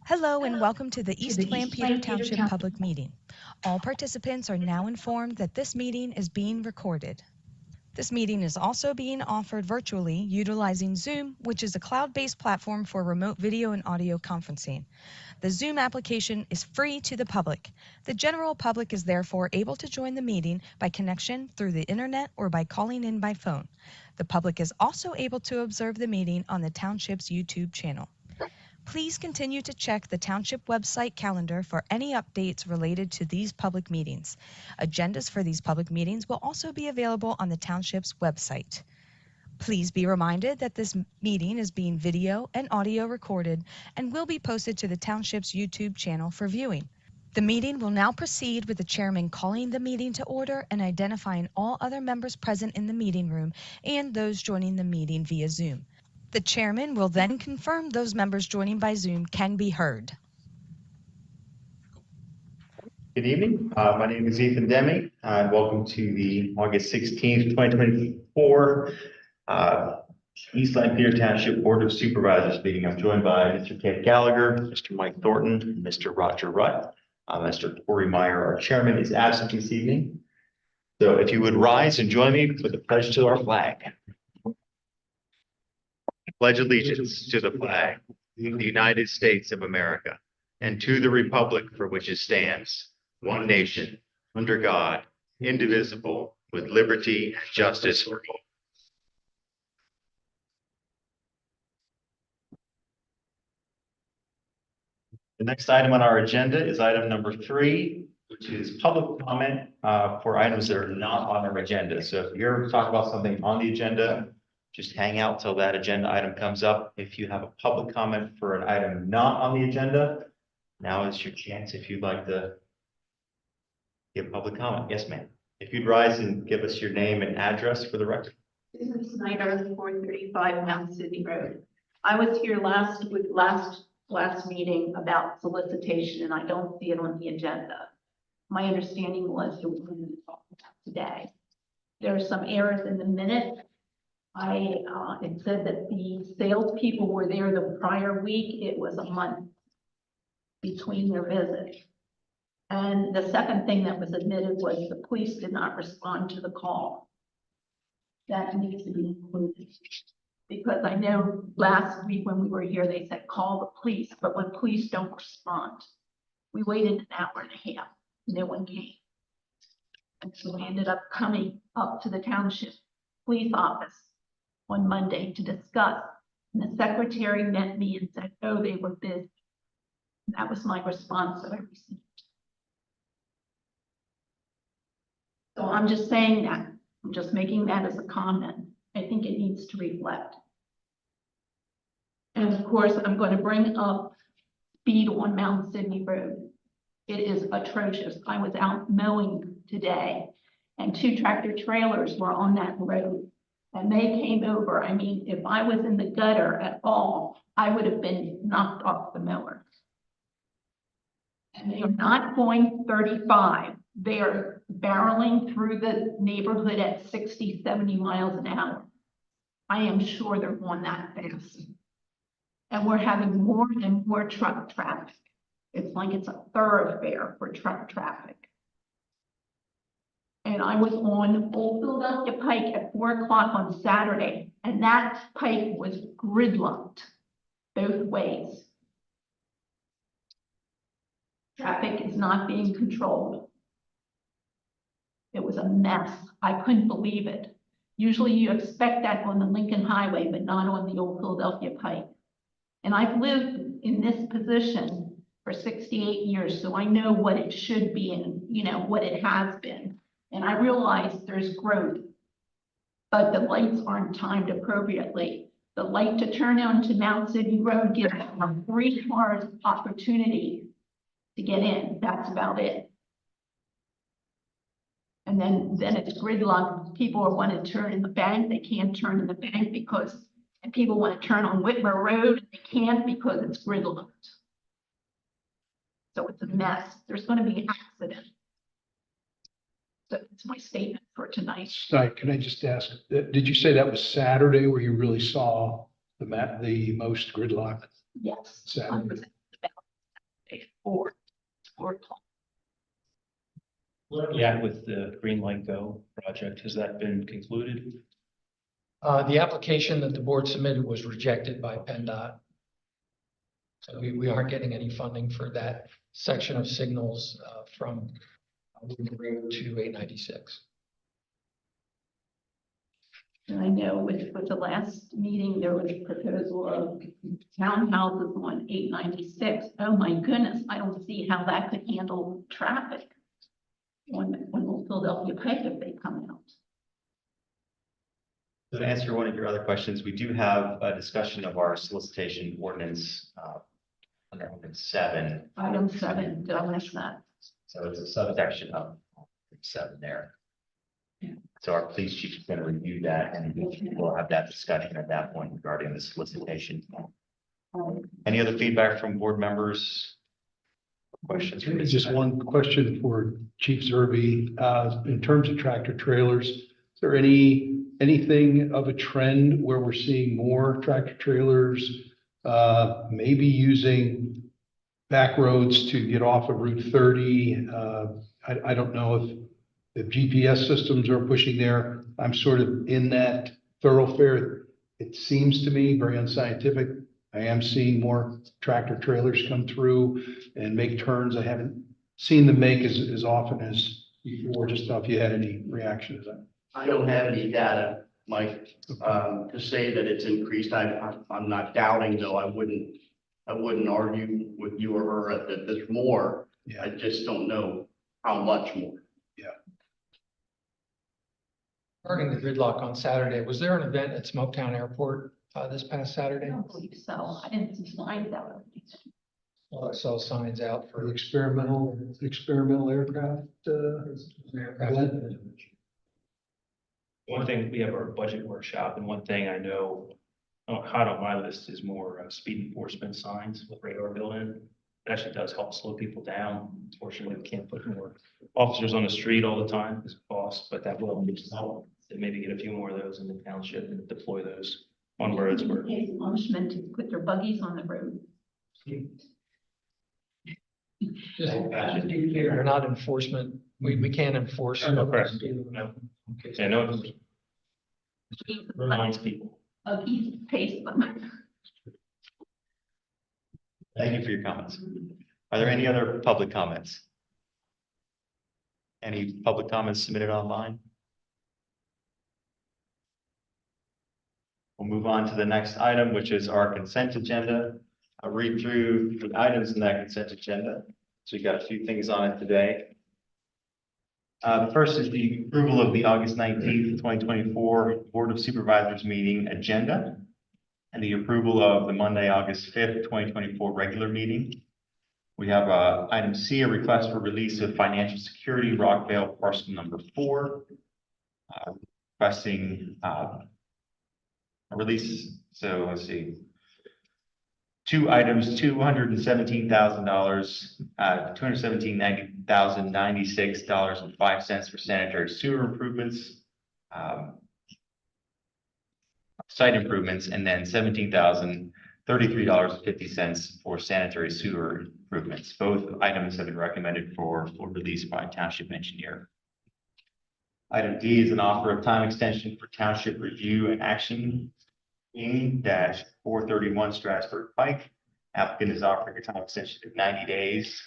Hello and welcome to the East Lampeter Township Public Meeting. All participants are now informed that this meeting is being recorded. This meeting is also being offered virtually utilizing Zoom, which is a cloud-based platform for remote video and audio conferencing. The Zoom application is free to the public. The general public is therefore able to join the meeting by connection through the internet or by calling in by phone. The public is also able to observe the meeting on the Township's YouTube channel. Please continue to check the Township website calendar for any updates related to these public meetings. Agendas for these public meetings will also be available on the Township's website. Please be reminded that this meeting is being video and audio recorded and will be posted to the Township's YouTube channel for viewing. The meeting will now proceed with the chairman calling the meeting to order and identifying all other members present in the meeting room and those joining the meeting via Zoom. The chairman will then confirm those members joining by Zoom can be heard. Good evening. My name is Ethan Deming. Welcome to the August 16th, 2024 East Lampeter Township Board of Supervisors meeting. I'm joined by Mr. Ted Gallagher, Mr. Mike Thornton, and Mr. Roger Rutt. Mr. Corey Meyer, our chairman, is absent this evening. So if you would rise and join me with the pledge to our flag. Pledge allegiance to the flag of the United States of America and to the republic for which it stands, one nation, under God, indivisible, with liberty and justice for all. The next item on our agenda is item number 3, which is public comment for items that are not on our agenda. So if you're talking about something on the agenda, just hang out till that agenda item comes up. If you have a public comment for an item not on the agenda, now is your chance if you'd like to give public comment. Yes, ma'am. If you'd rise and give us your name and address for the record. Susan Snyder, 435 Mount Sydney Road. I was here last meeting about solicitation, and I don't see it on the agenda. My understanding was it was going to be talked about today. There are some errors in the minute. It said that the salespeople were there the prior week. It was a month between their visits. And the second thing that was admitted was the police did not respond to the call. That needs to be included. Because I know last week when we were here, they said, call the police, but when police don't respond, we waited an hour and a half, no one came. And so I ended up coming up to the township police office on Monday to discuss. And the secretary met me and said, oh, they were busy. And that was my response that I received. So I'm just saying that. I'm just making that as a comment. I think it needs to reflect. And of course, I'm going to bring up speed on Mount Sydney Road. It is atrocious. I was out mowing today and 2 tractor trailers were on that road and they came over. I mean, if I was in the gutter at all, I would have been knocked off the mower. And they are not going 35. They are barreling through the neighborhood at 60, 70 miles an hour. I am sure they're going that fast. And we're having more and more truck traffic. It's like it's a thoroughfare for truck traffic. And I was on Old Philadelphia Pike at 4 o'clock on Saturday, and that pike was gridlocked both ways. Traffic is not being controlled. It was a mess. I couldn't believe it. Usually you expect that on the Lincoln Highway, but not on the Old Philadelphia Pike. And I've lived in this position for 68 years, so I know what it should be and what it has been. And I realize there's growth, but the lights aren't timed appropriately. The light to turn onto Mount Sydney Road gives 3 cars opportunity to get in. That's about it. And then it's gridlocked. People want to turn in the bank. They can't turn in the bank because, and people want to turn on Whitmer Road. They can't because it's gridlocked. So it's a mess. There's going to be an accident. So it's my statement for tonight. Can I just ask, did you say that was Saturday where you really saw the most gridlock? Yes. Saturday. I was about Okay, 4 o'clock. Yeah, with the Green Light Go project, has that been concluded? The application that the board submitted was rejected by PennDOT. So we aren't getting any funding for that section of signals from Woodland Road to 896. And I know with the last meeting, there was a proposal of townhouses on 896. Oh my goodness, I don't see how that could handle traffic on Old Philadelphia Pike if they come out. So to answer one of your other questions, we do have a discussion of our solicitation ordinance under ordinance 7. Item 7, did I miss that? So it's a subsection of 7 there. So our police chief is going to review that and we'll have that discussion at that point regarding the solicitation. Any other feedback from board members? Questions? Maybe just one question for Chief Zerby. In terms of tractor trailers, is there anything of a trend where we're seeing more tractor trailers, maybe using back roads to get off of Route 30? I don't know if GPS systems are pushing there. I'm sort of in that thoroughfare. It seems to me very unscientific. I am seeing more tractor trailers come through and make turns. I haven't seen them make as often as before. Just know if you had any reaction to that. I don't have any data, Mike, to say that it's increased. I'm not doubting, though. I wouldn't argue with you or her that there's more. Yeah. I just don't know how much more. Regarding the gridlock on Saturday, was there an event at Smoketown Airport this past I Saturday? don't believe so. I didn't see signs out of it. Well, I saw signs out For the for experimental aircraft, event? One thing, we have our budget workshop, and one thing I know, hot on my list is more speed enforcement signs with radar built in. It actually does help slow people down. Unfortunately, we can't put more officers on the street all the time because of cost, but that will help to maybe get a few more of those in the township and deploy those on roads where. Pays punishment to put their buggies on the road. they're not enforcement. We can't enforce. No, correct. No. Yeah, no, it reminds people. Buggies pays them. Thank you for your comments. Are there any other public comments? Any public comments submitted online? We'll move on to the next item, which is our consent agenda. I'll read through the items in that consent agenda. So we've got a few things on it today. The first is the approval of the August 19th, 2024 Board of Supervisors meeting agenda and the approval of the Monday, August 5th, 2024 regular meeting. We have item C, a request for release of financial security, Rockvale parcel number 4. Requesting a release. So let's see. 2 items, $217,000, $217,096.05 for sanitary sewer improvements, site improvements, and then $17,033.50 for sanitary sewer improvements. Both items have been recommended for release by township engineer. Item D is an offer of time extension for township review and action -431 Strasburg Pike. Applicant is offering a time extension of 90 days.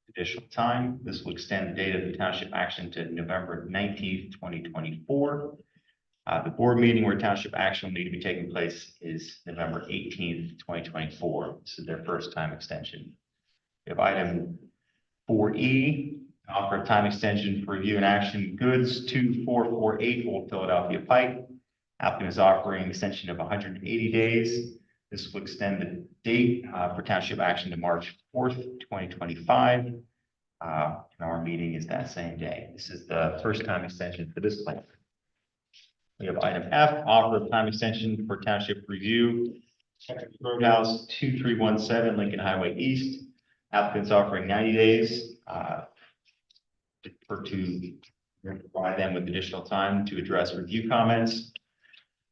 Additional time. This will extend the date of the township action to November 19th, 2024. The board meeting where township action will need to be taking place is November 18th, 2024. This is their first time extension. We have item 4E, offer of time extension for review and action goods 2448 Old Philadelphia Pike. Applicant is offering an extension of 180 days. This will extend the date for township action to March 4th, 2025. And our meeting is that same day. This is the first time extension for this plan. We have item F, offer of time extension for township review. Roadhouse 2317 Lincoln Highway East. Applicant's offering 90 days to provide them with additional time to address review comments.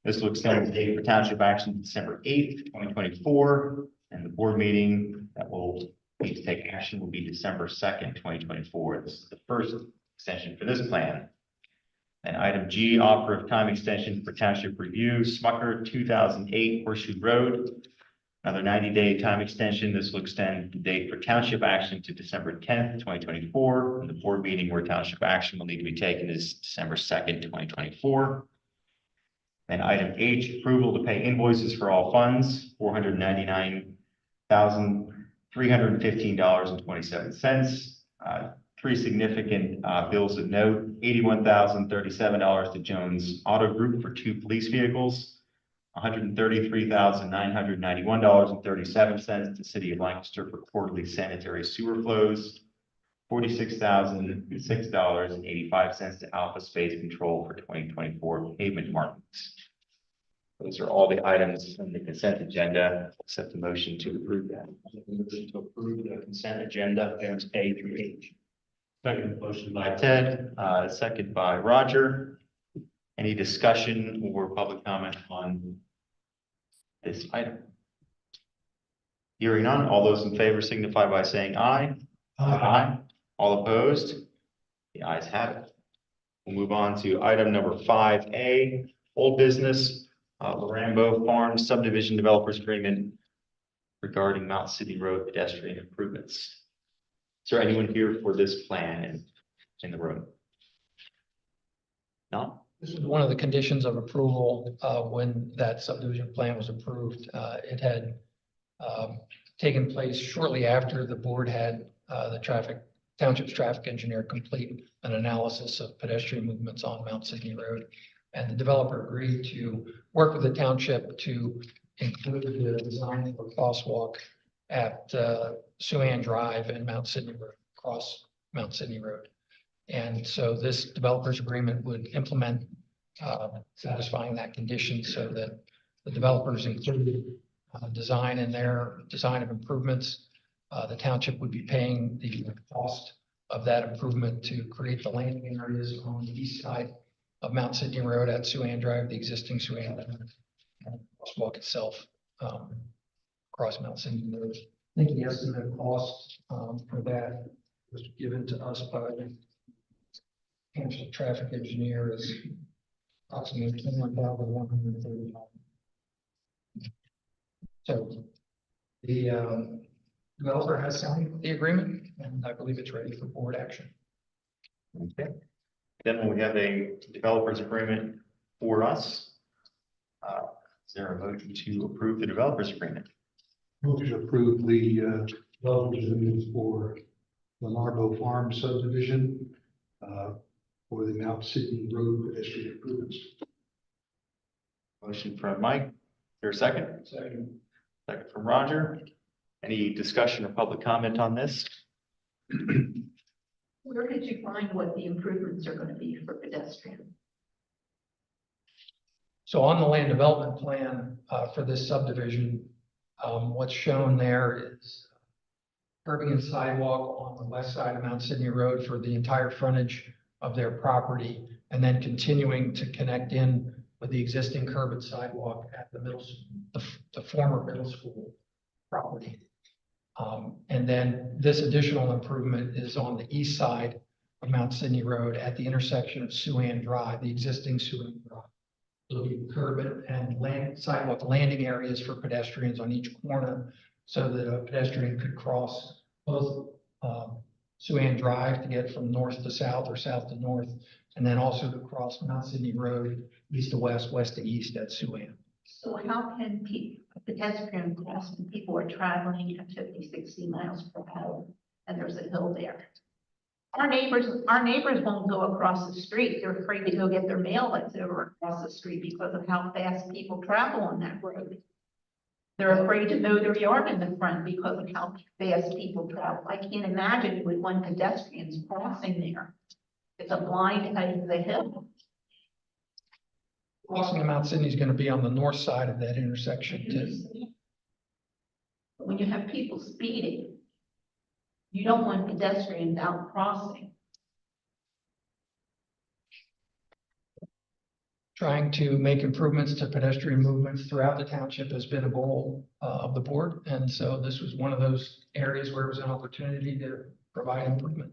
This will extend the date for township action to December 8th, 2024, and the board meeting that will need to take action will be December 2nd, 2024. This is the first extension for this plan. And item G, offer of time extension for township review, Smucker, 2008 Horseshoe Road. Another 90-day time extension. This will extend the date for township action to December 10th, 2024. And the board meeting where township action will need to be taken is December 2nd, 2024. And item H, approval to pay invoices for all funds, $499,315.27. Three significant bills of note: $81,037 to Jones Auto Group for 2 police vehicles, $133,991.37 to City of Lancaster for quarterly sanitary sewer flows, $46,006.85 to Alpha Space Control for 2024 pavement markings. Those are all the items on the consent agenda. Accept the motion to approve that. Motion to approve the consent agenda, items A through H. Second. Motion by Ted, second by Roger. Any discussion or public comment on this item? Hearing none, all those in favor signify by saying aye. Aye. All opposed? The ayes have it. We'll move on to item number 5A, old business, Larambo Farms subdivision developers agreement regarding Mount Sydney Road pedestrian improvements. Is there anyone here for this plan in the room? No? This was one of the conditions of approval when that subdivision plan was approved. It had taken place shortly after the board had the township's traffic engineer complete an analysis of pedestrian movements on Mount Sydney Road. And the developer agreed to work with the township to include the design of a crosswalk at Suan Drive and Mount Sydney Road, across Mount Sydney Road. And so this developer's agreement would implement satisfying that condition so that the developers included design in their design of improvements. The township would be paying the cost of that improvement to create the landing areas on the east side of Mount Sydney Road at Suan Drive, the existing Suan Drive, and crosswalk itself across Mount Sydney Road. I think the estimate cost for that was given to us by the township traffic engineer is approximately $21,130. So the developer has signed the agreement, and I believe it's ready for board action. Okay. Then we have a developers agreement for us. Is there a motion to approve the developers agreement? Move to approve the developers agreement for the Larambo Farm subdivision for the Mount Sydney Road pedestrian improvements. Motion from Mike. Is there a second? Second. Second from Roger. Any discussion or public comment on this? Where did you find what the improvements are going to be for pedestrian? So on the land development plan for this subdivision, what's shown there is curbing and sidewalk on the west side of Mount Sydney Road for the entire frontage of their property, and then continuing to connect in with the existing curb and sidewalk at the the former middle school property. And then this additional improvement is on the east side of Mount Sydney Road at the intersection of Suan Drive, the existing Suan Drive. There'll be curb and sidewalk landing areas for pedestrians on each corner so that a pedestrian could cross both Suan Drive to get from north to south or south to north, and then also to cross Mount Sydney Road east to west, west to east at Suan. So how can pedestrian cross when people are traveling at 50, 60 miles per hour and there's a hill there? Our neighbors won't go across the street. They're afraid to go get their mail that's over across the street because of how fast people travel on that road. They're afraid to mow their yard in the front because of how fast people travel. I can't imagine with one pedestrians crossing there. It's a blind out of the hill. Crossing of Mount Sydney is going to be on the north side of that intersection too. When you have people speeding, you don't want pedestrians out crossing. trying to make improvements to pedestrian movements throughout the township has been a goal of the board. And so this was one of those areas where it was an opportunity to provide improvement.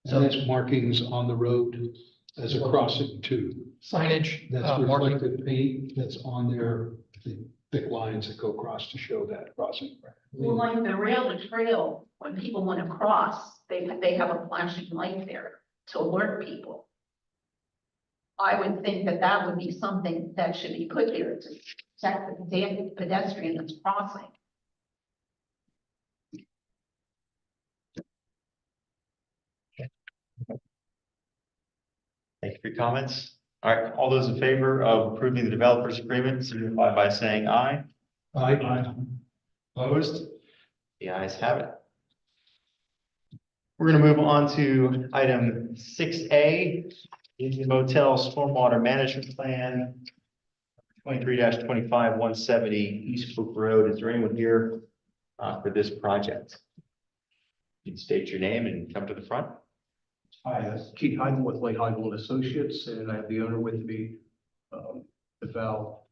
So that's markings on the road as a crossing too. Signage, That's marking, reflective paint that's on there, the thick lines that go across to show that crossing. Well, like the rail trail, when people want to cross, they have a flashing light there to alert people. I would think that that would be something that should be put there to check the damn pedestrian that's crossing. Thank you for your comments. All right, all those in favor of approving the developers agreement, signify by saying aye. Aye. Opposed? The ayes have it. We're going to move on to item 6A, Indian Motel Stormwater Management Plan, 23-25, 170 East Brook Road. Is there anyone here for this project? You can state your name and come to the front. Hi, Keith Heidel with Lake Heidel and Associates, and I have the owner with me, Val.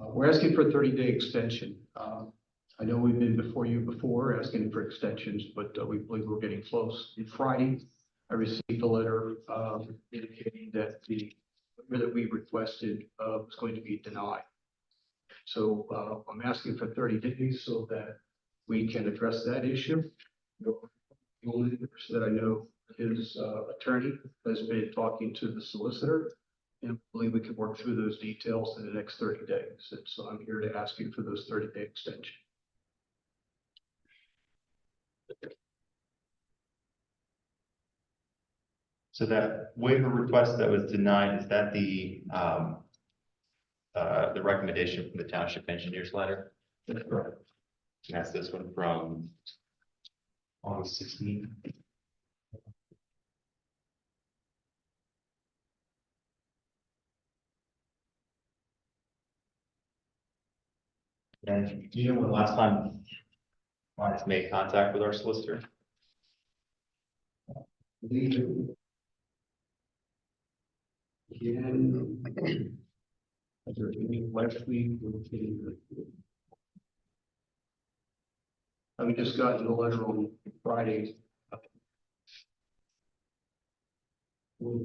We're asking for a 30-day extension. I know we've been before you before asking for extensions, but we believe we're getting close. On Friday, I received a letter indicating that the waiver that we requested was going to be denied. So I'm asking for 30 days so that we can address that issue. The only person that I know, his attorney has been talking to the solicitor, and I believe we can work through those details in the next 30 days. And so I'm here to ask you for those 30-day extension. So that waiver request that was denied, is that the recommendation from the township engineer's letter? That's correct. And that's this one from August 16th. And do you know when the last time clients made contact with our solicitor? Again, last week, we just got the letter on Friday.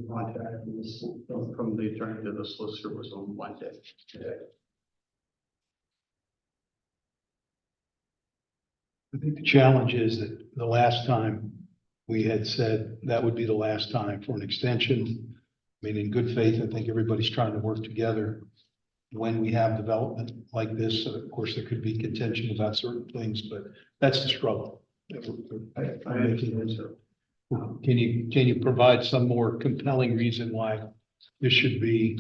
Contact from the attorney to the solicitor was on Monday today. I think the challenge is that the last time we had said that would be the last time for an extension. I mean, in good faith, I think everybody's trying to work together. When we have development like this, of course, there could be contention about certain things, but that's the struggle. I understand, sir. Can you provide some more compelling reason why this should be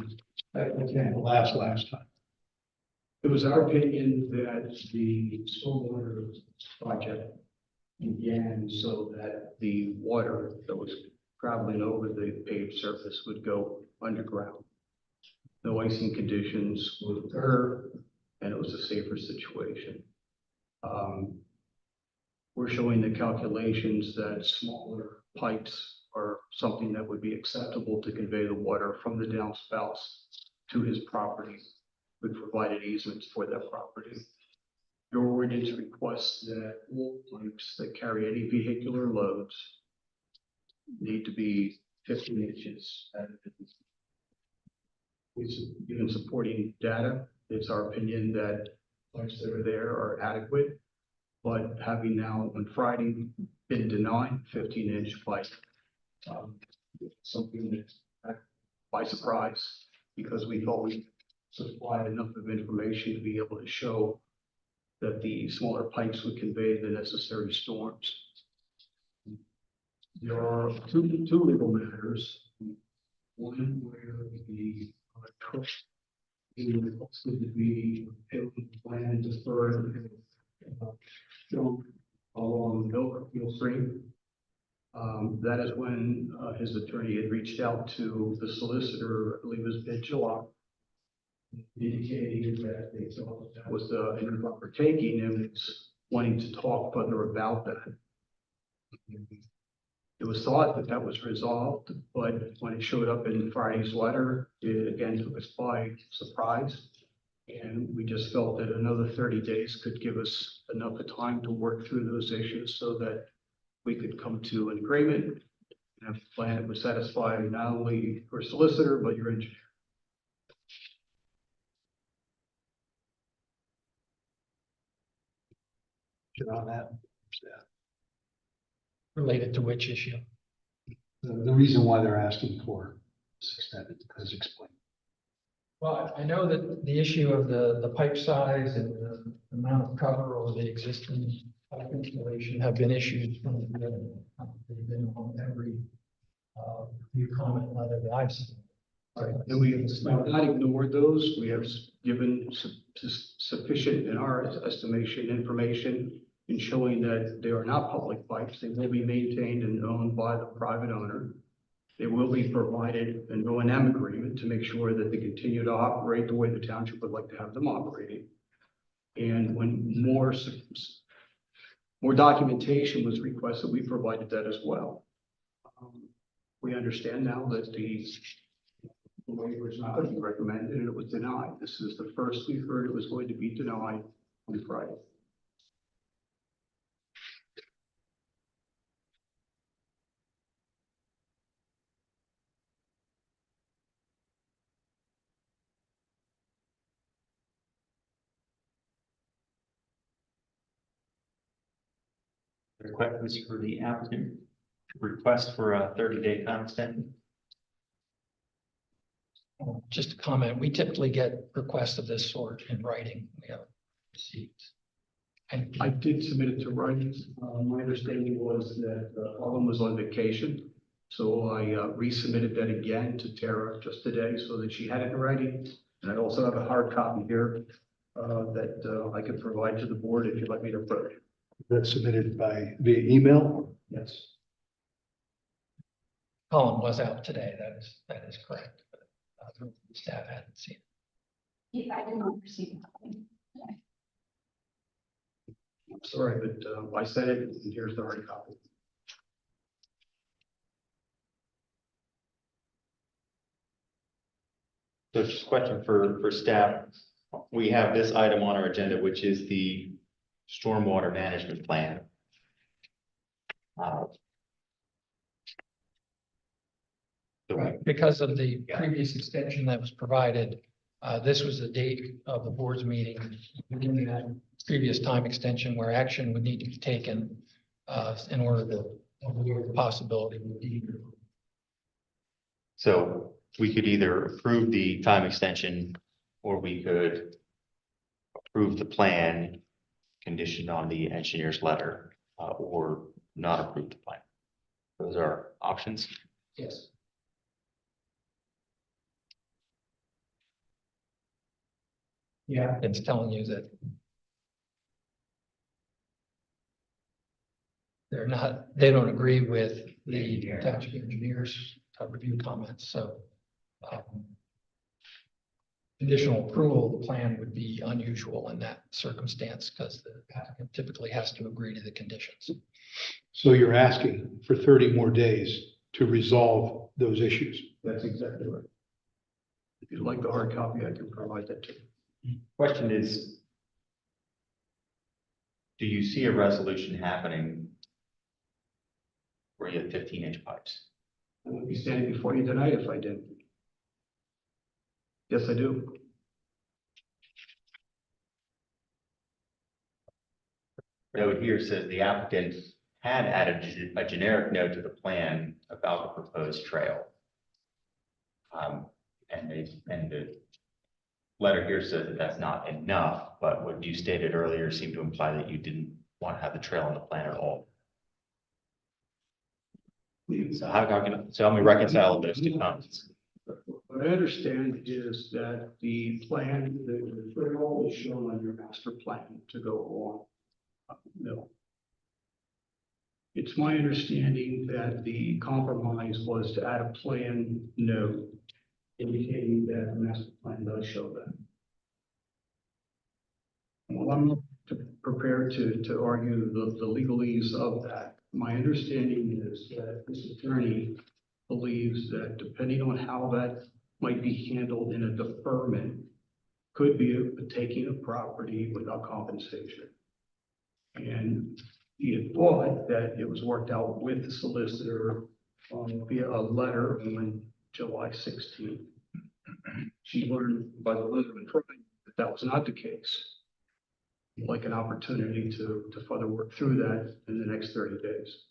the last time? It was our opinion that the stormwater project began so that the water that was traveling over the paved surface would go underground. No icing conditions would occur, and it was a safer situation. We're showing the calculations that smaller pipes are something that would be acceptable to convey the water from the downspouts to his property. We provided easements for that property. Your ordinance requests that all pipes that carry any vehicular loads need to be 15 inches. We've given supporting data. It's our opinion that pipes that are there are adequate, but having now on Friday been denied 15-inch pipe, something that by surprise, because we thought we supplied enough of information to be able to show that the smaller pipes would convey the necessary storms. There are two legal matters. One where the trust is to be planned to deferred shown along Mill Stream. That is when his attorney had reached out to the solicitor, I believe it was mid-July, indicating that they thought that was an improper taking and was wanting to talk further about that. It was thought that that was resolved, but when it showed up in Friday's letter, it again took us by surprise. And we just felt that another 30 days could give us enough time to work through those issues so that we could come to an agreement and have a plan that would satisfy not only your solicitor, but your engineer. On that, Related to which issue? the reason why they're asking for suspended, as explained. Well, I know that the issue of the pipe size and the amount of cover over the existing pipe installation have been issues from the beginning. They've been on every new comment letter that I've seen. And we have not ignored those. We have given sufficient, in our estimation, information in showing that they are not public pipes. They will be maintained and owned by the private owner. They will be provided an O&M agreement to make sure that they continue to operate the way the township would like to have them operating. And when more documentation was requested, we provided that as well. We understand now that the waiver is not going to be recommended and it was denied. This is the first we've heard it was going to be denied on Friday. The request was for the applicant to request for a 30-day time extension. Just a comment, we typically get requests of this sort in writing. We haven't received. And I did submit it to writing. My understanding was that Autumn was on vacation. So I resubmitted that again to Tara just today so that she had it in writing. And I also have a hard copy here that I could provide to the board if you'd like me to put it. That's submitted via email. Yes. Colin was out today, that is correct. But, staff hadn't seen it. Yeah, I did not receive it. I'm sorry, but I said it and here's the hard copy. So just a question for staff. We have this item on our agenda, which is the stormwater management plan. So we- Right, because of the previous extension that was provided, this was the date of the board's meeting, beginning that previous time extension where action would need to be taken in order to avoid the possibility of deed. So we could either approve the time extension or we could approve the plan conditioned on the engineer's letter or not approve the plan. Those are options. Yes. Yeah, it's telling you that they don't agree with the township engineers review comments, so conditional approval of the plan would be unusual in that circumstance because the applicant typically has to agree to the conditions. So you're asking for 30 more days to resolve those issues. That's exactly right. If you'd like the hard copy, I can provide that to you. Question is, do you see a resolution happening where you have 15-inch pipes? I would be standing before you tonight if I did. Yes, I do. Note here says the applicant had added a generic note to the plan about the proposed trail. And the letter here says that that's not enough, but what you stated earlier seemed to imply that you didn't want to have the trail in the plan at all. So so help me reconcile those two comments. What I understand is that the plan, the trail is shown on your master plan to go along mill. It's my understanding that the compromise was to add a plan note indicating that the master plan does show that. While I'm not prepared to argue the legalese of that. My understanding is that this attorney believes that depending on how that might be handled in a deferment, could be a taking of property without compensation. And he had thought that it was worked out with the solicitor via a letter on July 16th. She learned by the letter that that was not the case. Like an opportunity to further work through that in the next 30 days.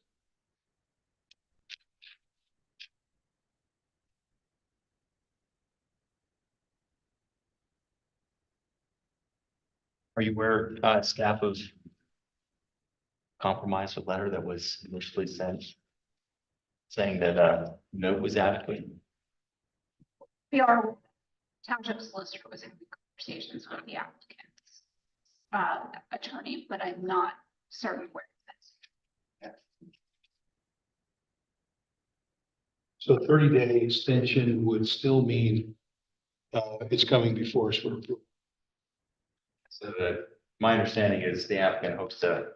Are you aware, staff, of compromise with letter that was initially sent saying that note was adequate? Our township solicitor was in conversations with the applicant's attorney, but I'm not certain where that's. So 30-day extension would still mean it's coming before us for approval. So that my understanding is the applicant hopes to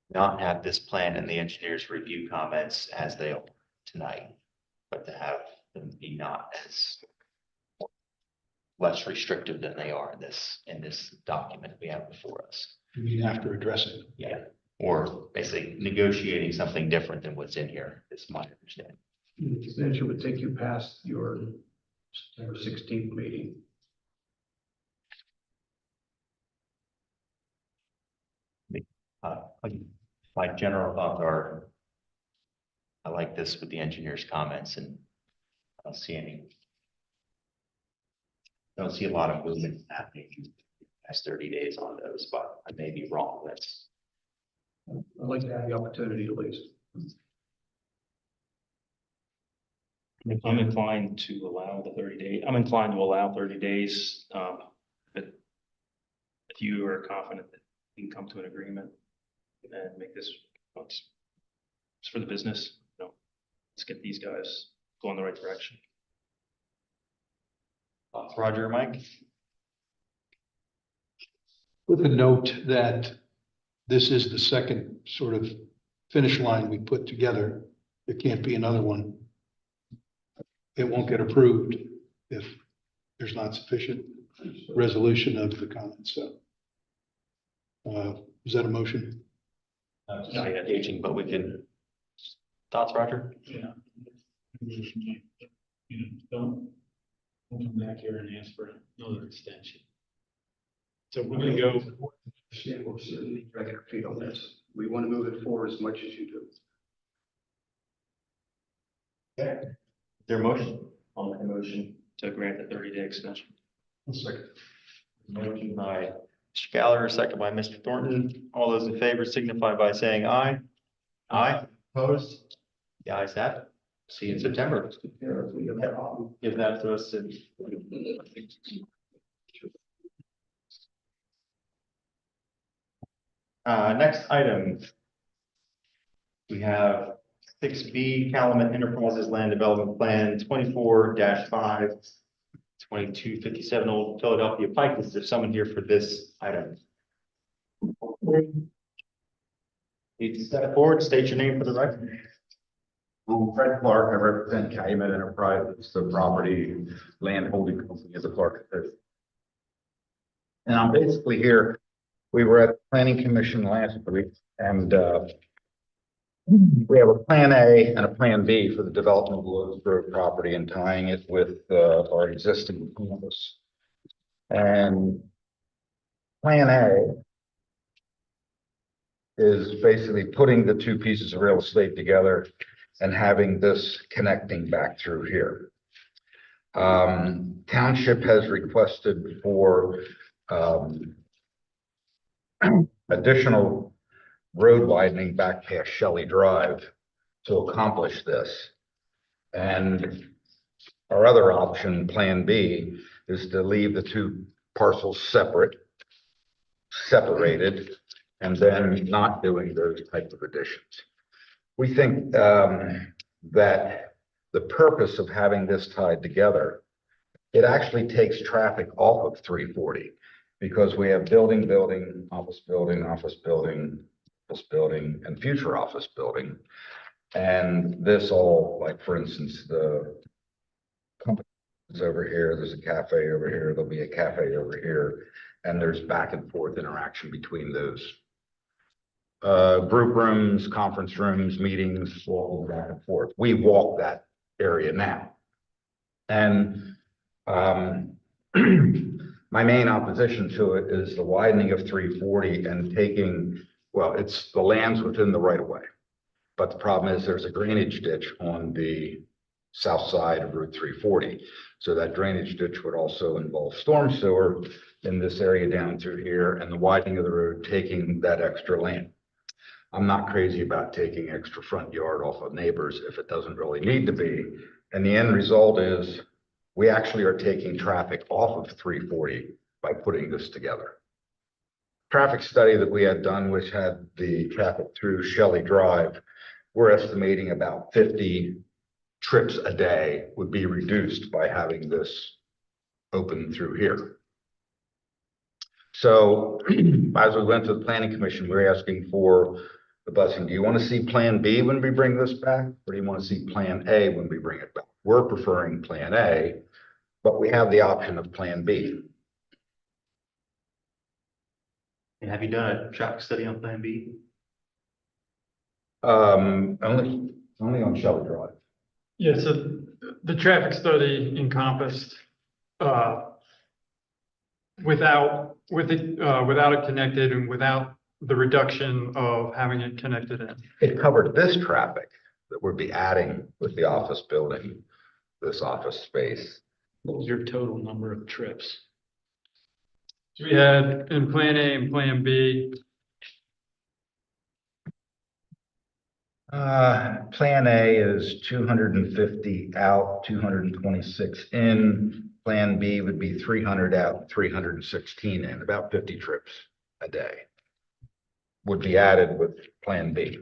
not have this plan and the engineer's review comments as they are tonight, but to have them be not as less restrictive than they are in this document we have before us. You mean after addressing? Yeah, or basically negotiating something different than what's in here, is my understanding. The extension would take you past your September 16th meeting. My general thoughts are, I like this with the engineer's comments, and I don't see a lot of movement happening in the past 30 days on those, but I may be wrong. I'd like to have the opportunity at least. I'm inclined to allow the 30 days. I'm inclined to allow 30 days. But if you are confident that we can come to an agreement and make this, it's for the business, let's get these guys going the right direction. Roger, Mike? With a note that this is the second sort of finish line we put together. There can't be another one. It won't get approved if there's not sufficient resolution of the comments. So, is that a motion? Not yet aging, but we can. Thoughts, Roger? Yeah. Don't come back here and ask for another extension. So we're gonna go. Understand we're certainly dragging our feet on this. We want to move it forward as much as you do. Okay. Is there a motion? I'll make a motion to grant the 30-day extension. Second. Motion by Mr. Gallagher, second by Mr. Thornton. All those in favor signify by saying aye. Aye. Opposed? The ayes have it. See you in September. Give that to us. Next item. We have 6B Calumet Enterprises Land Development Plan 24-5, 2257 Old Philadelphia Pike. Is there someone here for this item? Need to step forward, state your name for the record. I'm Fred Clark. I represent Calumet Enterprises, the property land holding company of the Clark. And I'm basically here. We were at the Planning Commission last week, and we have a Plan A and a Plan B for the development of Lowe's Grove property and tying it with our existing campus. And Plan A is basically putting the two pieces of real estate together and having this connecting back through here. Township has requested for additional road widening back past Shelley Drive to accomplish this. And our other option, Plan B, is to leave the two parcels separated, and then not doing those type of additions. We think that the purpose of having this tied together it actually takes traffic off of 340 because we have building, office building, office building, office building, and future office building. And this all, like, for instance, the company is over here, there's a cafe over here, there'll be a cafe over here, and there's back and forth interaction between those. Group rooms, conference rooms, meetings, walking back and forth. We walk that area now. And my main opposition to it is the widening of 340 and taking, well, it's the land's within the right of way. But the problem is there's a drainage ditch on the south side of Route 340. So that drainage ditch would also involve storm sewer in this area down through here, and the widening of the road taking that extra land. I'm not crazy about taking extra front yard off of neighbors if it doesn't really need to be. And the end result is we actually are taking traffic off of 340 by putting this together. Traffic study that we had done, which had the traffic through Shelley Drive, we're estimating about 50 trips a day would be reduced by having this open through here. So as we went to the planning commission, we were asking for the busing. Do you want to see plan B when we bring this back? Or do you want to see plan A when we bring it back? We're preferring plan A, but we have the option of plan B. And have you done a traffic study on plan B? Only on Shelley Drive. Yeah, so the traffic study encompassed, without it connected and without the reduction of having it connected in. It covered this traffic that would be adding with the office building, this office space. What was your total number of trips? So we had in Plan A and Plan B, Plan A is 250 out, 226 in. Plan B would be 300 out, 316 in, about 50 trips a day would be added with Plan B.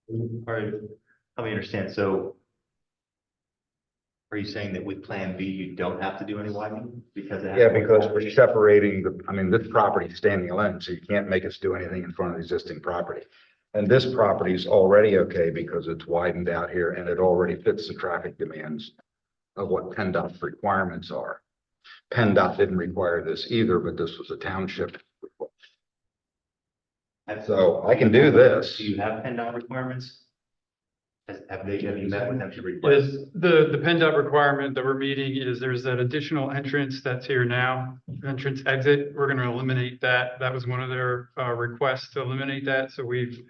All right, help me understand. So are you saying that with plan B, you don't have to do any widening because it has? Yeah, because we're separating the, I mean, this property is standing alone, so you can't make us do anything in front of the existing property. And this property is already okay because it's widened out here and it already fits the traffic demands of what PennDOT's requirements are. PennDOT didn't require this either, but this was a township request. So I can do this. Do you have PennDOT requirements? Have you met with them to request? is the PennDOT requirement that we're meeting is there's that additional entrance that's here now, entrance exit. We're going to eliminate that. That was one of their requests to eliminate that. So we've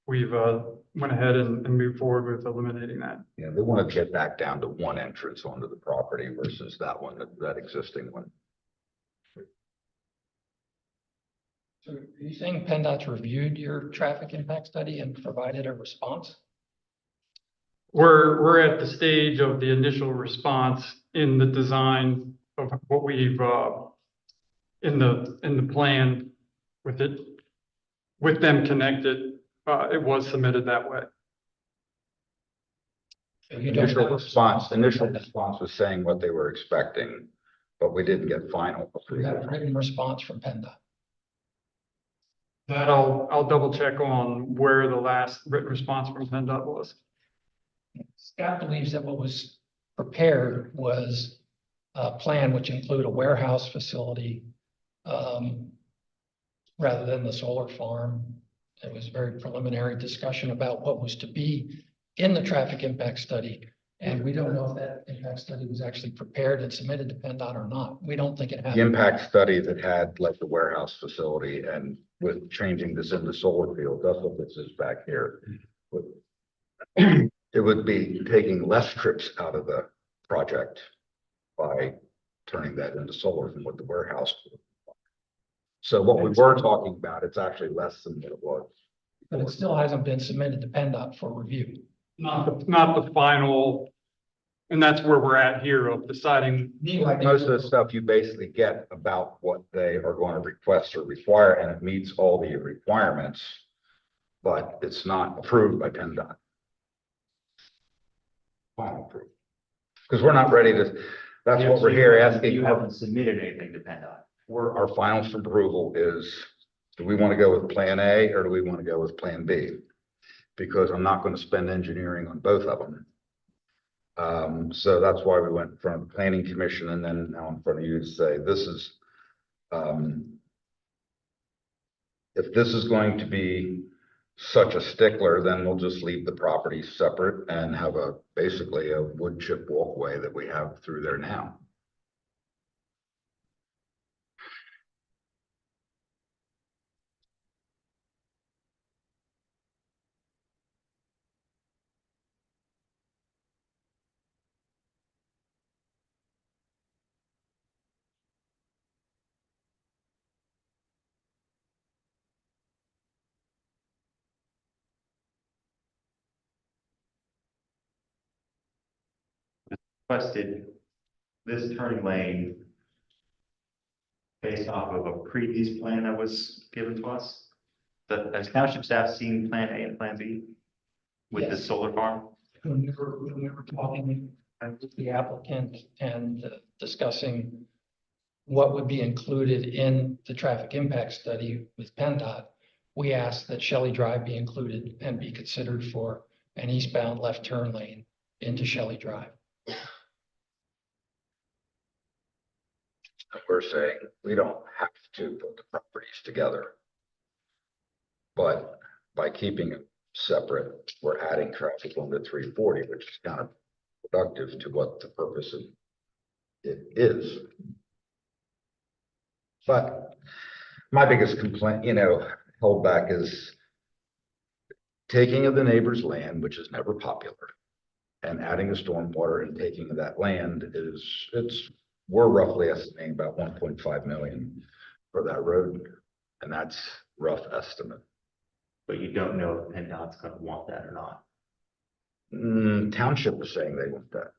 went ahead and moved forward with eliminating that. Yeah, they want to get back down to one entrance onto the property versus that one, that existing one. So are you saying PennDOT's reviewed your traffic impact study and provided a response? We're at the stage of the initial response in the design of what we've in the plan with it, with them connected. It was submitted that way. So you don't Initial have- response was saying what they were expecting, but we didn't get final You have a approval. written response from PennDOT. That I'll double check on where the last written response from PennDOT was. Scott believes that what was prepared was a plan which include a warehouse facility rather than the solar farm. It was very preliminary discussion about what was to be in the traffic impact study. And we don't know if that impact study was actually prepared and submitted to PennDOT or not. We don't think it The happened. impact study that had like the warehouse facility and with changing this into solar field, that's what this is back here. It would be taking less trips out of the project by turning that into solar than what the warehouse. So what we were talking about, it's actually less than what it was. But it still hasn't been submitted to PennDOT for review. Not the final, and that's where we're at here of deciding. Most of the stuff you basically get about what they are going to request or require, and it meets all the requirements. but it's not approved by PennDOT. Final approved. Because we're not ready to, that's what we're here asking. You haven't submitted anything to PennDOT. Our final approval is, do we want to go with Plan A or do we want to go with Plan B? Because I'm not going to spend engineering on both of them. So that's why we went in front of the Planning Commission and then now in front of you to say, this is, if this is going to be such a stickler, then we'll just leave the property separate and have basically a wood chip walkway that we have through there now. Requested this turning lane based off of a previous plan that was given to us. Has township staff seen Plan A and Plan B with the Yes. solar farm? When we were talking with the applicant and discussing what would be included in the traffic impact study with PennDOT, we asked that Shelley Drive be included and be considered for an eastbound left turn lane into Shelley Drive. We're saying we don't have to put the properties together. But by keeping it separate, we're adding traffic on the 340, which is kind of productive to what the purpose of it is. But my biggest complaint, held back is taking of the neighbor's land, which is never popular, and adding the stormwater and taking of that land we're roughly estimating about 1.5 million for that road, and that's rough estimate. But you don't know if PennDOT's going to want that or not. Township is saying they want that.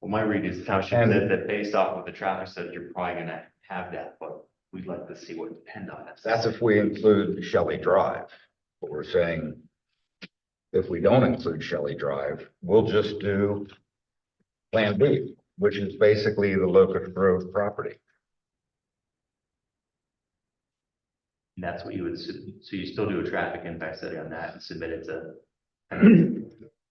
Well, my read is township said that based off of the traffic study, you're probably going to have that, but we'd like to see what PennDOT has. That's if we include Shelley Drive. But we're saying if we don't include Shelley Drive, we'll just do Plan B, which is basically the Locust Grove property. And that's what you would, so you still do a traffic impact study on that and submit it to.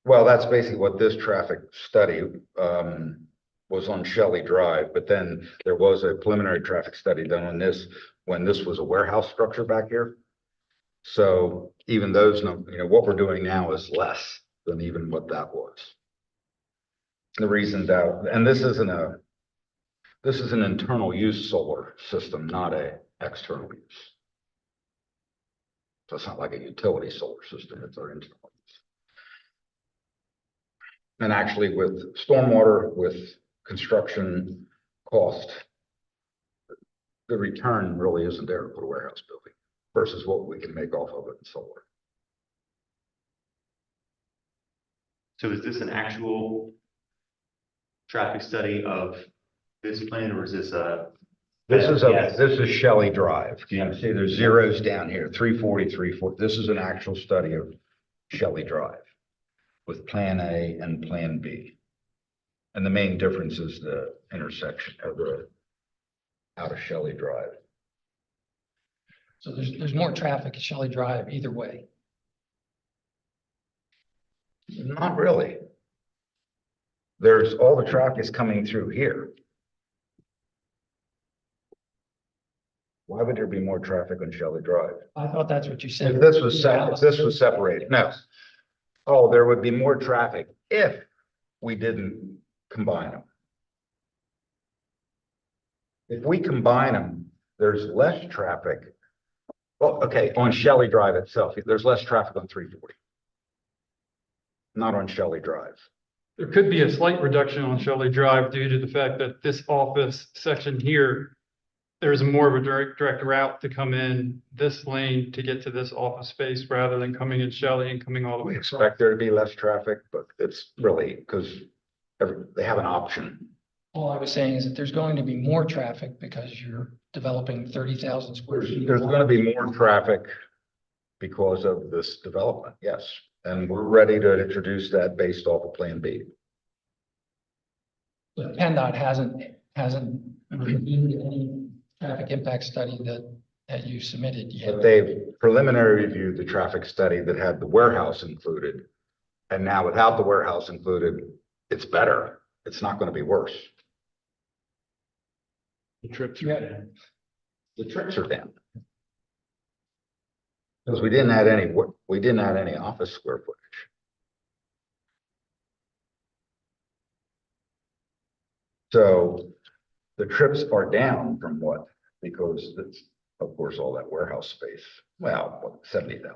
Well, that's basically what this traffic study was on Shelley Drive, but then there was a preliminary traffic study done on this when this was a warehouse structure back here. So even those, what we're doing now is less than even what that was. The reason that, and this is an internal use solar system, not a external use. So it's not like a utility solar system, it's our internal use. And actually with stormwater, with construction cost, the return really isn't there to put a warehouse building versus what we can make off of it in solar. So is this an actual traffic study of this plan, or is this a? This is Shelley Drive. You see there's zeros down here, 340, 340. This is an actual study of Shelley Drive with Plan A and Plan B. And the main difference is the intersection of out of Shelley Drive. So there's more traffic at Shelley Drive either way. Not really. There's all the traffic is coming through here. Why would there be more traffic on Shelley Drive? I thought that's what you said. If this was separated, no. Oh, there would be more traffic if we didn't combine them. If we combine them, there's less traffic. Well, okay, on Shelley Drive itself, there's less traffic on 340. Not on Shelley Drive. There could be a slight reduction on Shelley Drive due to the fact that this office section here, there's more of a direct route to come in this lane to get to this office space rather than coming in Shelley and coming all the way We across. expect there to be less traffic, but it's really because they have an option. All I was saying is that there's going to be more traffic because you're developing 30,000 square feet. There's going to be more traffic because of this development, yes. And we're ready to introduce that based off of Plan B. But PennDOT hasn't reviewed any traffic impact study that you submitted yet. But they've preliminary reviewed the traffic study that had the warehouse included. And now without the warehouse included, it's better. It's not going to be worse. The trips. Yeah. The trips are down. Because we didn't add any office square footage. So the trips are down from what? Because it's, of course, all that warehouse space. Well, what, 70,000.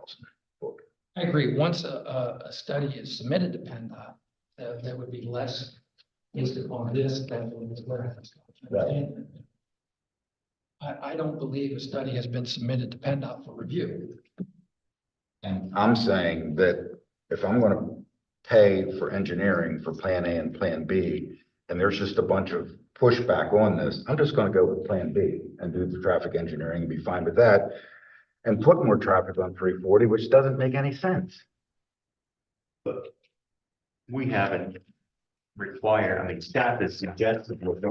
I agree. Once a study is submitted to PennDOT, there would be less based upon this than this warehouse. Right. I don't believe a study has been submitted to PennDOT for review. And I'm saying that if I'm going to pay for engineering for Plan A and Plan B, and there's just a bunch of pushback on this, I'm just going to go with Plan B and do the traffic engineering and be fine with that. And put more traffic on 340, which doesn't make any sense. But we haven't required, I mean, staff has suggested with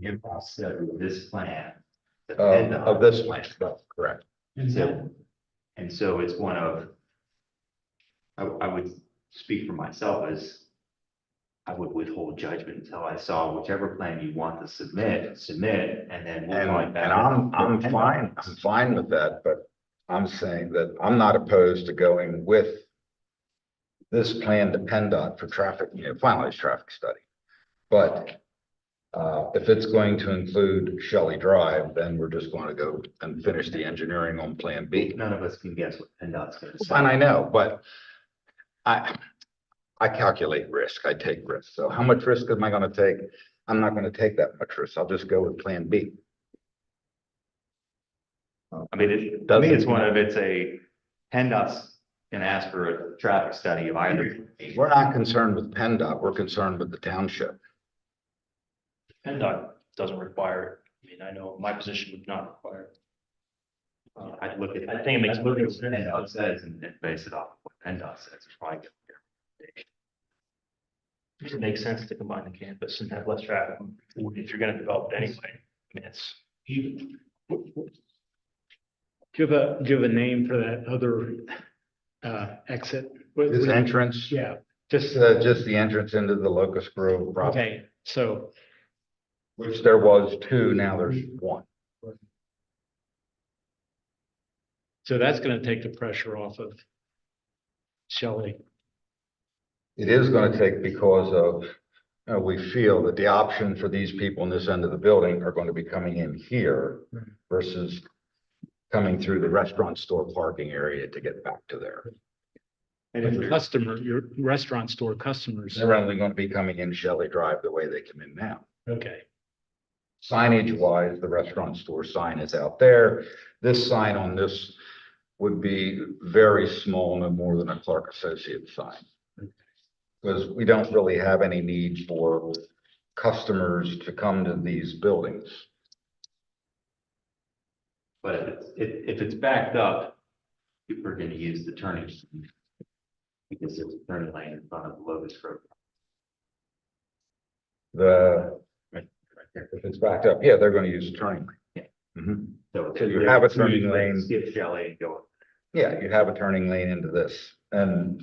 give us this plan. Of this plan, that's correct. And so it's one of, I would speak for myself as I would withhold judgment until I saw whichever plan you want to submit, and then we'll find And out. I'm fine with that, but I'm saying that I'm not opposed to going with this plan to PennDOT for traffic, finalized traffic study. But if it's going to include Shelley Drive, then we're just going to go and finish the engineering on Plan B. None of us can guess what PennDOT's going to say. And I know, but I calculate risk. I take risk. So how much risk am I going to take? I'm not going to take that much risk. I'll just go with Plan B. I mean, to me, it's one of, it's a, PennDOT's gonna ask for a traffic study of either. We're not concerned with PennDOT. We're concerned with the township. PennDOT doesn't require it. I mean, I know my position would not require it. I'd look at. I think it makes I'd look at sense. what PennDOT says and base it off of what PennDOT says. It's probably good. It makes sense to combine the campus and have less traffic if you're gonna develop it anyway. I mean, it's. Give a name for that other exit. This entrance, Yeah, just the entrance into the Locust Grove property, okay, so, which there was two, now there's one. so that's gonna take the pressure off of Shelley. It is going to take because of, we feel that the option for these people in this end of the building are going to be coming in here versus coming through the restaurant store parking area to get back to there. And But if the customer, your restaurant store customers, They're only going to be coming in Shelley Drive the way they come in now. okay, Signage wise, the restaurant store sign is out there. This sign on this would be very small, no more than a Clark Associates sign. Because we don't really have any need for customers to come to these buildings. But if it's backed up, people are gonna use the turning. Because there's a turning lane in front of the Locust Grove. If it's backed up, yeah, they're going to use a turning lane. Yeah. Mhm. So you have a turning lane. Skip Shelley and go. Yeah, you have a turning lane into this and,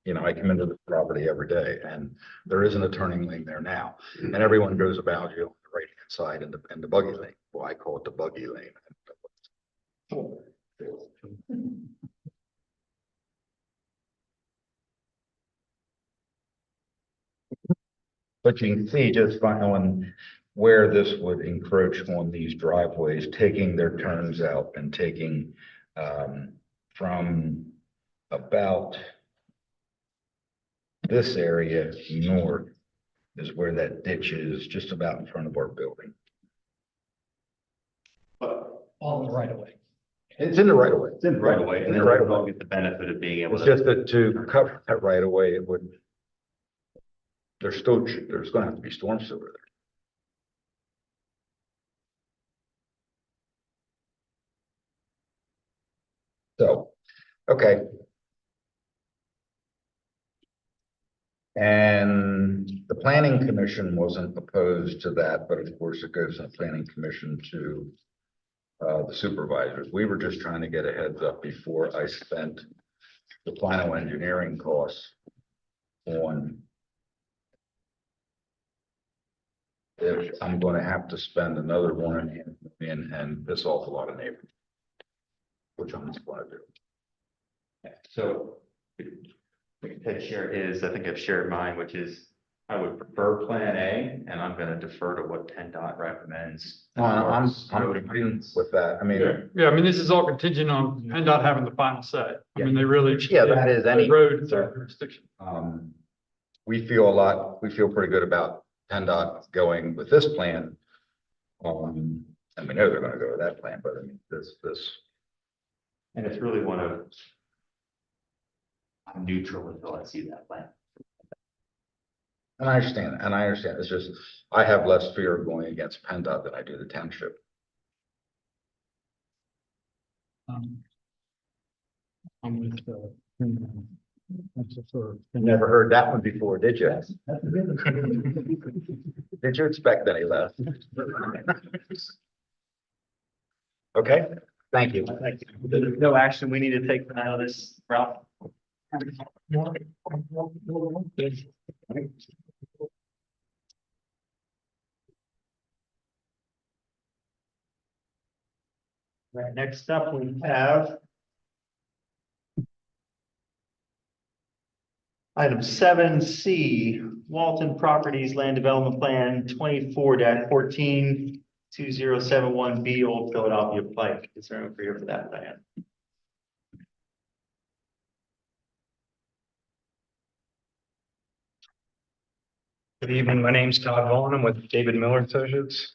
I come into the property every day and there isn't a turning lane there now. And everyone goes about you on the right hand side in the buggy lane. Well, I call it the buggy lane. But you can see just on where this would encroach on these driveways, taking their turns out and taking from about this area north is where that ditch is, just about in front of our building. All in the right of way. It's in the right of way. It's in the right of way, and then they'll get the benefit of being able It's to. just that to cover that right of way, it would, there's going to have to be storm sewer there. Okay. And the planning commission wasn't opposed to that, but of course it goes from the planning commission to the supervisors. We were just trying to get a heads up before I spent the final engineering costs on if I'm going to have to spend another $1.5 million and piss off a lot of neighbors, which I'm just going to do. So we can take share his, I think I've shared mine, which is I would prefer Plan A, and I'm gonna defer to what PennDOT recommends. I'm agreeing with that. I mean, Yeah, I mean, this is all contingent on PennDOT having the final say. I mean, they really. Yeah, that is any- The road is their jurisdiction. we feel pretty good about PennDOT going with this plan. And we know they're gonna go with that plan, but I mean, this. And it's really one of, I'm neutral until I see that plan. And I understand. It's just, I have less fear of going against PennDOT than I do the township. I'm with, Never heard that one before, did you? Did you expect any less? Okay, thank you. There's no action we need to take for now, this, Ralph. Right, next up, we have item 7C, Walton Properties Land Development Plan 24-14, 2071B, Old Philadelphia Pike. Is there anyone here for that plan? Good evening. My name's Todd Vaughn. I'm with David Miller Associates.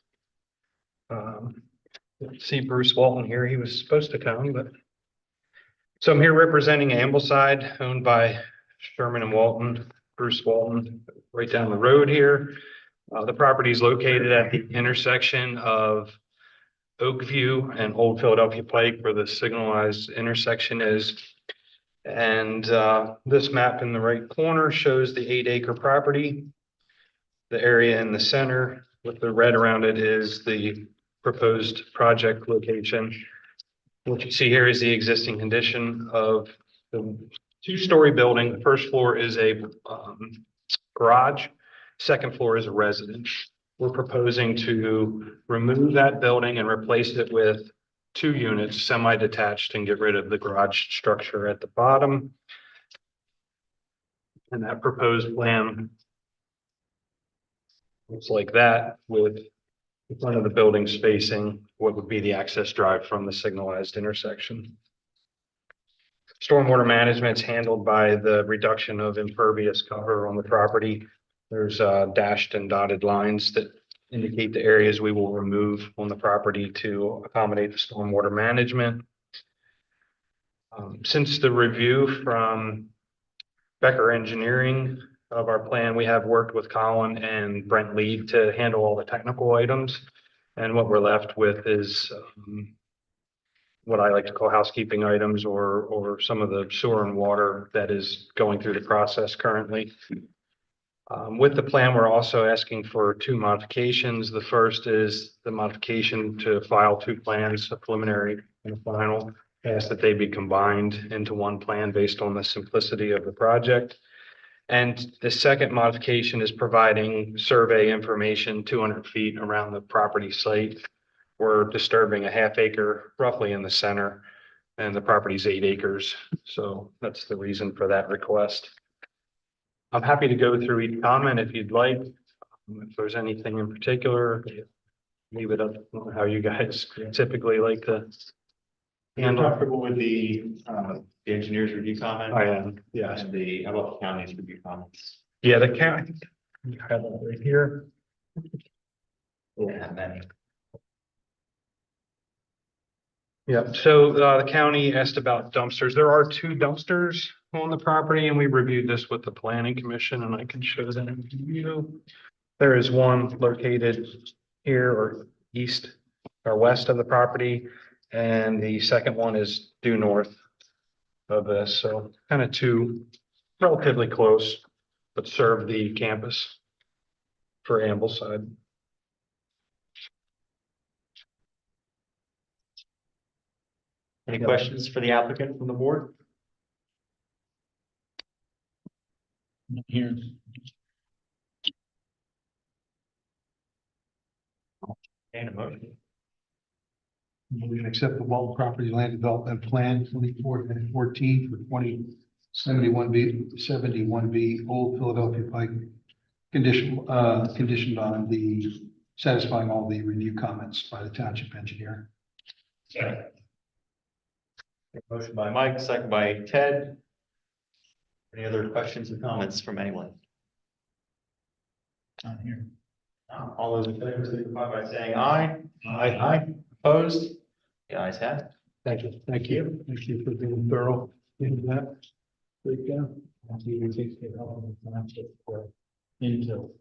See Bruce Walton here. He was supposed to come, but. So I'm here representing Ambleside, owned by Sherman and Walton, Bruce Walton, right down the road here. The property is located at the intersection of Oakview and Old Philadelphia Pike, where the signalized intersection is. And this map in the right corner shows the 8-acre property. The area in the center with the red around it is the proposed project location. What you see here is the existing condition of the two-story building. The first floor is a garage. Second floor is a residence. We're proposing to remove that building and replace it with 2 units, semi-detached, and get rid of the garage structure at the bottom. And that proposed plan looks like that, with the front of the building spacing what would be the access drive from the signalized intersection. Stormwater management is handled by the reduction of impervious cover on the property. There's dashed and dotted lines that indicate the areas we will remove on the property to accommodate the stormwater management. Since the review from Becker Engineering of our plan, we have worked with Colin and Brent Lee to handle all the technical items. And what we're left with is what I like to call housekeeping items, or some of the sewer and water that is going through the process currently. With the plan, we're also asking for 2 modifications. The first is the modification to file 2 plans, a preliminary and a final. Ask that they be combined into 1 plan based on the simplicity of the project. And the second modification is providing survey information 200 feet around the property site. We're disturbing a ½ acre roughly in the center, and the property's 8 acres. So that's the reason for that request. I'm happy to go through each comment if you'd like. If there's anything in particular, leave it up to how you guys typically like to You're handle. comfortable with the engineer's review comment? I am, yes. And how about the county's review comments? Yeah, the county, you have that right here. Yeah, many. Yeah, so the county asked about dumpsters. There are 2 dumpsters on the property, and we reviewed this with the planning commission, and I can show that to you. There is one located here, or east or west of the property, and the second one is due north of this, so kind of two relatively close, but serve the campus for Ambleside. Any questions for the applicant from the board? Here. And a motion. We can accept the Walton Property Land Development Plan 24-14 for 2071B Old Philadelphia Pike. Conditioned on the satisfying all the review comments by the township engineer. Motion by Mike, second by Ted. Any other questions or comments from anyone? On here. All those in favor, signify by saying aye. Aye. Opposed? The ayes have it. Thank you. Thank you. Thank you for being thorough in that. Breakdown. Into.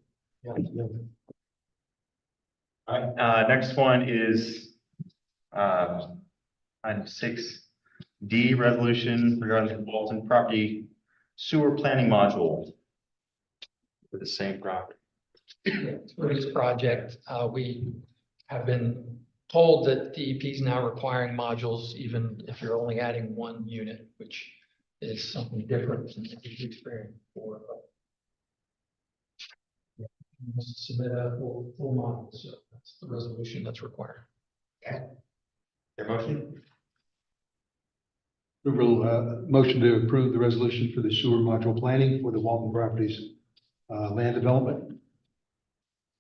All right, next one is item 6D, resolution regarding the Walton property sewer planning module for the same property. For this project, we have been told that DEP is now requiring modules, even if you're only adding one unit, which is something different than what we've experienced before. But yeah, you must submit a full module, so that's the resolution that's required. Your motion? Motion to approve the resolution for the sewer module planning for the Walton Properties land development.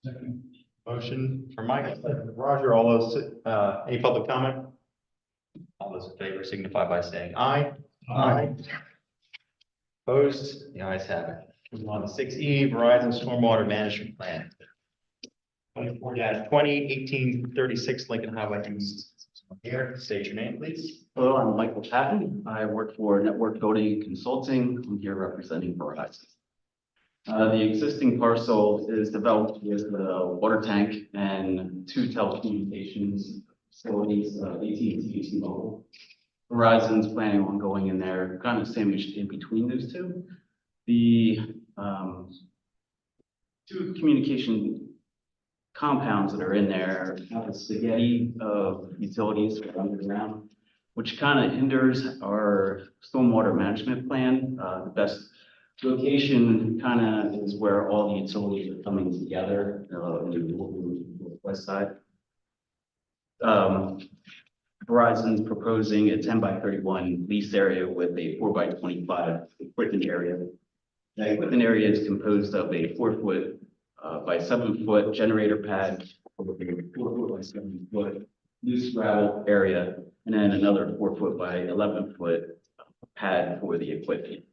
Second. Motion for Mike, second for Roger. All those, any public comment? All those in favor signify by saying aye. Opposed? The ayes have it. Moving on to 6E, Verizon Stormwater Management Plan. 24-20, 1836 Lincoln Highway East. Here, state your name, please. Hello, I'm Michael Patton. I work for Network Building Consulting. I'm here representing Verizon. The existing parcel is developed with a water tank and two telecommunications facilities, AT&T and T-Mobile. Verizon's planning on going in there, kind of sandwiched in between those two. The two communication compounds that are in there have a spaghetti of utilities that are underground, which kind of hinders our stormwater management plan. The best location kind of is where all the utilities are coming together in the northwest side. Verizon's proposing a 10x31 lease area with a 4x25 equipment area. The equipment area is composed of a 4-foot by 7-foot generator pad, 4-foot by 7-foot loose gravel area, and then another 4-foot by 11-foot pad for the equipment.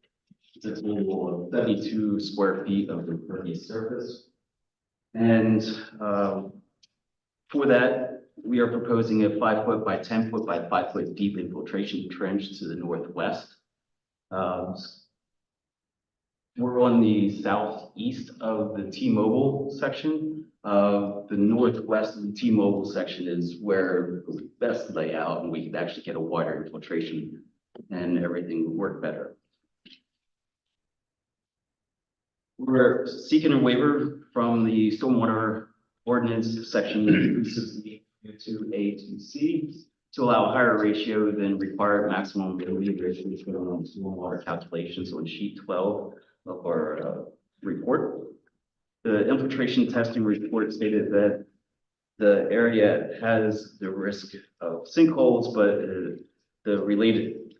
It's a total of 72 square feet of impervious surface. And for that, we are proposing a 5-foot by 10-foot by 5-foot deep infiltration trench to the northwest. We're on the southeast of the T-Mobile section. The northwest of the T-Mobile section is where the best layout, and we could actually get a wider infiltration and everything would work better. We're seeking a waiver from the stormwater ordinance section 360 to C to allow a higher ratio than required maximum ability ratio shown on stormwater calculations on sheet 12 of our report. The infiltration testing report stated that the area has the risk of sinkholes, but the related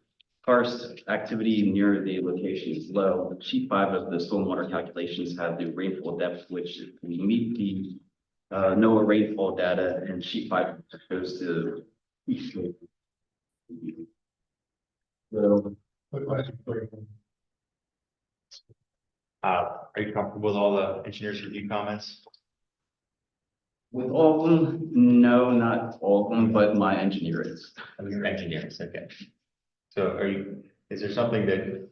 karst activity near the location is low. Sheet 5 of the stormwater calculations have the rainfall depth, which if we meet the NOAA rainfall data, and sheet 5 goes to so, Quick question for you. Are you comfortable with all the engineers' review comments? with all of them, no, not all of them, but my engineer is. Your engineers, okay. So is there something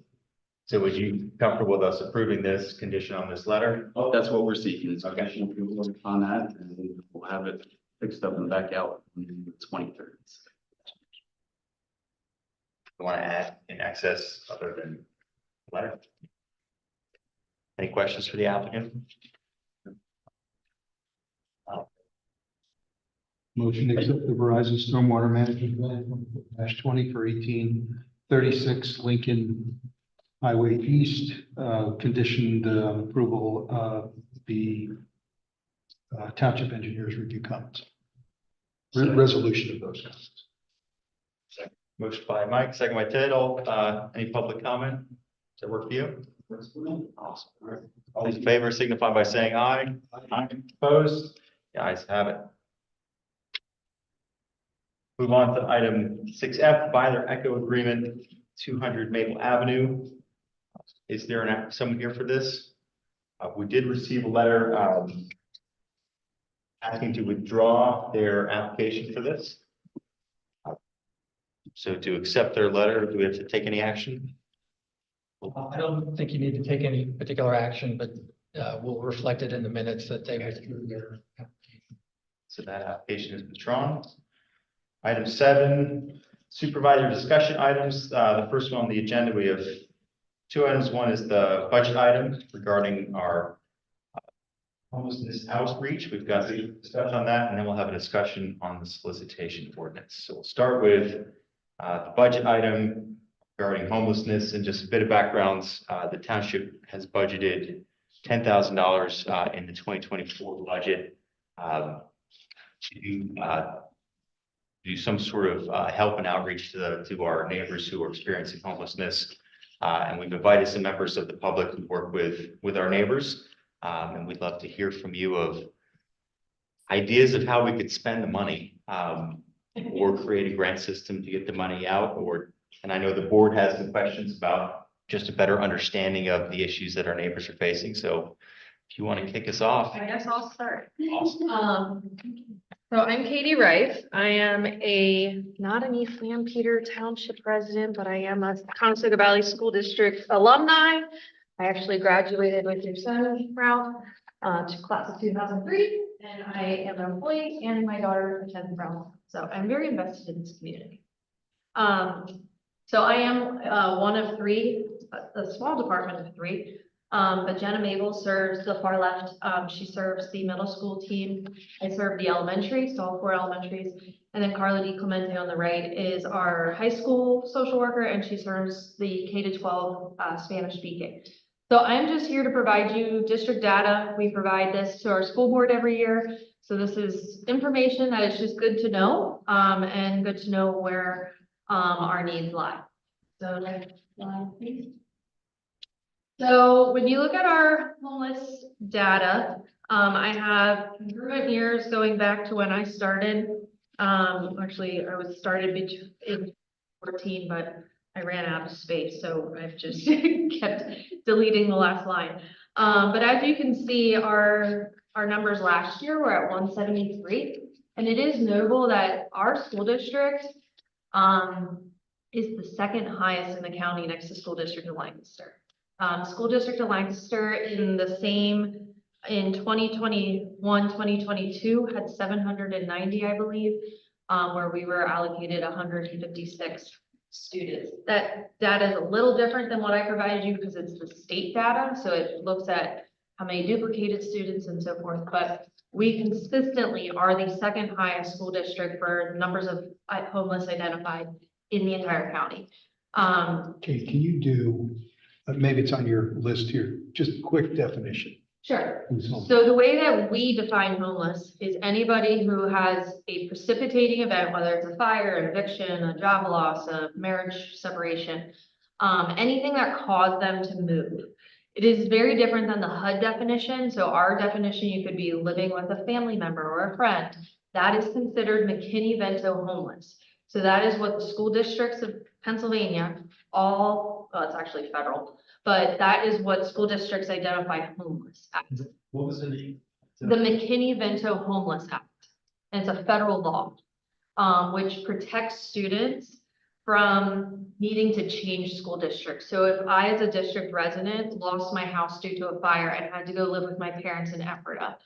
so would you comfortable with us approving this condition on this letter? Oh, that's what we're seeking, is Okay. conditional approval on that, and we'll have it fixed up and back out on the 23rd. you want to add in excess other than letter? Any questions for the applicant? Motion to accept the Verizon Stormwater Management Plan -20 for 1836 Lincoln Highway East, conditioned approval of the township engineers review comments. Resolution of those comments. Motion by Mike, second by Ted. Any public comment? Does that work for you? Awesome. All right. All those in favor signify by saying aye. Aye. Opposed? The ayes have it. Move on to item 6F, Byler Echo Agreement, 200 Maple Avenue. Is there someone here for this? We did receive a letter asking to withdraw their application for this. So to accept their letter, do we have to take any action? I don't think you need to take any particular action, but we'll reflect it in the minutes that they withdrew their application. So that application is withdrawn. Item 7, supervisor discussion items. The first one on the agenda, we have 2 items. One is the budget item regarding our homelessness outreach. We've got the discussion on that, and then we'll have a discussion on the solicitation ordinance. So we'll start with the budget item regarding homelessness, and just a bit of backgrounds. The township has budgeted $10,000 in the 2024 budget to do some sort of help and outreach to our neighbors who are experiencing homelessness. And we've invited some members of the public who work with our neighbors. And we'd love to hear from you of ideas of how we could spend the money, or create a grant system to get the money out, and I know the board has some questions about just a better understanding of the issues that our neighbors are facing. So if you want to kick us off. I guess I'll start. Awesome. So I'm Katie Rice. I am not an East San Peter Township resident, but I am a Conestoga Valley School District alumni. I actually graduated with your son, Ralph, to class of 2003, and I am an employee, and my daughter attends Brown. So I'm very invested in this community. So I am one of 3, a small department of 3. But Jenna Mabel serves the far left. She serves the middle school team. I serve the elementary, so all 4 elementaries. And then Carla Di Clemente on the right is our high school social worker, and she serves the K-12 Spanish speaking. So I'm just here to provide you district data. We provide this to our school board every year. So this is information that is just good to know, and good to know where our needs lie. So next slide, please. So when you look at our homeless data, I have congruent years going back to when I started. Actually, I was started in 14, but I ran out of space, so I've just kept deleting the last line. But as you can see, our numbers last year were at 173, and it is notable that our school district is the 2nd highest in the county, next to school district of Lancaster. School district of Lancaster in 2021, 2022 had 790, I believe, where we were allocated 156 students. That data is a little different than what I provided you because it's the state data. So it looks at how many duplicated students and so forth, but we consistently are the 2nd highest school district for numbers of homeless identified in the entire county. Okay, can you do, maybe it's on your list here, just a quick definition. Sure. Who's homeless? So the way that we define homeless is anybody who has a precipitating event, whether it's a fire, an eviction, a job loss, a marriage separation, anything that caused them to move. It is very different than the HUD definition. So our definition, you could be living with a family member or a friend. That is considered McKinney-Vento homeless. So that is what the school districts of Pennsylvania, well, it's actually federal, but that is what school districts identify homeless as. What was the name? The McKinney-Vento Homeless Act. And it's a federal law, which protects students from needing to change school districts. So if I, as a district resident, lost my house due to a fire and had to go live with my parents in Ephrata,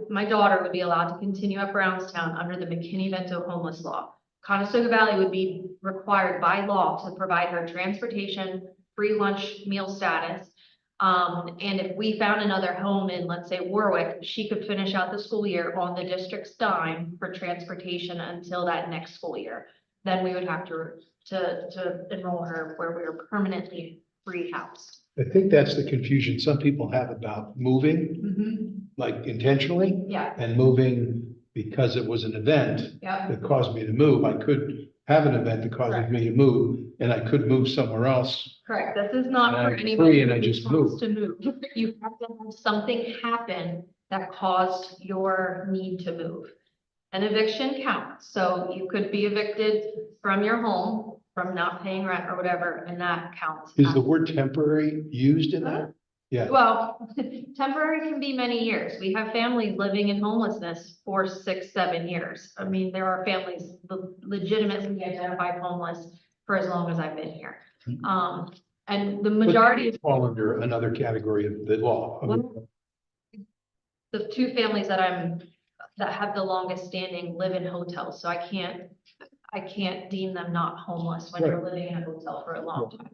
my daughter would be allowed to continue at Brownstown under the McKinney-Vento homeless law. Conestoga Valley would be required by law to provide her transportation, free lunch meal status. And if we found another home in, let's say Warwick, she could finish out the school year on the district's dime for transportation until that next school year. Then we would have to enroll her where we were permanently free house. I think that's the confusion some people have about moving, like intentionally, Yeah, and moving because it was an event yeah, that caused me to move. I could have an event that causes me to move, and I could move somewhere else. correct. This is not And for I'm anybody free and I who just wants to move. You have to have something happen that caused your need to move. An eviction counts, so you could be evicted from your home, from not paying rent or whatever, and that counts. Is the word temporary used in that? Yeah, Well, temporary can be many years. We have families living in homelessness for 6, 7 years. I mean, there are families legitimately identified homeless for as long as I've been here. And the majority of fall under another category of the law. the 2 families that have the longest standing live in hotels, so I can't deem them not homeless when they're living in a hotel for a long time.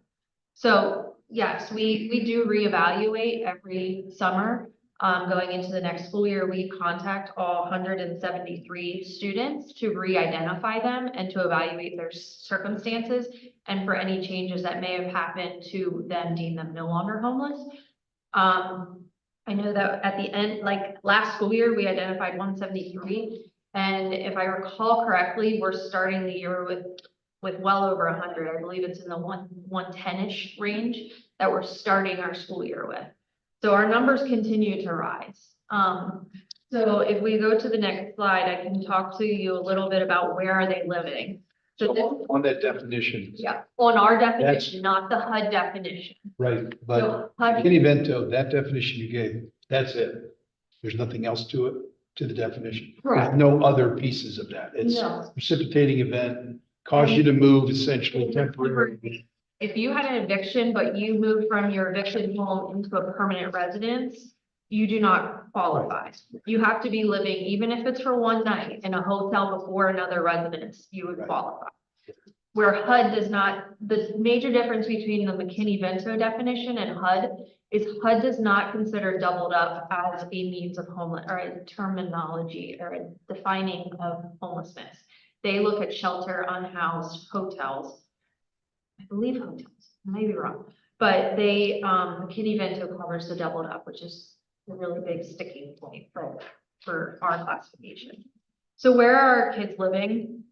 So yes, we do reevaluate every summer. Going into the next school year, we contact all 173 students to re-identify them and to evaluate their circumstances and for any changes that may have happened to then deem them no longer homeless. I know that at the end, like last school year, we identified 173. And if I recall correctly, we're starting the year with well over 100. I believe it's in the 110-ish range that we're starting our school year with. So our numbers continue to rise. So if we go to the next slide, I can talk to you a little bit about where are they living. So this, On that definition, yeah, on our definition, not the HUD definition. right, but So HUD, in evento, that definition you gave, that's it. There's nothing else to it, to the definition. Correct. There's no other pieces of that. It's No. precipitating event, cause you to move essentially temporarily. If you had an eviction, but you moved from your eviction home into a permanent residence, you do not qualify. You have to be living, even if it's for one night, in a hotel before another residence, you would qualify. Where HUD does not, the major difference between the McKinney-Vento definition and HUD is HUD does not consider doubled up as a means of homeless or a terminology or a defining of homelessness. They look at shelter, unhoused, hotels. I believe hotels, I may be wrong, but they, McKinney-Vento covers the doubled up, which is a really big sticking point for our classification. So where are our kids living?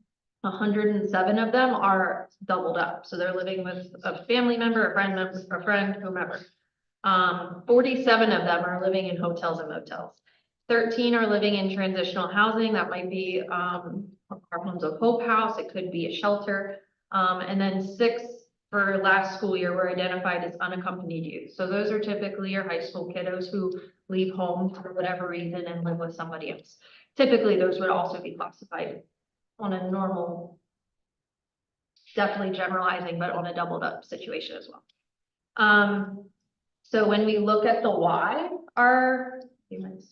107 of them are doubled up. So they're living with a family member, a friend, whomever. 47 of them are living in hotels and motels. 13 are living in transitional housing. That might be our Homes of Hope house. It could be a shelter. And then 6 for last school year were identified as unaccompanied youth. So those are typically your high school kiddos who leave home for whatever reason and live with somebody else. Typically, those would also be classified on a normal, definitely generalizing, but on a doubled up situation as well. So when we look at the why are our families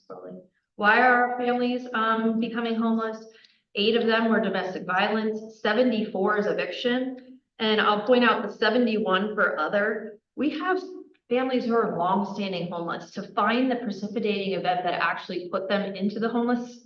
becoming homeless? 8 of them were domestic violence, 74 is eviction. And I'll point out the 71 for other. We have families who are longstanding homeless. To find the precipitating event that actually put them into the homeless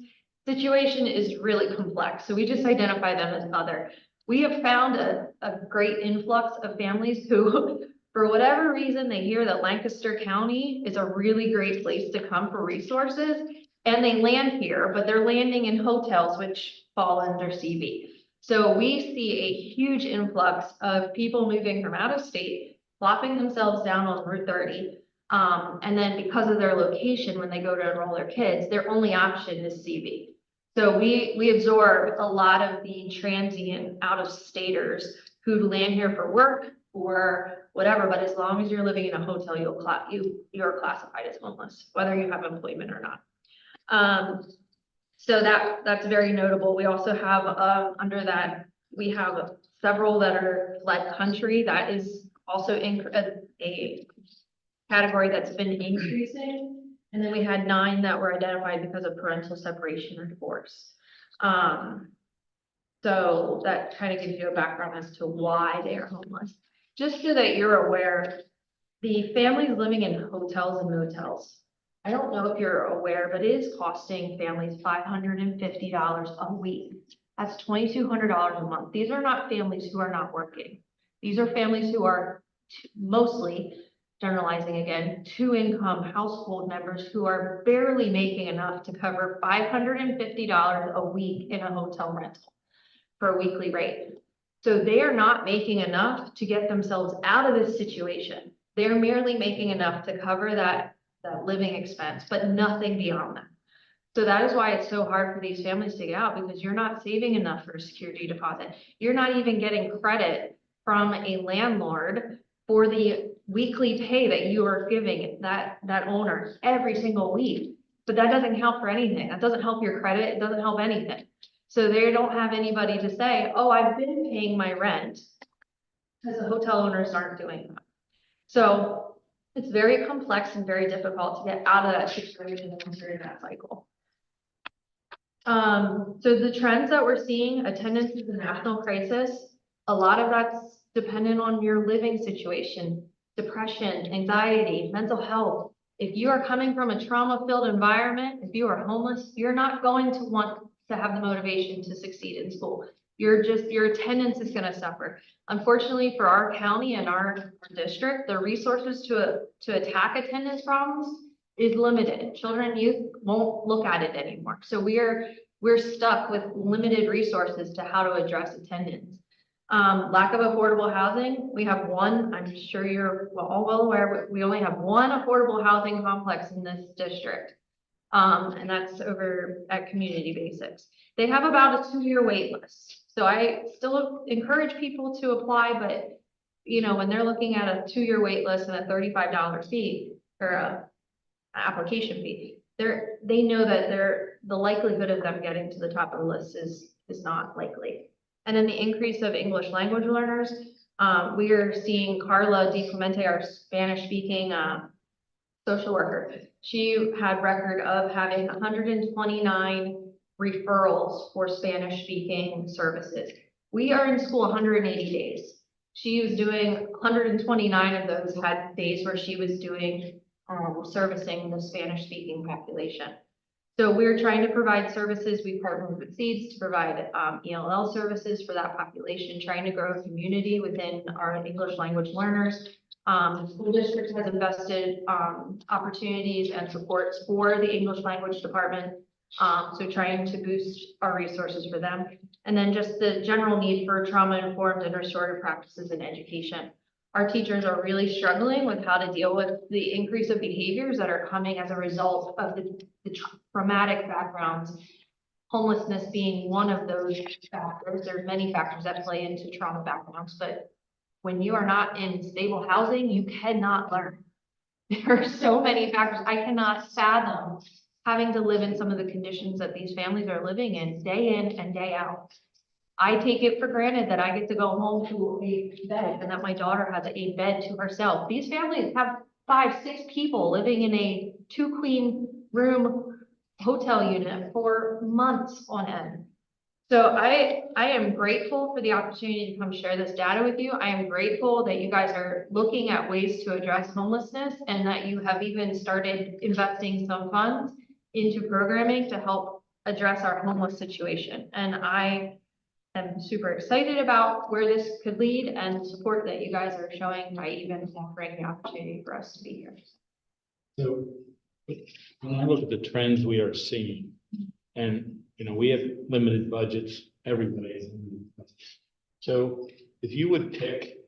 situation is really complex. So we just identify them as other. We have found a great influx of families who, for whatever reason, they hear that Lancaster County is a really great place to come for resources. And they land here, but they're landing in hotels, which fall under CV. So we see a huge influx of people moving from out of state, plopping themselves down on Route 30. And then because of their location, when they go to enroll their kids, their only option is CV. So we absorb a lot of the transient out-of-staters who land here for work or whatever, but as long as you're living in a hotel, you're classified as homeless, whether you have employment or not. So that's very notable. We also have under that, we have several that are fled country. That is also a category that's been increasing. And then we had 9 that were identified because of parental separation or divorce. So that kind of gives you a background as to why they are homeless. Just so that you're aware, the families living in hotels and motels, I don't know if you're aware, but it is costing families $550 a week. That's $2,200 a month. These are not families who are not working. These are families who are mostly, generalizing again, two-income household members who are barely making enough to cover $550 a week in a hotel rental for a weekly rate. So they are not making enough to get themselves out of this situation. They're merely making enough to cover that living expense, but nothing beyond that. So that is why it's so hard for these families to get out, because you're not saving enough for a security deposit. You're not even getting credit from a landlord for the weekly pay that you are giving that owner every single week. But that doesn't help for anything. That doesn't help your credit. It doesn't help anything. So they don't have anybody to say, oh, I've been paying my rent, because the hotel owners aren't doing that. So it's very complex and very difficult to get out of that situation and during that cycle. So the trends that we're seeing, attendance is a national crisis. A lot of that's dependent on your living situation, depression, anxiety, mental health. If you are coming from a trauma-filled environment, if you are homeless, you're not going to want to have the motivation to succeed in school. Your attendance is going to suffer. Unfortunately, for our county and our district, the resources to attack attendance problems is limited. Children and youth won't look at it anymore. So we're stuck with limited resources to how to address attendance. Lack of affordable housing. We have one, I'm sure you're all well aware, we only have one affordable housing complex in this district. And that's over at Community Basics. They have about a 2-year wait list. So I still encourage people to apply, but you know, when they're looking at a 2-year wait list and a $35 fee or a application fee, they know that the likelihood of them getting to the top of the list is not likely. And then the increase of English language learners. We are seeing Carla Di Clemente, our Spanish speaking social worker. She had record of having 129 referrals for Spanish speaking services. We are in school 180 days. She was doing 129 of those had days where she was doing servicing the Spanish speaking population. So we're trying to provide services. We partnered with Seeds to provide ELL services for that population, trying to grow a community within our English language learners. The school district has invested opportunities and supports for the English language department. So trying to boost our resources for them. And then just the general need for trauma-informed and restorative practices in education. Our teachers are really struggling with how to deal with the increase of behaviors that are coming as a result of the traumatic backgrounds. Homelessness being one of those factors. There are many factors that play into trauma backgrounds, but when you are not in stable housing, you cannot learn. There are so many factors. I cannot fathom having to live in some of the conditions that these families are living in day in and day out. I take it for granted that I get to go home to a bed and that my daughter has a bed to herself. These families have 5, 6 people living in a 2-queen room hotel unit for months on end. So I am grateful for the opportunity to come share this data with you. I am grateful that you guys are looking at ways to address homelessness and that you have even started investing some funds into programming to help address our homeless situation. And I am super excited about where this could lead and support that you guys are showing by even offering the opportunity for us to be here. So when I look at the trends we are seeing, and you know, we have limited budgets, everybody has limited budgets. So if you would pick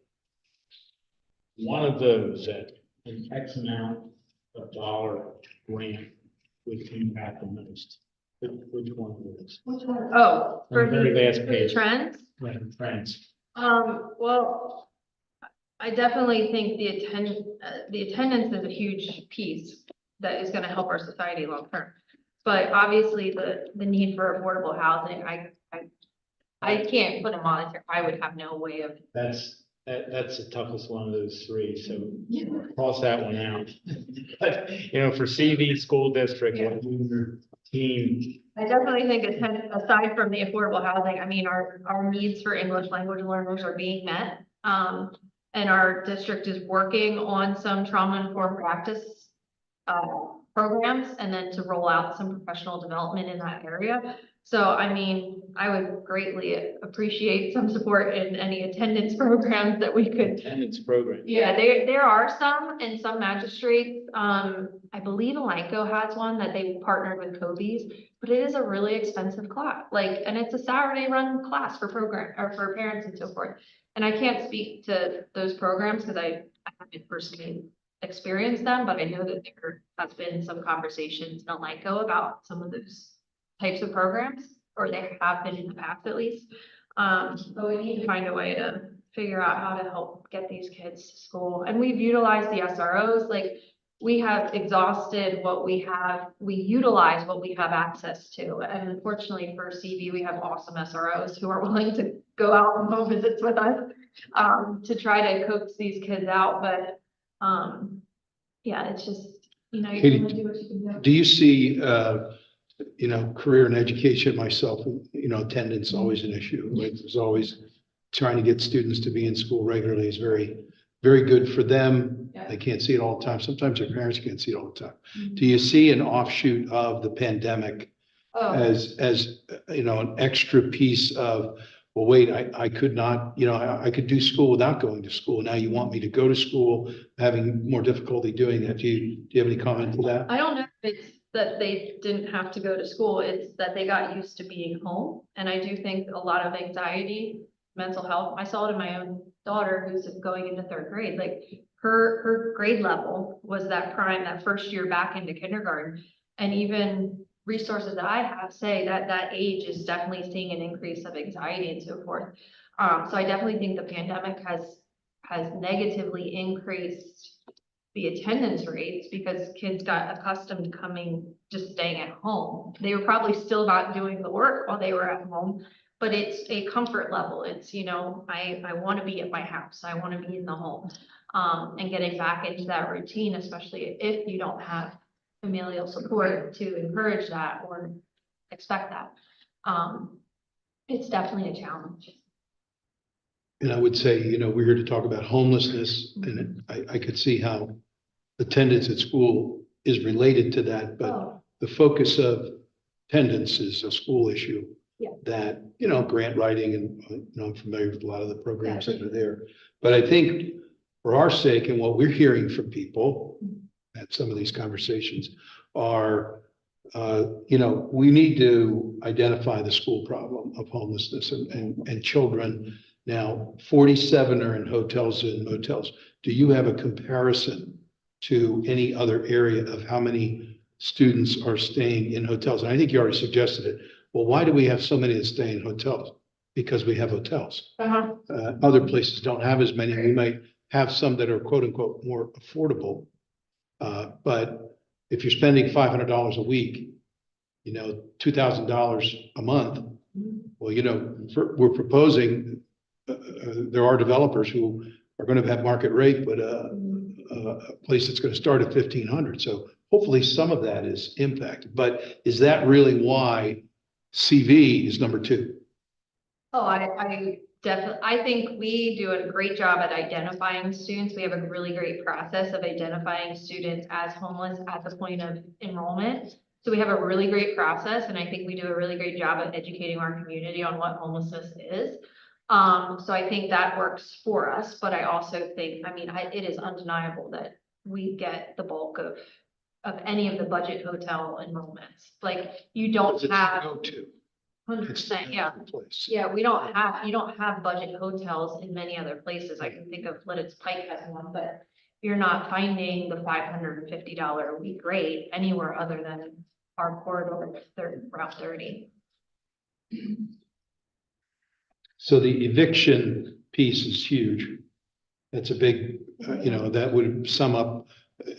one of those at an X amount of dollar grant would impact the most, which one of those? Which one? Oh, for On a very the, fast for the pace. trends? Right, trends. Well, I definitely think the attendance is a huge piece that is going to help our society long term. But obviously the need for affordable housing, I can't put a monetary, I would have no way of. That's the toughest one of those 3, so cross that one out. But, you know, for CV school district, Yeah. what we were team. I definitely think aside from the affordable housing, I mean, our needs for English language learners are being met. And our district is working on some trauma-informed practice programs and then to roll out some professional development in that area. So, I mean, I would greatly appreciate some support in any attendance programs that we could. Attendance program. Yeah, there are some, and some magistrates, I believe Elanco has one that they partnered with Kobe's, but it is a really expensive class, like, and it's a Saturday run class for program, or for parents and so forth. And I can't speak to those programs because I haven't personally experienced them, but I know that there has been some conversations in Elanco about some of those types of programs, or they have been in the past at least. But we need to find a way to figure out how to help get these kids to school. And we've utilized the SROs, like we have exhausted what we have, we utilize what we have access to. And unfortunately for CV, we have awesome SROs who are willing to go out on home visits with us to try to coax these kids out. But yeah, it's just, you know, you Katie, can only do what you can do. Do you see, you know, career in education myself, you know, attendance is always an issue. Like, there's always trying to get students to be in school regularly is very, very good for them. Yeah. They can't see it all the time. Sometimes their parents can't see it all the time. Mhm. Do you see an offshoot of the pandemic Oh. as, you know, an extra piece of, well, wait, I could not, you know, I could do school without going to school. Now you want me to go to school, having more difficulty doing that. Do you have any comment to that? I don't know if it's that they didn't have to go to school, it's that they got used to being home. And I do think a lot of anxiety, mental health, I saw it in my own daughter who's going into third grade, like her grade level was that prime, that first year back into kindergarten. And even resources that I have say that that age is definitely seeing an increase of anxiety and so forth. So I definitely think the pandemic has negatively increased the attendance rates because kids got accustomed to just staying at home. They were probably still not doing the work while they were at home, but it's a comfort level. It's, you know, I want to be at my house. I want to be in the home. And getting back into that routine, especially if you don't have familial support to encourage that or expect that. It's definitely a challenge. And I would say, you know, we're here to talk about homelessness, and I could see how attendance at school is related to that, but Oh, the focus of attendance is a school issue. Yeah. That, you know, grant writing, and, you know, I'm familiar with a lot of the programs that are there. But I think for our sake and what we're hearing from people at some of these conversations are, you know, we need to identify the school problem of homelessness and children. Now, 47 are in hotels and motels. Do you have a comparison to any other area of how many students are staying in hotels? And I think you already suggested it. Well, why do we have so many that stay in hotels? Because we have hotels. Other places don't have as many. We might have some that are quote unquote more affordable. But if you're spending $500 a week, you know, $2,000 a month, well, you know, we're proposing, there are developers who are going to have market rate, but a place that's going to start at 1,500. So hopefully some of that is impacted. But is that really why CV is number 2? Oh, I definitely, I think we do a great job at identifying students. We have a really great process of identifying students as homeless at the point of enrollment. So we have a really great process, and I think we do a really great job at educating our community on what homelessness is. So I think that works for us, but I also think, I mean, it is undeniable that we get the bulk of any of the budget hotel enrollments. Like, you don't have. 100%, yeah. Yeah, you don't have budget hotels in many other places. I can think of Lidditz Pike has one, but you're not finding the $550 a week rate anywhere other than our corridor, Route 30. So the eviction piece is huge. That's a big, you know, that would sum up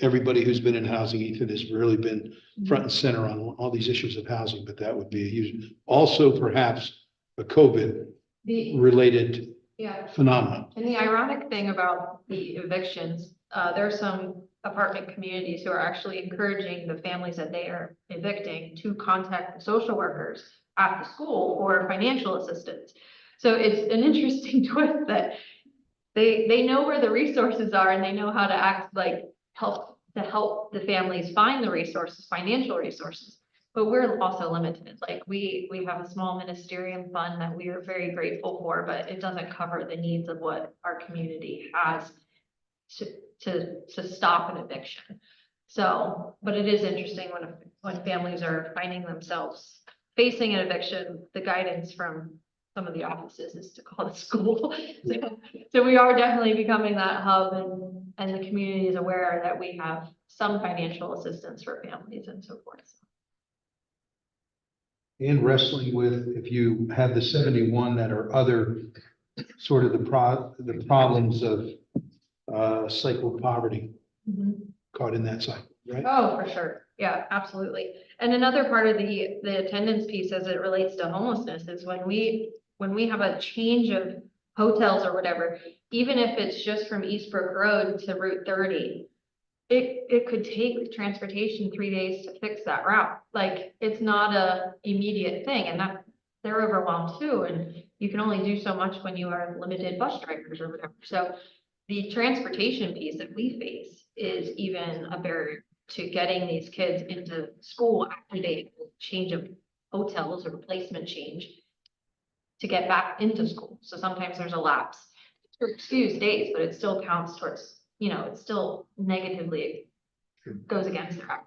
everybody who's been in housing. Ethan has really been front and center on all these issues of housing, but that would be a huge, also perhaps a COVID related Yeah. phenomenon. And the ironic thing about the evictions, there's some apartment communities who are actually encouraging the families that they are evicting to contact the social workers at the school for financial assistance. So it's an interesting twist that they know where the resources are and they know how to act like help the families find the resources, financial resources. But we're also limited. Like we have a small ministerial fund that we are very grateful for, but it doesn't cover the needs of what our community has to stop an eviction. So, but it is interesting when families are finding themselves facing an eviction, the guidance from some of the offices is to call the school. So we are definitely becoming that hub, and the community is aware that we have some financial assistance for families and so forth. And wrestling with, if you have the 71 that are other, sort of the problems of cycle of poverty caught in that cycle, right? Oh, for sure. Yeah, absolutely. And another part of the attendance piece as it relates to homelessness is when we have a change of hotels or whatever, even if it's just from Eastbrook Road to Route 30, it could take transportation 3 days to fix that route. Like, it's not a immediate thing, and that they're overwhelmed too. And you can only do so much when you are limited bus drivers or whatever. So the transportation piece that we face is even a barrier to getting these kids into school after they change of hotels or replacement change to get back into school. So sometimes there's a lapse for excused days, but it still counts towards, it still negatively goes against their.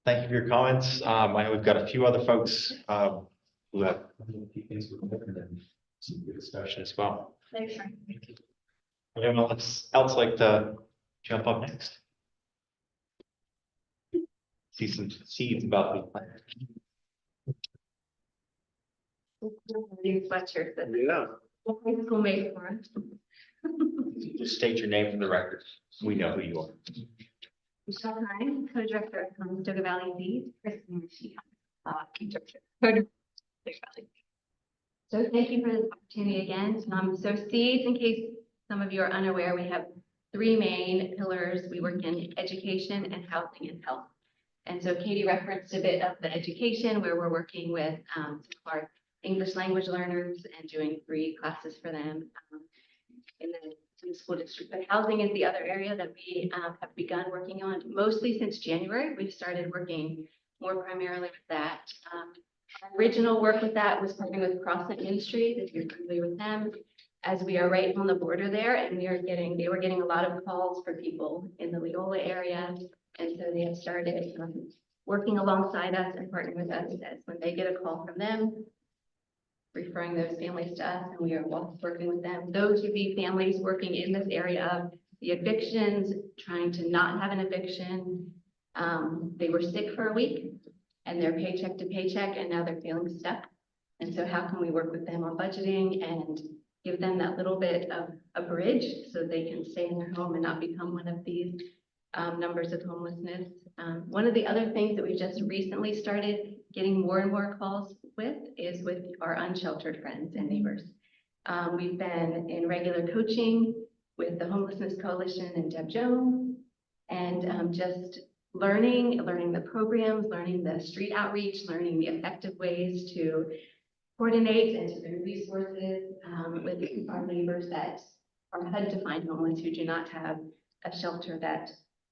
Thank you for your comments. I know we've got a few other folks who have a few things with them, and then some good discussion as well. Thanks, Frank. Would anyone else like to jump up next? See some seeds about to be planted. New sweatshirt that Yeah. high school made for us. Just state your name for the record. We know who you are. Michelle Hine, co-director of Conestoga Valley Lead, Kristen Sheehan, co-director. So thank you for this opportunity again. So seeds, in case some of you are unaware, we have 3 main pillars. We work in education and housing and health. And so Katie referenced a bit of the education where we're working with some of our English language learners and doing 3 classes for them in the school district. But housing is the other area that we have begun working on. Mostly since January, we've started working more primarily with that. Our original work with that was partnering with CrossNet Ministries, if you're familiar with them, as we are right on the border there, and they were getting a lot of calls for people in the Leola area. And so they have started working alongside us and partnering with us as when they get a call from them, referring those families to us, and we are working with them. Those would be families working in this area of the evictions, trying to not have an eviction. They were sick for a week and they're paycheck to paycheck, and now they're feeling stuck. And so how can we work with them on budgeting and give them that little bit of a bridge so they can stay in their home and not become one of these numbers of homelessness. One of the other things that we just recently started getting more and more calls with is with our unsheltered friends and neighbors. We've been in regular coaching with the Homelessness Coalition and Deb Jones, and just learning the programs, learning the street outreach, learning the effective ways to coordinate and to bring resources with our neighbors that are HUD defined homeless who do not have a shelter that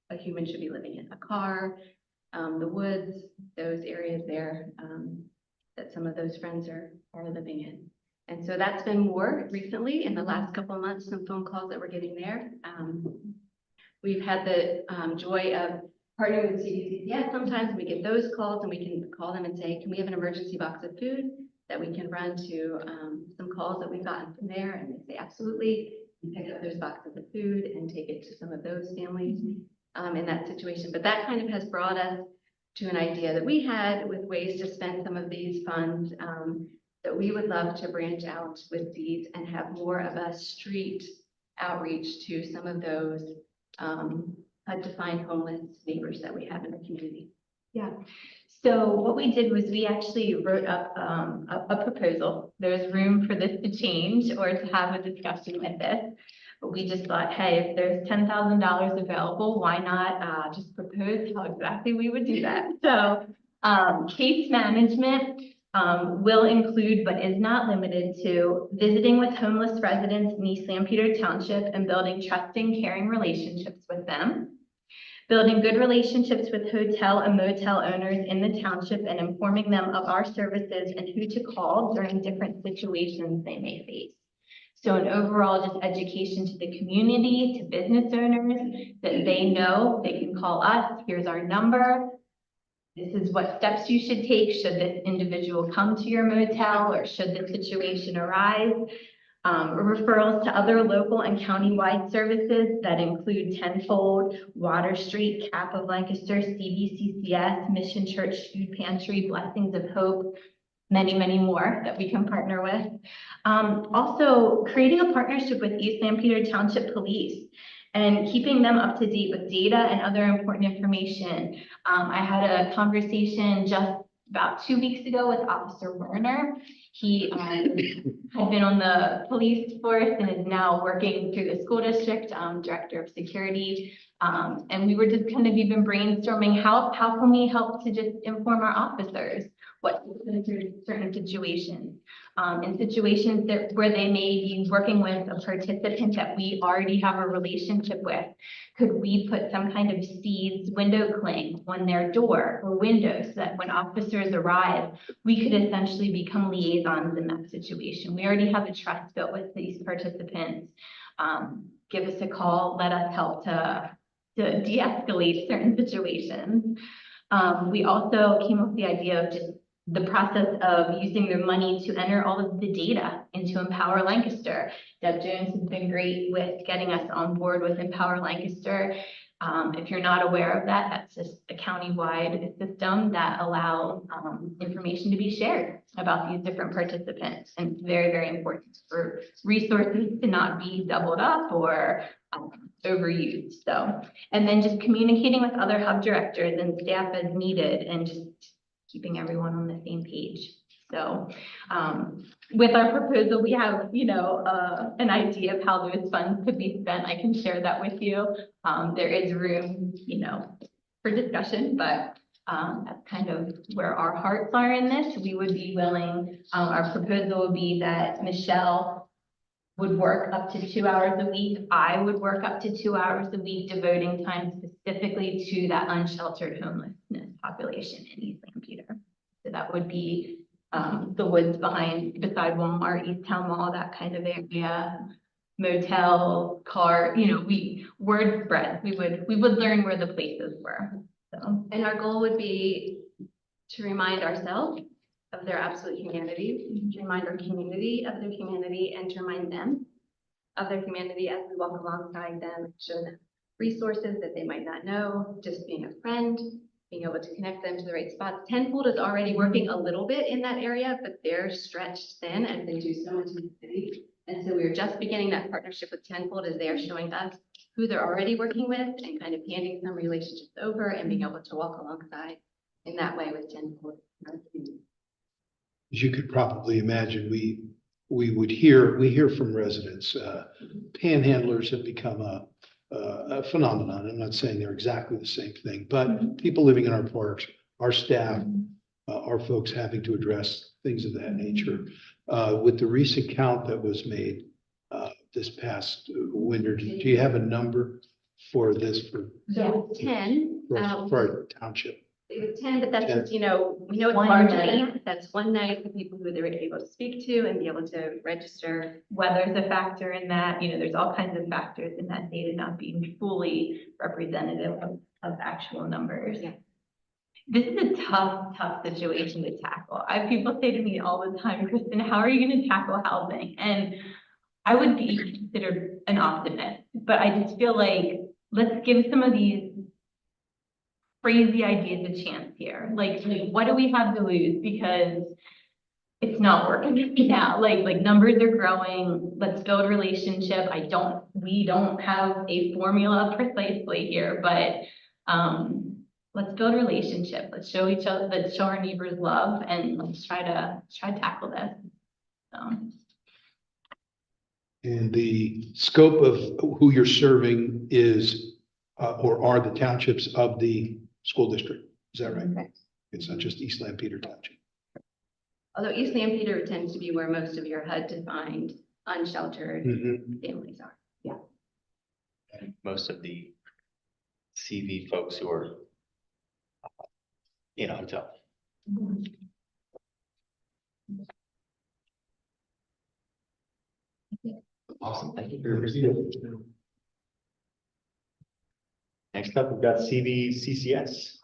a human should be living in, a car, the woods, those areas there that some of those friends are living in. And so that's been more recently in the last couple of months, some phone calls that we're getting there. We've had the joy of partnering with CDCCS. Sometimes we get those calls and we can call them and say, can we have an emergency box of food that we can run to some calls that we've gotten from there? And they say, absolutely. We pick up those boxes of food and take it to some of those families in that situation. But that kind of has brought us to an idea that we had with ways to spend some of these funds that we would love to branch out with these and have more of a street outreach to some of those HUD-defined homeless neighbors that we have in the community. Yeah. So what we did was we actually wrote up a proposal. There's room for this to change or to have a discussion with this. But we just thought, hey, if there's $10,000 available, why not just propose how exactly we would do that? So case management will include, but is not limited to, visiting with homeless residents in East Lampeter Township and building trusting, caring relationships with them. Building good relationships with hotel and motel owners in the township and informing them of our services and who to call during different situations they may face. So an overall just education to the community, to business owners, that they know they can call us. Here's our number. This is what steps you should take should this individual come to your motel or should the situation arise. Referrals to other local and county-wide services that include Tenfold, Water Street, Cap of Lancaster, CBCCS, Mission Church Food Pantry, Blessings of Hope, many, many more that we can partner with. Also, creating a partnership with East Lampeter Township Police and keeping them up to date with data and other important information. I had a conversation just about 2 weeks ago with Officer Werner. He had been on the police force and is now working through the school district, director of security. And we were just kind of even brainstorming how can we help to just inform our officers what to consider certain situations. In situations where they may be working with a participant that we already have a relationship with, could we put some kind of seeds window cling on their door or window so that when officers arrive, we could essentially become liaisons in that situation. We already have a trust built with these participants. Give us a call, let us help to de-escalate certain situations. We also came up with the idea of just the process of using their money to enter all of the data into Empower Lancaster. Deb Jones has been great with getting us on board with Empower Lancaster. If you're not aware of that, that's just a county-wide system that allows information to be shared about these different participants. And it's very, very important for resources to not be doubled up or overused. So, and then just communicating with other hub directors and staff as needed and just keeping everyone on the same page. So with our proposal, we have, an idea of how those funds could be spent. I can share that with you. There is room, for discussion, but that's kind of where our hearts are in this. We would be willing, our proposal would be that Michelle would work up to 2 hours a week. I would work up to 2 hours a week, devoting time specifically to that unsheltered homelessness population in East Lampeter. So that would be the woods beside Walmart, East Town Mall, that kind of area, motel, car, word spread. We would learn where the places were. So, and our goal would be to remind ourselves of their absolute humanity, to remind our community of their humanity, and to remind them of their humanity as we walk alongside them and show them resources that they might not know, just being a friend, being able to connect them to the right spots. Tenfold is already working a little bit in that area, but they're stretched thin as they do so much in the city. And so we're just beginning that partnership with Tenfold as they are showing us who they're already working with and kind of handing some relationships over and being able to walk alongside in that way with Tenfold. As you could probably imagine, we hear from residents, panhandlers have become a phenomenon. I'm not saying they're exactly the same thing, but people living in our parks, our staff, our folks having to address things of that nature. With the recent count that was made this past winter, do you have a number for this for 10. for our township? It was 10, but that's just, we know it's One largely, night. that's one night for people who they were able to speak to and be able to register. Weather's a factor in that, there's all kinds of factors in that data not being fully representative of actual numbers. Yeah. This is a tough situation to tackle. I have people say to me all the time, Kristen, how are you going to tackle housing? And I would be considered an optimist, but I just feel like let's give some of these crazy ideas a chance here. Like what do we have to lose? Because it's not working now. Like numbers are growing. Let's build relationship. We don't have a formula precisely here, but let's build relationship. Let's show each other, let's show our neighbors love, and let's try to tackle this. So. And the scope of who you're serving is, or are the townships of the school district. Is that right? Correct. It's not just East Lampeter Township. Although East Lampeter tends to be where most of your HUD-defined unsheltered Mhm. families are. And most of the CV folks who are in a hotel. Awesome, thank you for your review. Next up, we've got CVCCS.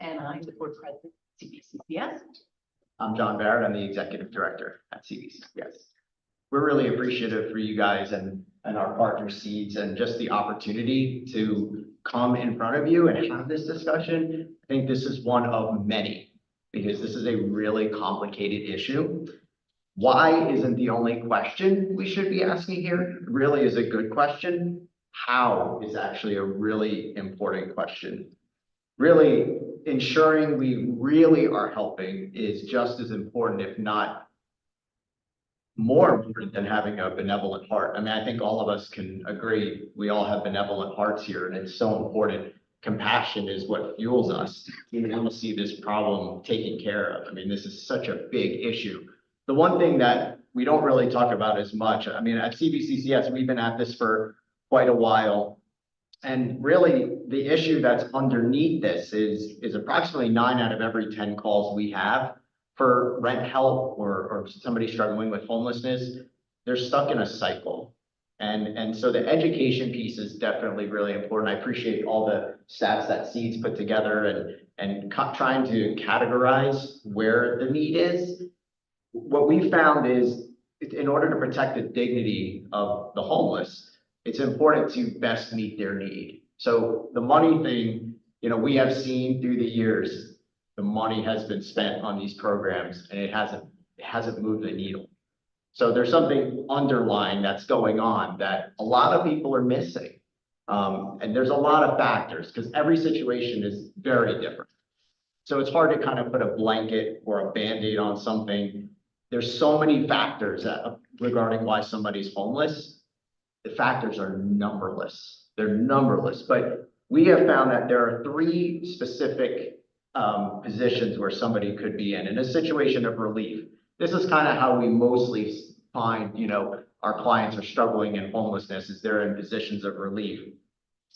And I'm the board president of CBCCS. I'm John Barrett. I'm the executive director at CBCCS. We're really appreciative for you guys and our partner Seeds and just the opportunity to come in front of you and have this discussion. I think this is one of many because this is a really complicated issue. Why isn't the only question we should be asking here. It really is a good question. How is actually a really important question. Really ensuring we really are helping is just as important, if not more important than having a benevolent heart. I mean, I think all of us can agree, we all have benevolent hearts here and it's so important. Compassion is what fuels us. We want to see this problem taken care of. I mean, this is such a big issue. The one thing that we don't really talk about as much, I mean, at CBCCS, we've been at this for quite a while. And really, the issue that's underneath this is approximately 9 out of every 10 calls we have for rent help or somebody struggling with homelessness. They're stuck in a cycle. And so the education piece is definitely really important. I appreciate all the stats that Seeds put together and trying to categorize where the need is. What we found is in order to protect the dignity of the homeless, it's important to best meet their need. So the money thing, you know, we have seen through the years, the money has been spent on these programs and it hasn't moved the needle. So there's something underlying that's going on that a lot of people are missing. And there's a lot of factors because every situation is very different. So it's hard to kind of put a blanket or a Band-Aid on something. There's so many factors regarding why somebody's homeless. The factors are numberless. They're numberless, but we have found that there are 3 specific positions where somebody could be in a situation of relief. This is kind of how we mostly find, you know, our clients are struggling in homelessness is they're in positions of relief.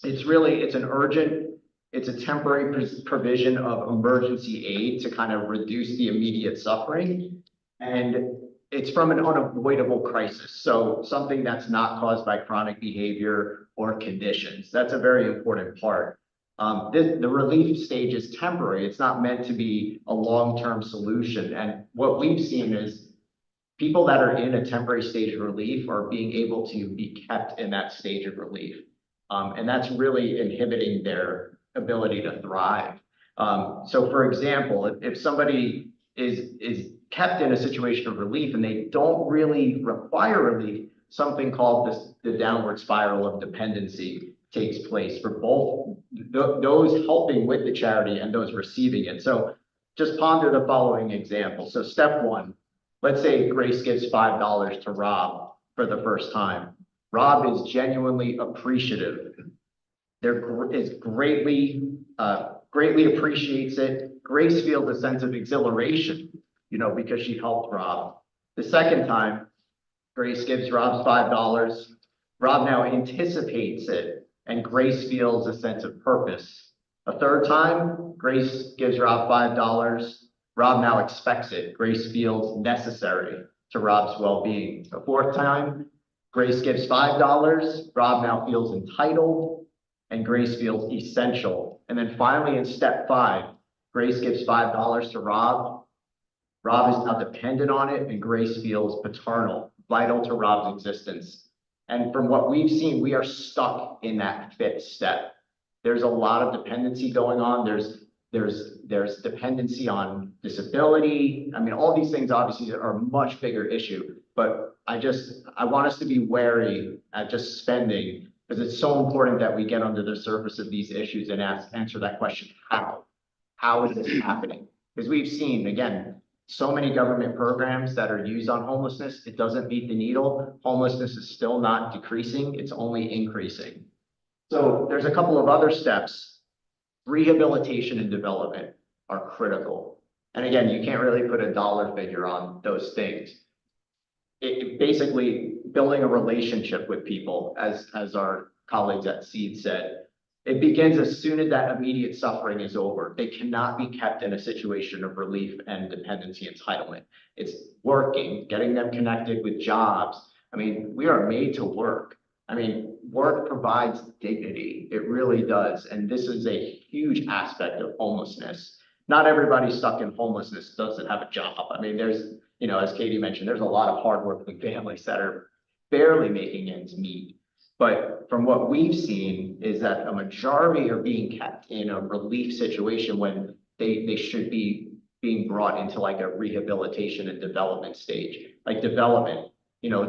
It's an urgent, it's a temporary provision of emergency aid to kind of reduce the immediate suffering. And it's from an unavoidable crisis. So something that's not caused by chronic behavior or conditions. That's a very important part. The relief stage is temporary. It's not meant to be a long-term solution. And what we've seen is people that are in a temporary stage of relief are being able to be kept in that stage of relief. And that's really inhibiting their ability to thrive. So for example, if somebody is kept in a situation of relief and they don't really require relief, something called the downward spiral of dependency takes place for both those helping with the charity and those receiving it. So just ponder the following example. So step 1, let's say Grace gives $5 to Rob for the first time. Rob is genuinely appreciative. Is greatly appreciates it. Grace feels a sense of exhilaration, you know, because she helped Rob. The second time, Grace gives Rob $5. Rob now anticipates it, and Grace feels a sense of purpose. A third time, Grace gives Rob $5. Rob now expects it. Grace feels necessary to Rob's well-being. A fourth time, Grace gives $5. Rob now feels entitled, and Grace feels essential. And then finally, in step 5, Grace gives $5 to Rob. Rob is now dependent on it, and Grace feels paternal, vital to Rob's existence. And from what we've seen, we are stuck in that 5th step. There's a lot of dependency going on. There's dependency on disability. I mean, all these things obviously are a much bigger issue, but I want us to be wary at just spending, because it's so important that we get under the surface of these issues and answer that question, how? How is this happening? Because we've seen, again, so many government programs that are used on homelessness, it doesn't meet the needle. Homelessness is still not decreasing, it's only increasing. So there's a couple of other steps. Rehabilitation and development are critical. And again, you can't really put a dollar figure on those things. It basically building a relationship with people, as our colleagues at SEED said. It begins as soon as that immediate suffering is over. They cannot be kept in a situation of relief and dependency entitlement. It's working, getting them connected with jobs. I mean, we are made to work. I mean, work provides dignity. It really does. And this is a huge aspect of homelessness. Not everybody stuck in homelessness doesn't have a job. I mean, there's, you know, as Katie mentioned, there's a lot of hardworking families that are barely making ends meet. But from what we've seen is that a majority are being kept in a relief situation when they should be being brought into like a rehabilitation and development stage, like development, you know,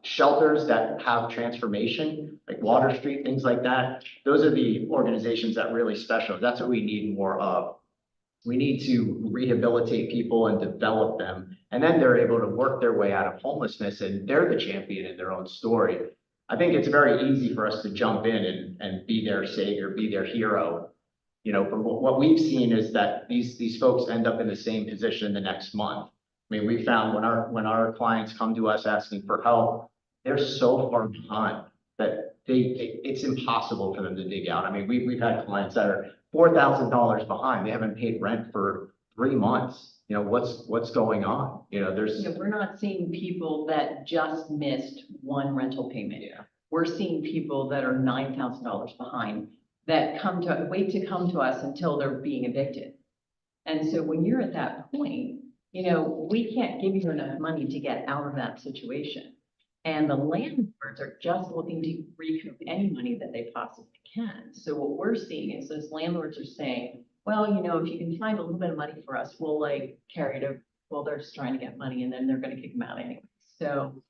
shelters that have transformation, like Water Street, things like that. Those are the organizations that really special. That's what we need more of. We need to rehabilitate people and develop them. And then they're able to work their way out of homelessness and they're the champion in their own story. I think it's very easy for us to jump in and be their savior, be their hero. You know, from what we've seen is that these folks end up in the same position the next month. I mean, we found when our clients come to us asking for help, they're so far behind that it's impossible for them to dig out. I mean, we've had clients that are $4,000 behind. They haven't paid rent for 3 months. You know, what's going on? You know, we're not seeing people that just missed one rental payment. Yeah. We're seeing people that are $9,000 behind that wait to come to us until they're being evicted. And so when you're at that point, you know, we can't give you enough money to get out of that situation. And the landlords are just looking to recoup any money that they possibly can. So what we're seeing is those landlords are saying, well, you know, if you can find a little bit of money for us, we'll like carry it over. Well, they're just trying to get money and then they're going to kick them out anyway. So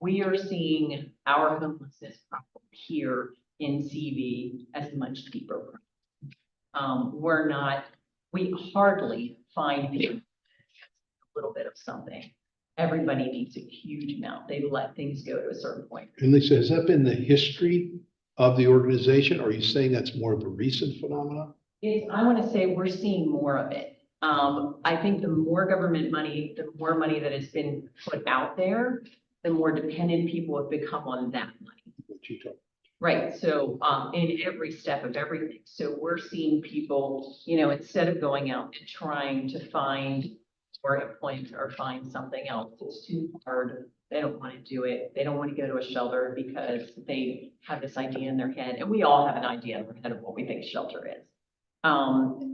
we are seeing our homelessness problem here in CV as a much deeper problem. We hardly find people a little bit of something. Everybody needs a huge amount. They let things go to a certain point. And Lisa, has that been the history of the organization? Or are you saying that's more of a recent phenomenon? I want to say we're seeing more of it. I think the more government money, the more money that has been put out there, the more dependent people have become on that money. Right. So in every step of everything. So we're seeing people, you know, instead of going out and trying to find or employment or find something else, it's too hard. They don't want to do it. They don't want to go to a shelter because they have this idea in their head. And we all have an idea in our head of what we think shelter is.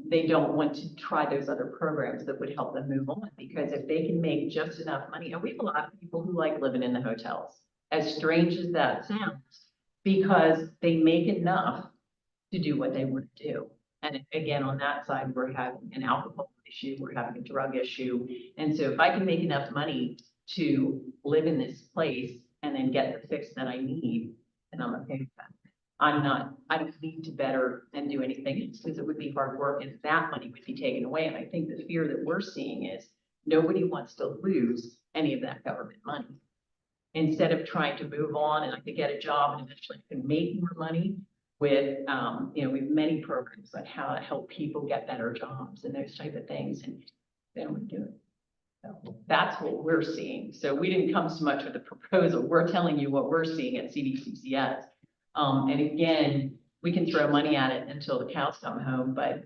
They don't want to try those other programs that would help them move on, because if they can make just enough money, and we have a lot of people who like living in the hotels, as strange as that sounds, because they make enough to do what they want to do. And again, on that side, we're having an alcohol issue, we're having a drug issue. And so if I can make enough money to live in this place and then get the fix that I need, then I'm okay with that. I don't need to better and do anything because it would be hard work and that money would be taken away. And I think the fear that we're seeing is nobody wants to lose any of that government money. Instead of trying to move on and I could get a job and eventually I can make more money with, you know, we have many programs on how to help people get better jobs and those type of things, and they don't want to do it. So that's what we're seeing. So we didn't come so much with a proposal. We're telling you what we're seeing at CDCCS. And again, we can throw money at it until the cows come home, but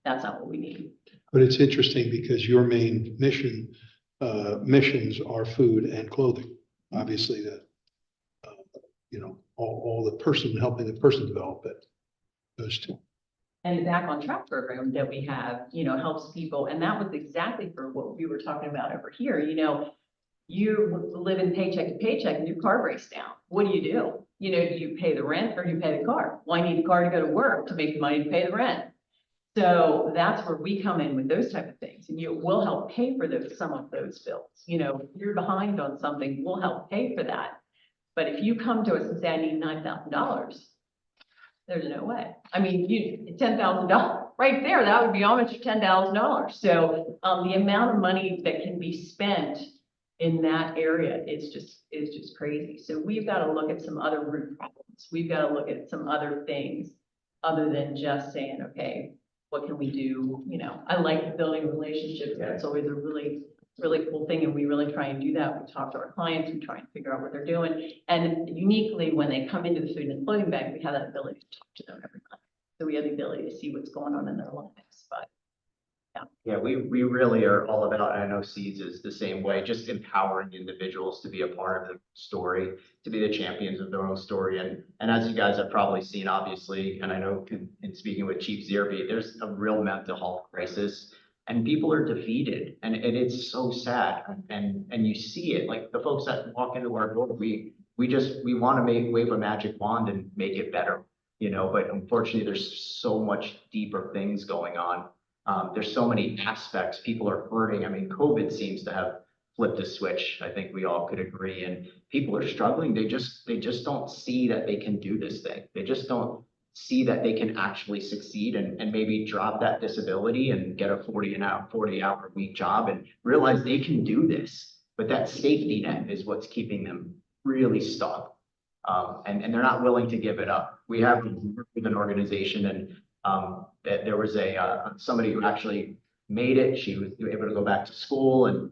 that's not what we need. But it's interesting because your main missions are food and clothing. Obviously, you know, all the person helping the person develop it, those two. And the Back on Track program that we have, you know, helps people. And that was exactly for what we were talking about over here. You know, you live in paycheck to paycheck and your car breaks down. What do? You know, do you pay the rent or do you pay the car? Well, I need the car to go to work to make the money to pay the rent. So that's where we come in with those type of things, and we'll help pay for some of those bills. You know, if you're behind on something, we'll help pay for that. But if you come to us and say, I need $9,000, there's no way. I mean, $10,000, right there, that would be almost $10,000. So, the amount of money that can be spent in that area is just crazy. So we've got to look at some other root problems. We've got to look at some other things other than just saying, okay, what can we do? You know, I like building relationships. That's always a really cool thing. And we really try and do that. We talk to our clients, we try and figure out what they're doing. And uniquely, when they come into the food and clothing bank, we have that ability to talk to them every month. So we have the ability to see what's going on in their lives, but. Yeah, we really are all about, and I know Seeds is the same way, just empowering individuals to be a part of the story, to be the champions of their own story. And as you guys have probably seen, obviously, and I know in speaking with Chief Zierby, there's a real mental health crisis and people are defeated and it's so sad. And you see it, like the folks that walk into our door, we want to wave a magic wand and make it better, you know, but unfortunately there's so much deeper things going on. There's so many aspects. People are hurting. I mean, COVID seems to have flipped a switch. I think we all could agree. And people are struggling. They just don't see that they can do this thing. They just don't see that they can actually succeed and maybe drop that disability and get a 40-hour week job and realize they can do this. But that safety net is what's keeping them really stuck. And they're not willing to give it up. We have worked with an organization and that there was somebody who actually made it. She was able to go back to school and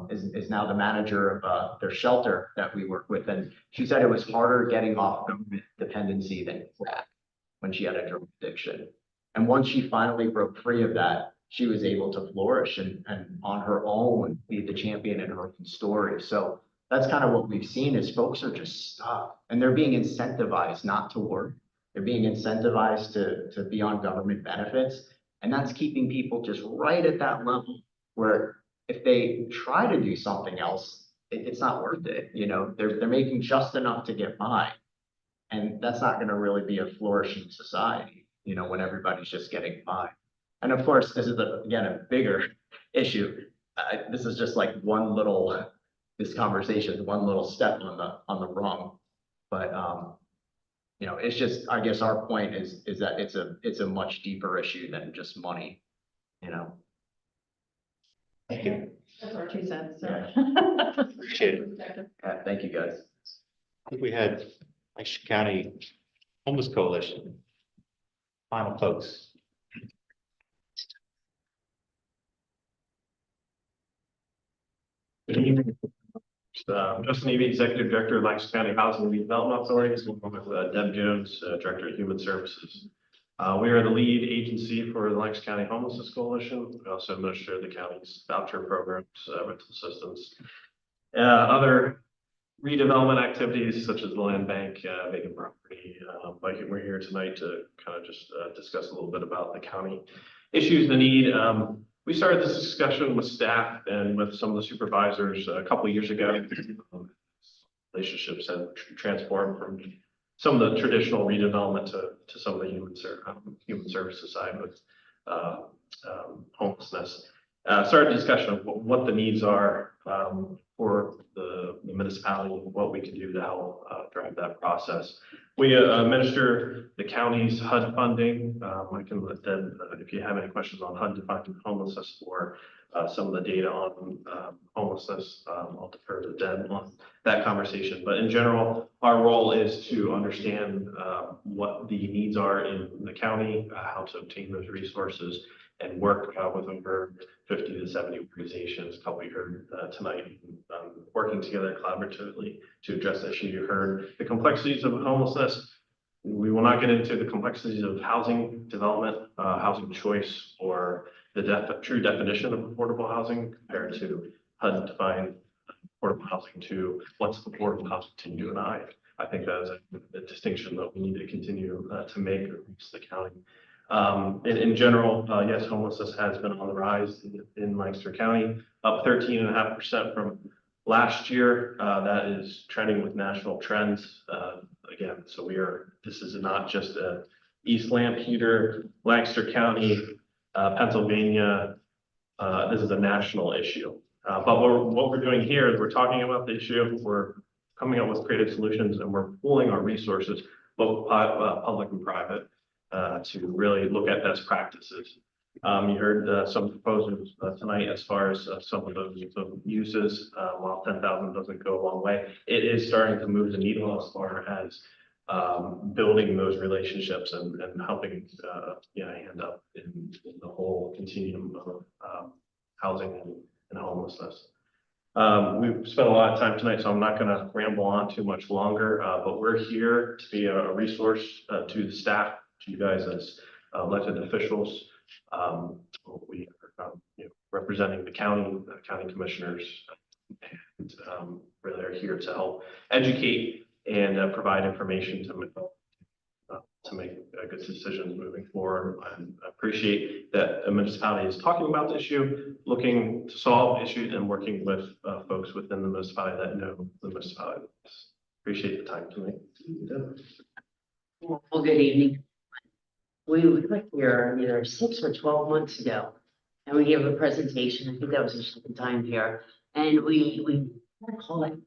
is now the manager of their shelter that we work with. And she said it was harder getting off government dependency than crack when she had a drug addiction. And once she finally broke free of that, she was able to flourish and on her own be the champion in her own story. So that's kind of what we've seen is folks are just stuck and they're being incentivized not to work. They're being incentivized to be on government benefits. And that's keeping people just right at that level where if they try to do something else, it's not worth it. You know, they're making just enough to get by. And that's not going to really be a flourishing society, you know, when everybody's just getting by. And of course, this is again a bigger issue. This is just like this conversation is one little step on the rung. But you know, it's just, I guess our point is that it's a much deeper issue than just money, you know. Thank you. That's our 2 cents. So. Yeah. Appreciate it. Yeah, thank you guys. I think we had Lancaster County Homeless Coalition. Final folks. Good evening. Justin Eby, Executive Director of Lancaster County Housing and Redevelopment Authority, along with Deb Jones, Director of Human Services. We are the lead agency for the Lancaster County Homelessness Coalition. We also administer the county's voucher programs, rental assistance, other redevelopment activities such as the land bank, vacant property. Like we're here tonight to kind of just discuss a little bit about the county issues, the need. We started this discussion with staff and with some of the supervisors a couple of years ago. Relationships have transformed from some of the traditional redevelopment to some of the human services side with homelessness. Started a discussion of what the needs are for the municipality and what we can do to help drive that process. We administer the county's HUD funding. I can let Deb, if you have any questions on HUD funding homelessness or some of the data on homelessness, I'll defer to Deb on that conversation. But in general, our role is to understand what the needs are in the county, how to obtain those resources, and work with over 50 to 70 organizations, a couple you heard tonight, working together collaboratively to address the issue. You heard the complexities of homelessness. We will not get into the complexities of housing development, housing choice, or the true definition of affordable housing compared to HUD-defined affordable housing to what's affordable housing to you and I. I think that is a distinction that we need to continue to make across the county. In general, yes, homelessness has been on the rise in Lancaster County, up 13.5% from last year. That is trending with national trends. Again, so this is not just a East Lampeter, Lancaster County, Pennsylvania. This is a national issue. But what we're doing here is we're talking about the issue, we're coming up with creative solutions, and we're pooling our resources, both public and private, to really look at best practices. You heard some proposals tonight as far as some of those uses. While 10,000 doesn't go a long way, it is starting to move the needle as far as building those relationships and helping hand up in the whole continuum of housing and homelessness. We've spent a lot of time tonight, so I'm not going to ramble on too much longer, but we're here to be a resource to the staff, to you guys as elected officials. We are representing the county commissioners, and really are here to help educate and provide information to make good decisions moving forward. And I appreciate that a municipality is talking about the issue, looking to solve issues, and working with folks within the municipality that know the municipality. Appreciate the time tonight. Well, good evening. We were here either 6 or 12 months ago, and we gave a presentation. I think that was the second time here, and we had a call a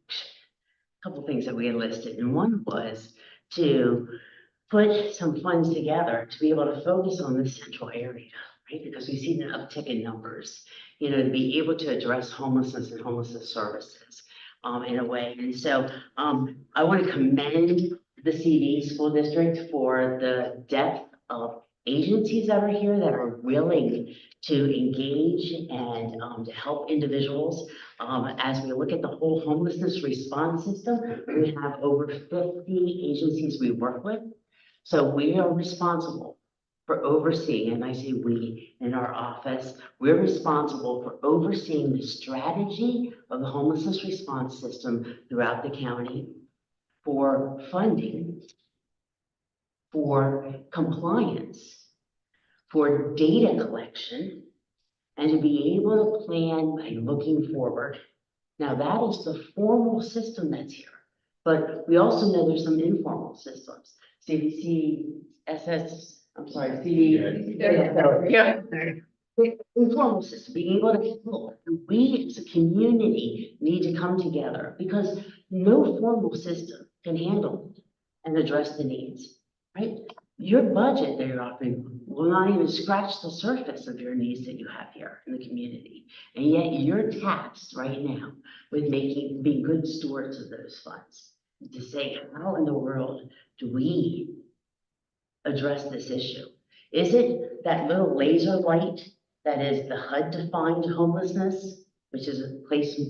couple things that we had listed, and one was to put some funds together to be able to focus on the central area, right? Because we've seen an uptick in numbers, to be able to address homelessness and homelessness services in a way. And so I want to commend the CD school district for the depth of agencies that are here that are willing to engage and to help individuals. As we look at the whole homelessness response system, we have over 50 agencies we work with. So we are responsible for overseeing, and I say we in our office, we're responsible for overseeing the strategy of the homelessness response system throughout the county, for funding, for compliance, for data collection, and to be able to plan by looking forward. Now that is the formal system that's here, but we also know there's some informal systems. CD, informal system, being able to help. We as a community need to come together because no formal system can handle and address the needs, right? Your budget that you're offering will not even scratch the surface of your needs that you have here in the community. And yet you're tasked right now with being good stewards of those funds. To say, how in the world do we address this issue? Is it that little laser light that is the HUD-defined homelessness, which is a place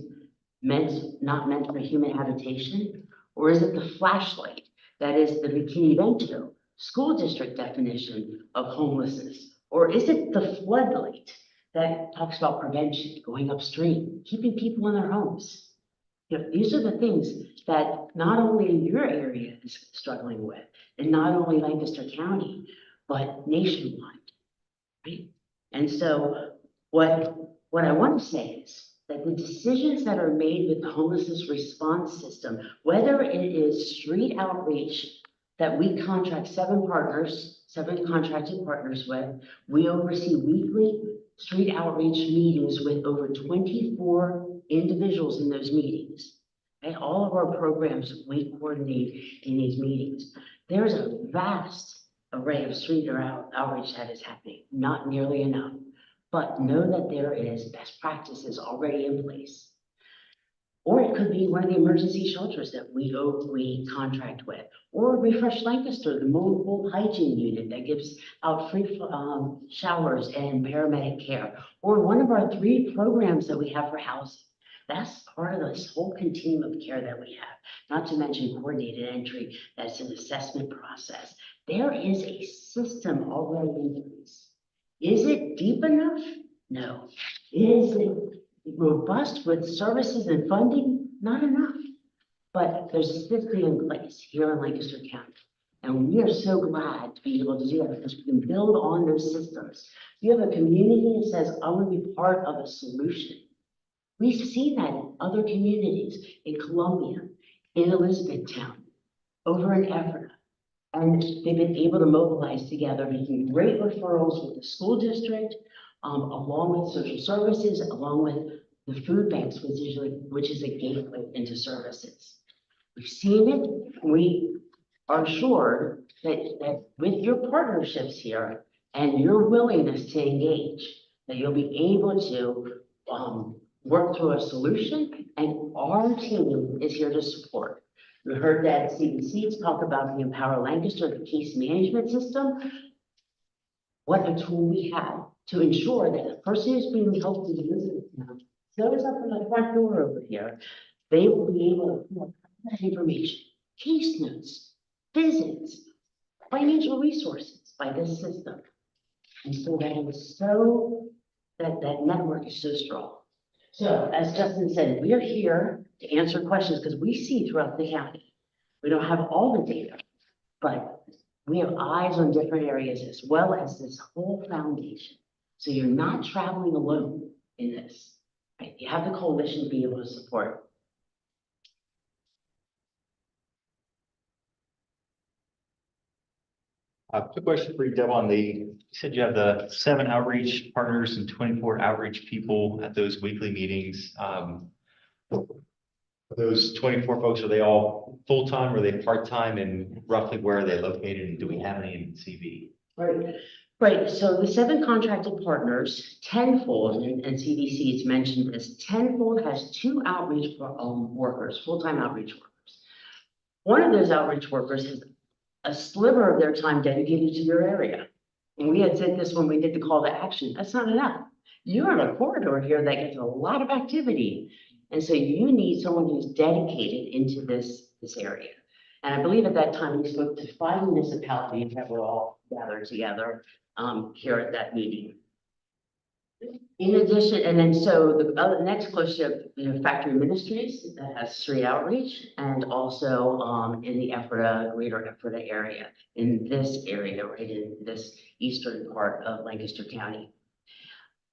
not meant for human habitation? Or is it the flashlight that is the McKinney-Vento school district definition of homelessness? Or is it the floodlight that talks about prevention, going upstream, keeping people in their homes? These are the things that not only your area is struggling with, and not only Lancaster County, but nationwide, right? And so what I want to say is that the decisions that are made with the homelessness response system, whether it is street outreach that we contract 7 contracted partners with, we oversee weekly street outreach meetings with over 24 individuals in those meetings. And all of our programs, we coordinate in these meetings. There's a vast array of street outreach that is happening, not nearly enough, but know that there is best practices already in place. Or it could be one of the emergency shelters that we contract with, or Refresh Lancaster, the mobile hygiene unit that gives out free showers and paramedic care, or one of our 3 programs that we have for housing. That's part of this whole continuum of care that we have, not to mention coordinated entry. That's an assessment process. There is a system already in place. Is it deep enough? No. Is it robust with services and funding? Not enough. But there's a system in place here in Lancaster County. And we are so glad to be able to do that because we can build on those systems. You have a community that says, I want to be part of a solution. We've seen that in other communities, in Columbia, in Elizabethtown, over in Ephrata. And they've been able to mobilize together, making great referrals with the school district, along with social services, along with the food banks, which is a gateway into services. We've seen it. We are assured that with your partnerships here and your willingness to engage, that you'll be able to work through a solution, and our team is here to support. We heard that CBC talk about the Empower Lancaster, the case management system. What a tool we have to ensure that the person who's being helped to visit now shows up in the front door over here. They will be able to pull that information, case notes, visits, financial resources by this system. And so that is that network is so strong. So as Justin said, we are here to answer questions because we see throughout the county. We don't have all the data, but we have eyes on different areas as well as this whole foundation. So you're not traveling alone in this, right? You have the coalition to be able to support. Quick question for you, Deb, you said you have the 7 outreach partners and 24 outreach people at those weekly meetings. Those 24 folks, are they all full-time, or are they part-time, and roughly where are they located, and do we have any in CV? Right. So the 7 contracted partners, tenfold, and CDC is mentioned as tenfold, has 2 outreach workers, full-time outreach workers. One of those outreach workers has a sliver of their time dedicated to your area. And we had said this when we did the call to action. That's not enough. You're in a corridor here that gets a lot of activity. And so you need someone who's dedicated into this area. And I believe at that time we spoke to 5 municipalities that were all gathered together here at that meeting. In addition, and then so the next closest, Factory Ministries that has 3 outreach, and also in the greater Ephrata area, in this area, right in this eastern part of Lancaster County.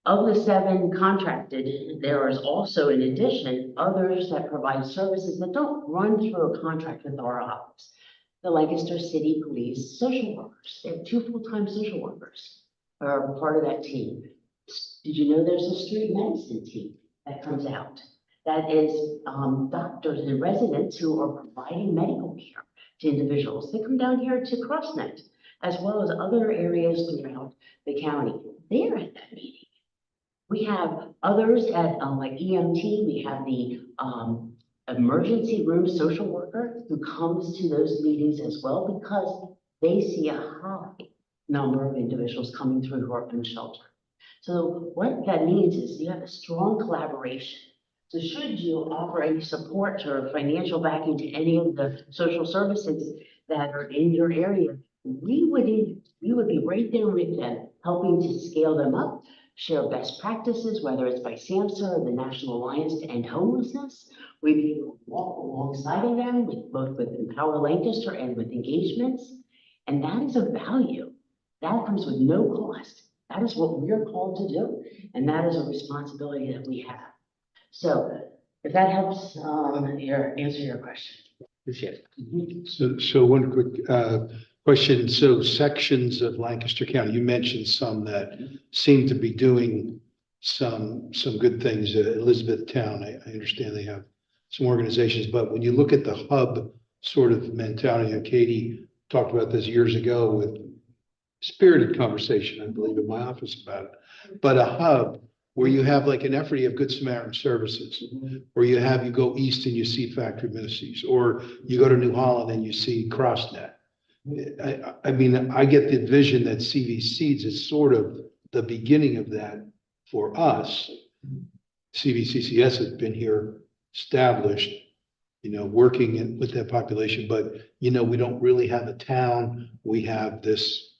Of the 7 contracted, there is also, in addition, others that provide services that don't run through a contract with our office. The Lancaster City Police social workers, they have 2 full-time social workers are part of that team. Did you know there's a street medicine team that comes out? That is doctors and residents who are providing medical care to individuals. They come down here to CrossNet, as well as other areas throughout the county. They are at that meeting. We have others at like EMT. We have the emergency room social worker who comes to those meetings as well, because they see a high number of individuals coming through who are unsheltered. So what that means is you have a strong collaboration. So should you offer any support or financial backing to any of the social services that are in your area, we would be right there with them, helping to scale them up, share best practices, whether it's by SAMHSA or the National Alliance to End Homelessness. We'd be able to walk alongside of them, both with Empower Lancaster and with engagements. And that is a value. That comes with no cost. That is what we're called to do, and that is a responsibility that we have. So if that helps answer your question. Appreciate it. So one quick question. So sections of Lancaster County, you mentioned some that seem to be doing some good things. Elizabethtown, I understand they have some organizations, but when you look at the hub sort of mentality, and Katie talked about this years ago with spirited conversation, I believe, in my office about it, but a hub where you have like an effort, you have Good Samaritan Services, where you go east and you see Factory Ministries, or you go to New Holland and you see CrossNet. I mean, I get the vision that CV Seeds is sort of the beginning of that for us. CVCCS has been here established, working with that population, but, we don't really have a town. We have this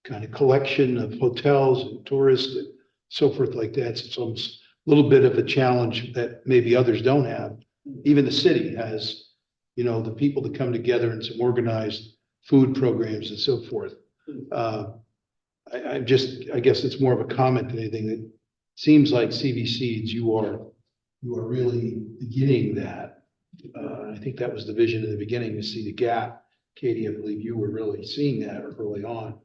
kind of collection of hotels and tourists and so forth like that. So it's almost a little bit of a challenge that maybe others don't have. Even the city has, the people that come together in some organized food programs and so forth. I guess it's more of a comment than anything. It seems like CV Seeds, you are really beginning that. I think that was the vision in the beginning, to see the gap. Katie, I believe you were really seeing that early on.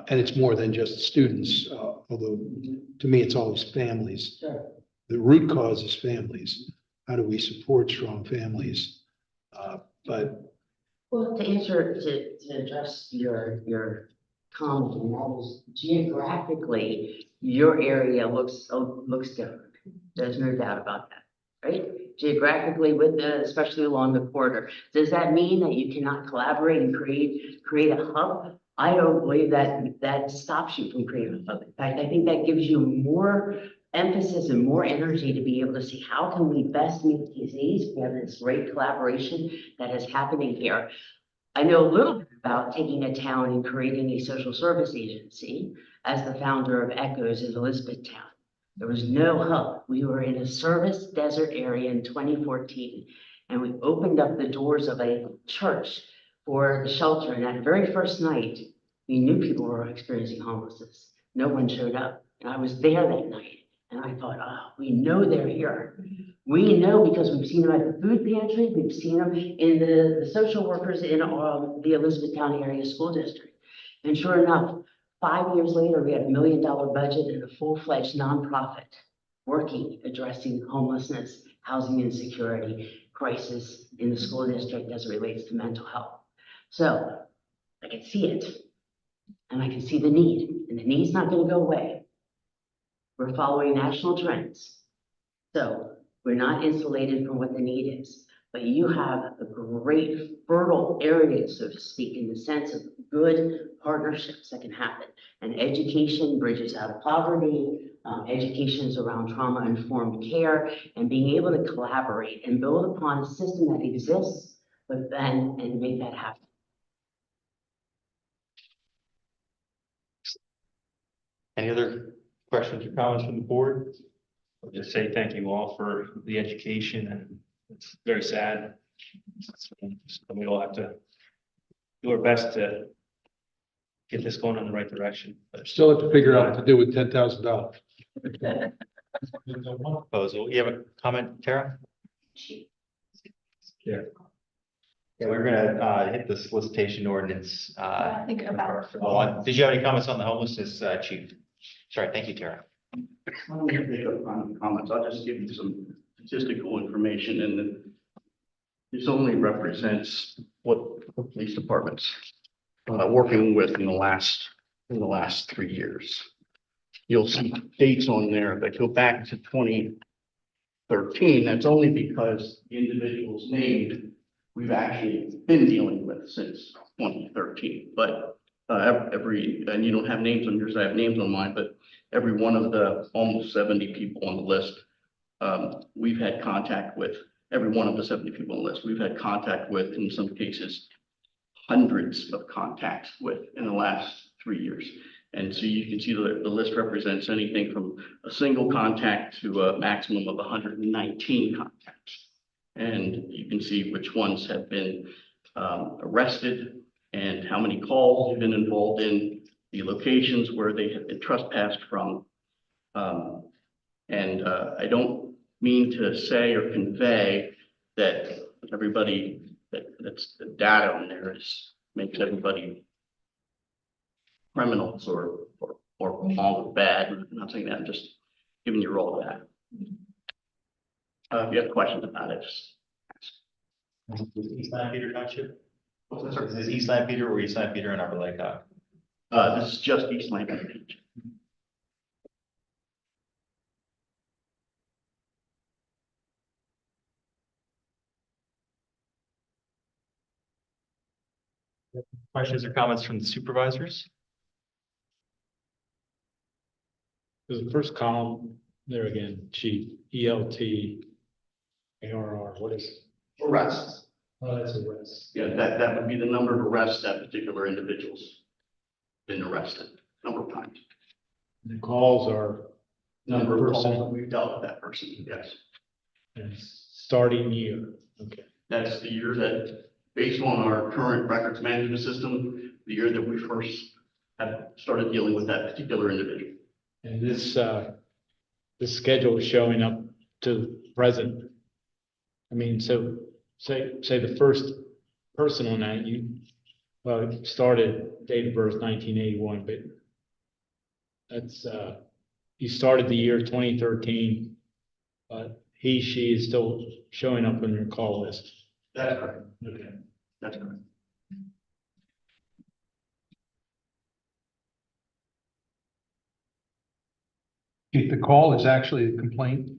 And it's more than just students, although to me, it's always families. Sure. The root cause is families. How do we support strong families? But Well, to answer, to address your comment, and that is geographically, your area looks different. There's no doubt about that, right? Geographically with especially along the corridor. Does that mean that you cannot collaborate and create a hub? I don't believe that stops you from creating a hub. In fact, I think that gives you more emphasis and more energy to be able to see how can we best meet these needs. We have this great collaboration that is happening here. I know a little bit about taking a town and creating a social service agency as the founder of Echoes in Elizabethtown. There was no hub. We were in a service desert area in 2014, and we opened up the doors of a church for the shelter. And that very first night, we knew people were experiencing homelessness. No one showed up. And I was there that night. And I thought, oh, we know they're here. We know because we've seen them at the food pantry. We've seen them in the social workers in the Elizabethtown area school district. And sure enough, 5 years later, we had $1 million budget and a full-fledged nonprofit working, addressing homelessness, housing insecurity, crisis in the school district as it relates to mental health. So I can see it, and I can see the need, and the need's not going to go away. We're following national trends. So we're not insulated from what the need is, but you have a great fertile area, so to speak, in the sense of good partnerships that can happen. And education bridges out of poverty, education is around trauma-informed care, and being able to collaborate and build upon a system that exists, but then and make that happen. Any other questions or comments from the board? I'll just say thank you all for the education, and it's very sad. We all have to do our best to get this going in the right direction. But Still have to figure out what to do with $10,000. Proposal. You have a comment, Tara? Yeah. Yeah, we're gonna hit the solicitation ordinance. Think about. Did you have any comments on the homelessness, Chief? Sorry, thank you, Tara. I don't want to pick up on comments. I'll just give you some statistical information, and this only represents what the police department's working with in the last 3 years. You'll see dates on there that go back to 2013. That's only because the individuals named we've actually been dealing with since 2013. But and you don't have names on yours, I have names on mine, but every one of the almost 70 people on the list, we've had contact with. Every one of the 70 people on the list, we've had contact with, in some cases, hundreds of contacts with in the last 3 years. And so you can see the list represents anything from a single contact to a maximum of 119 contacts. And you can see which ones have been arrested and how many calls have been involved in, the locations where they have been trespassed from. I don't mean to say or convey that everybody that's the data on there makes everybody criminals or all bad. I'm not saying that, I'm just giving you all that. If you have questions about it, just ask. East Lampeder Township? Is this East Lampeder or East Lampeder and Upper Lake? This is just East Lampeder. Questions or comments from the supervisors? There's the first column there again, Chief, ELT, ARR, what is? Arrests. Oh, that's arrest. Yeah, that would be the number of arrests that particular individual's been arrested, number of times. The calls are Number of calls that person, we've dealt with that person, yes. and starting year, okay. That's the year that, based on our current records management system, the year that we first have started dealing with that particular individual. And this schedule is showing up to present. I mean, so say the first person on that, it started date of birth 1981, but that's, you started the year 2013, but she is still showing up on your call list. That's correct. Okay. That's correct. the call is actually a complaint?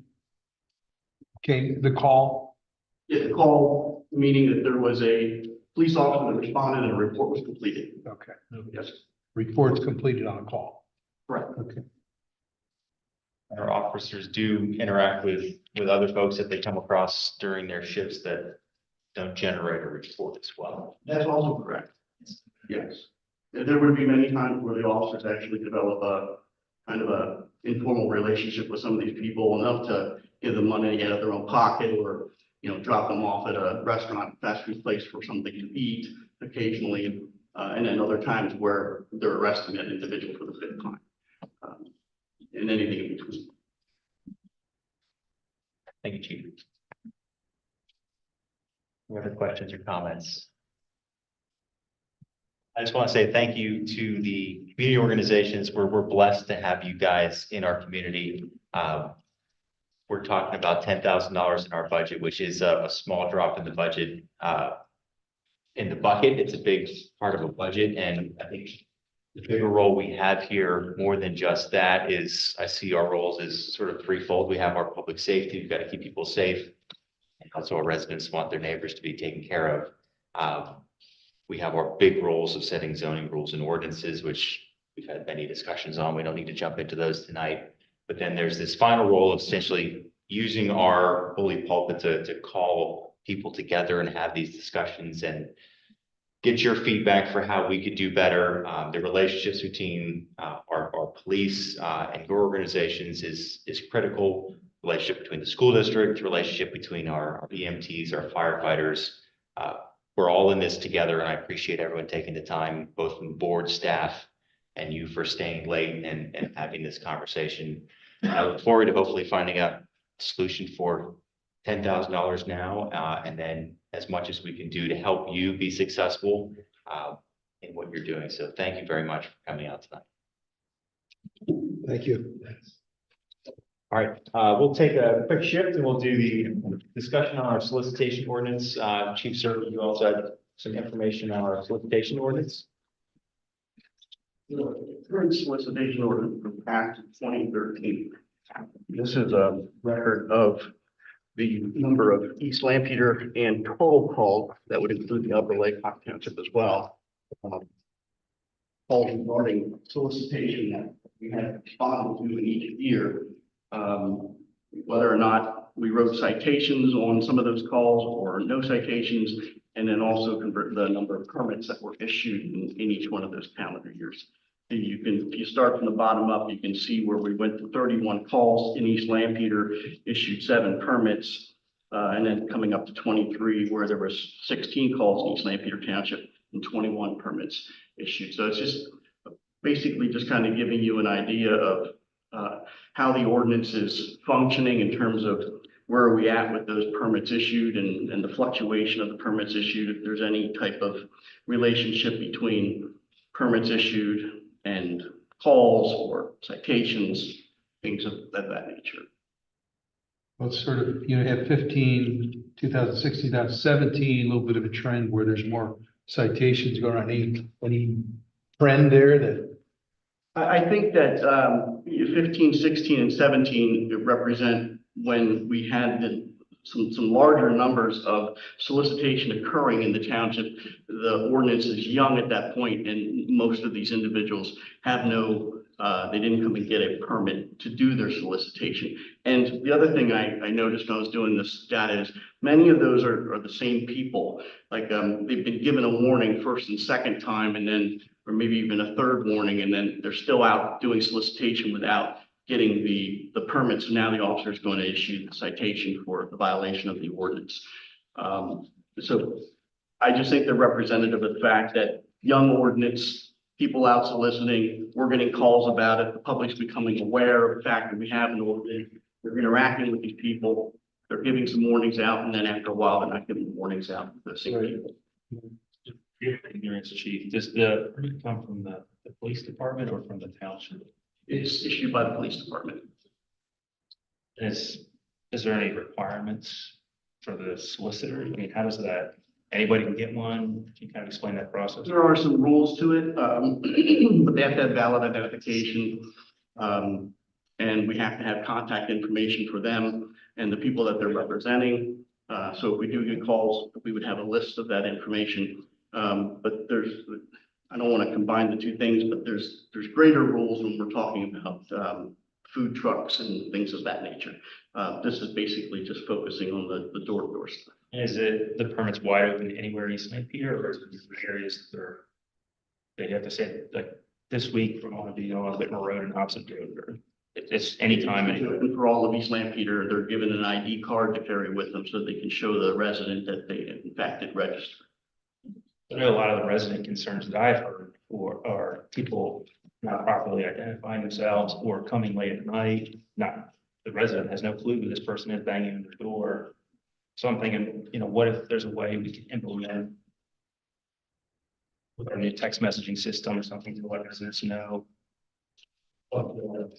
Okay, the call, Yeah, the call, meaning that there was a police officer that responded and a report was completed. okay, Yes, report's completed on a call. correct. Okay. Our officers do interact with other folks that they come across during their shifts that don't generate a report as well. That's also correct. Yes. There would be many times where the officers actually develop a kind of a informal relationship with some of these people, enough to give them money out of their own pocket, or, you know, drop them off at a restaurant, fast food place for something to eat occasionally. And then other times where they're arresting that individual for the fifth time. And anything in between. Thank you, Chief. Any other questions or comments? I just want to say thank you to the community organizations where we're blessed to have you guys in our community. We're talking about $10,000 in our budget, which is a small drop in the budget. In the bucket, it's a big part of a budget, and I think the bigger role we have here, more than just that, is I see our roles as sort of threefold. We have our public safety, we've got to keep people safe. And also our residents want their neighbors to be taken care of. We have our big roles of setting zoning rules and ordinances, which we've had many discussions on. We don't need to jump into those tonight. But then there's this final role of essentially using our bully pulpit to call people together and have these discussions and get your feedback for how we could do better. The relationships between our police and your organizations is critical. Relationship between the school district, relationship between our EMTs, our firefighters. We're all in this together, and I appreciate everyone taking the time, both from board staff and you for staying late and having this conversation. I look forward to hopefully finding a solution for $10,000 now, and then as much as we can do to help you be successful in what you're doing. So thank you very much for coming out tonight. Thank you. All right, we'll take a quick shift and we'll do the discussion on our solicitation ordinance. Chief Servant, you also had some information on our solicitation ordinance. The current solicitation ordinance from Act 2013. This is a record of the number of East Lampeter and total calls that would include the Upper Lake Township as well. Calls regarding solicitation that we had responded to in each year. Whether or not we wrote citations on some of those calls or no citations, and then also convert the number of permits that were issued in each one of those calendar years. And you can, if you start from the bottom up, you can see where we went to 31 calls in East Lampeter, issued 7 permits, and then coming up to 23, where there was 16 calls in East Lampeter Township and 21 permits issued. So it's just basically just kind of giving you an idea of how the ordinance is functioning in terms of where are we at with those permits issued and the fluctuation of the permits issued, if there's any type of relationship between permits issued and calls or citations, things of that nature. Well, it's sort of, you know, have 15, 2016, 2017, a little bit of a trend where there's more citations going on. Any trend there that? I think that 15, 16, and 17 represent when we had some larger numbers of solicitation occurring in the township. The ordinance is young at that point, and most of these individuals have no, they didn't come and get a permit to do their solicitation. And the other thing I noticed when I was doing this data is many of those are the same people. Like they've been given a warning first and second time, and then, or maybe even a third warning, and then they're still out doing solicitation without getting the permits. Now the officer is going to issue the citation for the violation of the ordinance. So I just think they're representative of the fact that young ordinance, people out soliciting, we're getting calls about it, the public's becoming aware of the fact that we have an ordinance, they're interacting with these people, they're giving some warnings out, and then after a while, they're not giving warnings out to the same people. Ignorance, Chief, does the permit come from the police department or from the township? It's issued by the police department. Is there any requirements for the solicitor? I mean, how does that, anybody can get one? Can you kind of explain that process? There are some rules to it, but they have to have valid identification. and we have to have contact information for them and the people that they're representing. So if we do get calls, we would have a list of that information. But I don't want to combine the two things, but there's greater rules when we're talking about food trucks and things of that nature. This is basically just focusing on the door-to-door stuff. Is it, the permit's wide open anywhere in East St. Peter, or is it areas that are, they have to say, like, this week, we're going to be on Whitmer Road and Hobson Road, or it's anytime, anywhere? And for all of East Lampeter, they're given an ID card to carry with them so they can show the resident that they in fact did register. I know a lot of the resident concerns that I've heard are people not properly identifying themselves or coming late at night. The resident has no clue who this person is banging on their door. So I'm thinking, what if there's a way we can implement with our new text messaging system or something to let residents know what the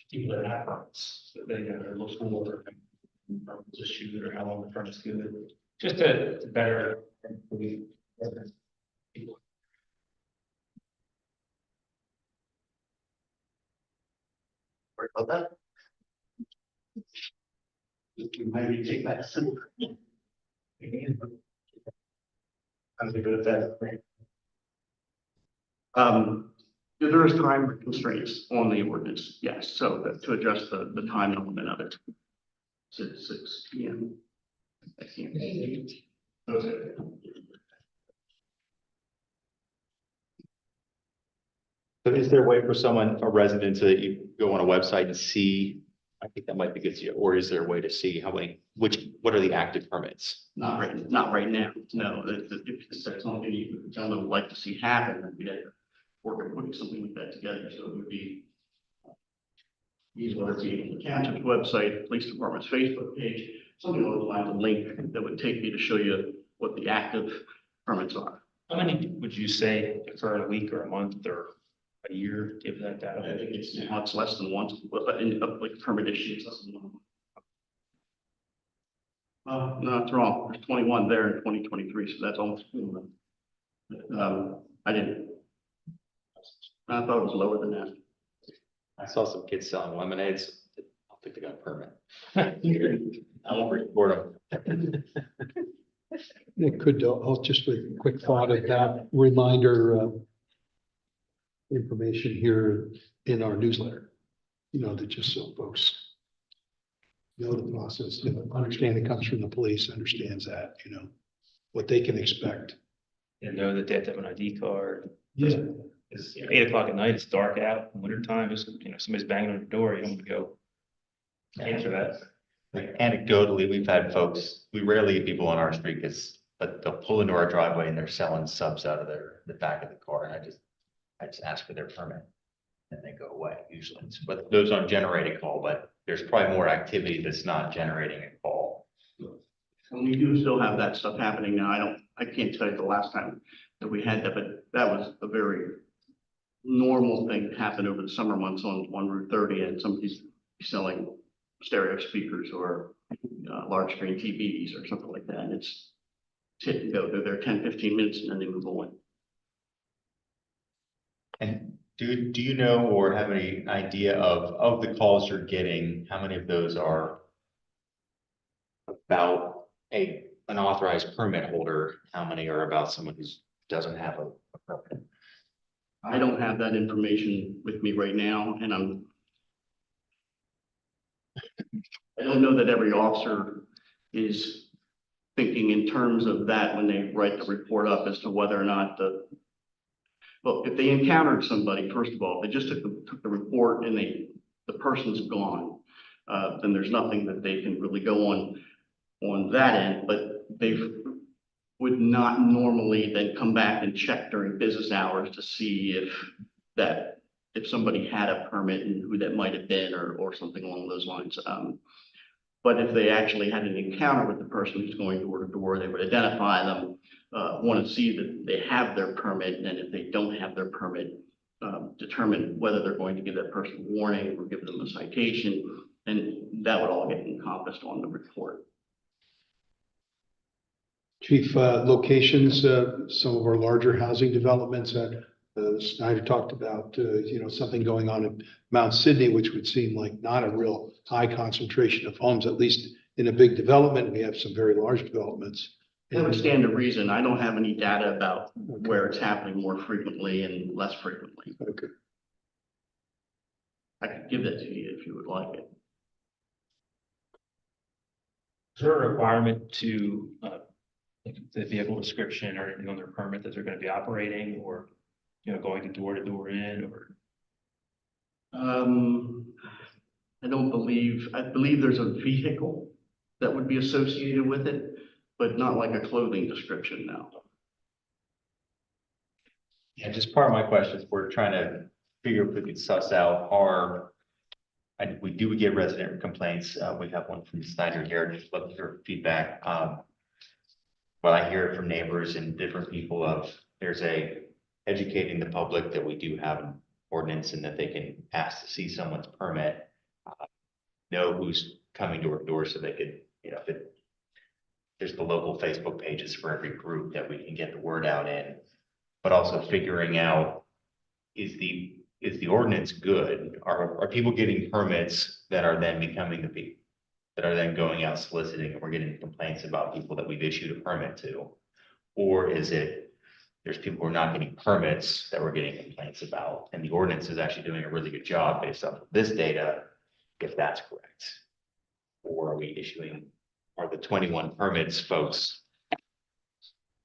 people that have permits, that they are looking for, to shoot, or how long the permit's good, just to better improve people. Sorry about that. We might retake that. I'm good at that. There is time constraints on the ordinance, yes, so that to address the time element of it. 6 p.m. I can't. Okay. So is there a way for a resident to go on a website and see, I think that might be good to you, or is there a way to see what are the active permits? Not right now, no. If that's something you would like to see happen, then we'd have to work on putting something like that together, so it would be whether it be the township's website, police department's Facebook page, something along those lines, a link that would take you to show you what the active permits are. How many would you say for a week or a month or a year, give that data? I think it's less than once, but in like permit issues. No, that's wrong. There's 21 there in 2023, so that's almost. I thought it was lower than that. I saw some kids selling lemonades. I don't think they got a permit. I won't report them. It could, just a quick thought of that reminder, information here in our newsletter, that just so folks know the process, understand it comes from the police, understands that, what they can expect. And know that they have to have an ID card. Yeah. It's 8 o'clock at night, it's dark out, in winter time, somebody's banging on the door, you don't want to go answer that. Anecdotally, we've had folks, we rarely get people on our street but they'll pull into our driveway and they're selling subs out of the back of the car, and I just ask for their permit and they go away usually. But those aren't generating call, but there's probably more activity that's not generating a call. And we do still have that stuff happening now. I can't tell you the last time that we had that, but that was a very normal thing that happened over the summer months on Route 30, and somebody's selling stereo speakers or large screen TVs or something like that. And it's hit and go. They're there 10, 15 minutes and then they move on. And do you know or have any idea of the calls you're getting, how many of those are about an authorized permit holder? How many are about someone who doesn't have a permit? I don't have that information with me right now, and I don't know that every officer is thinking in terms of that when they write the report up as to whether or not well, if they encountered somebody, first of all, they just took the report and the person's gone, then there's nothing that they can really go on that end, but they would not normally then come back and check during business hours to see if somebody had a permit and who that might have been or something along those lines. But if they actually had an encounter with the person who's going door to door, they would identify them, want to see that they have their permit, and then if they don't have their permit, determine whether they're going to give that person a warning or give them a citation, and that would all get encompassed on the report. Chief, locations, some of our larger housing developments, Snyder talked about, something going on in Mount Sydney, which would seem like not a real high concentration of homes, at least in a big development. We have some very large developments. That would stand to reason. I don't have any data about where it's happening more frequently and less frequently. Okay. I could give that to you if you would like it. Is there a requirement to, like the vehicle description or anything on their permit that they're gonna be operating or, going to door in or? I believe there's a vehicle that would be associated with it, but not like a clothing description now. Yeah, just part of my question is we're trying to figure if we could suss out we do get resident complaints. We have one from Snyder here. Just love to hear feedback. Well, I hear it from neighbors and different people educating the public that we do have an ordinance and that they can ask to see someone's permit, know who's coming door to door so they could, there's the local Facebook pages for every group that we can get the word out in, but also figuring out, is the ordinance good? Are people getting permits that are then becoming the people that are then going out soliciting and we're getting complaints about people that we've issued a permit to? Or is it, there's people who are not getting permits that we're getting complaints about, and the ordinance is actually doing a really good job based off of this data, if that's correct? Or are the 21 permits folks,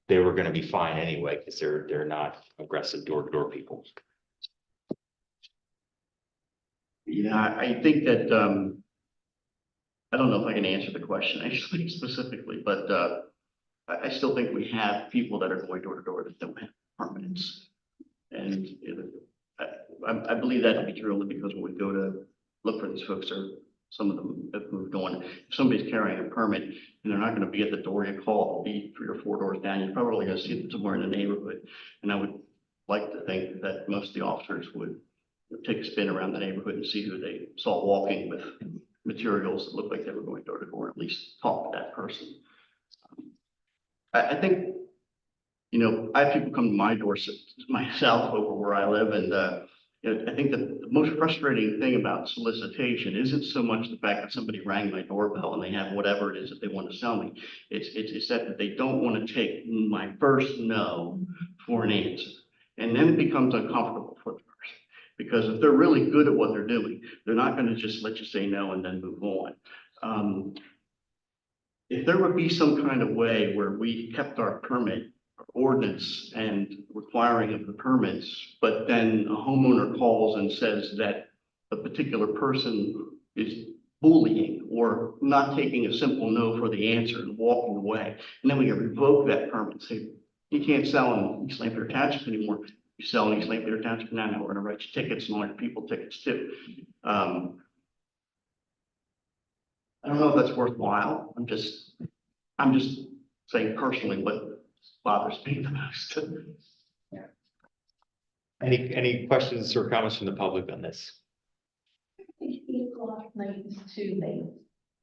they were gonna be fine anyway, because they're not aggressive door-to-door people? Yeah, I think that, I don't know if I can answer the question actually specifically, but I still think we have people that are going door to door that don't have permits. And I believe that to be true only because when we go to look for these folks, some of them have moved on. If somebody's carrying a permit and they're not going to be at the door you call, it'll be 3 or 4 doors down, you're probably going to see them somewhere in the neighborhood. And I would like to think that most of the officers would take a spin around the neighborhood and see who they saw walking with materials that looked like they were going door to door, at least talk to that person. I think, I have people come to my door myself over where I live, and I think that the most frustrating thing about solicitation isn't so much the fact that somebody rang my doorbell and they have whatever it is that they want to sell me. It's that they don't want to take my first no for an answer, and then it becomes uncomfortable for the person. Because if they're really good at what they're doing, they're not going to just let you say no and then move on. If there would be some kind of way where we kept our permit ordinance and requiring of the permits, but then a homeowner calls and says that a particular person is bullying or not taking a simple no for the answer and walking away, and then we can revoke that permit and say, you can't sell in East Lampeter Township anymore. You sell in East Lampeter Township now, we're going to write you tickets and all your people tickets too. I don't know if that's worthwhile. I'm just saying personally what bothers me the most. Any questions or comments from the public on this? I think 8 o'clock at night is too late.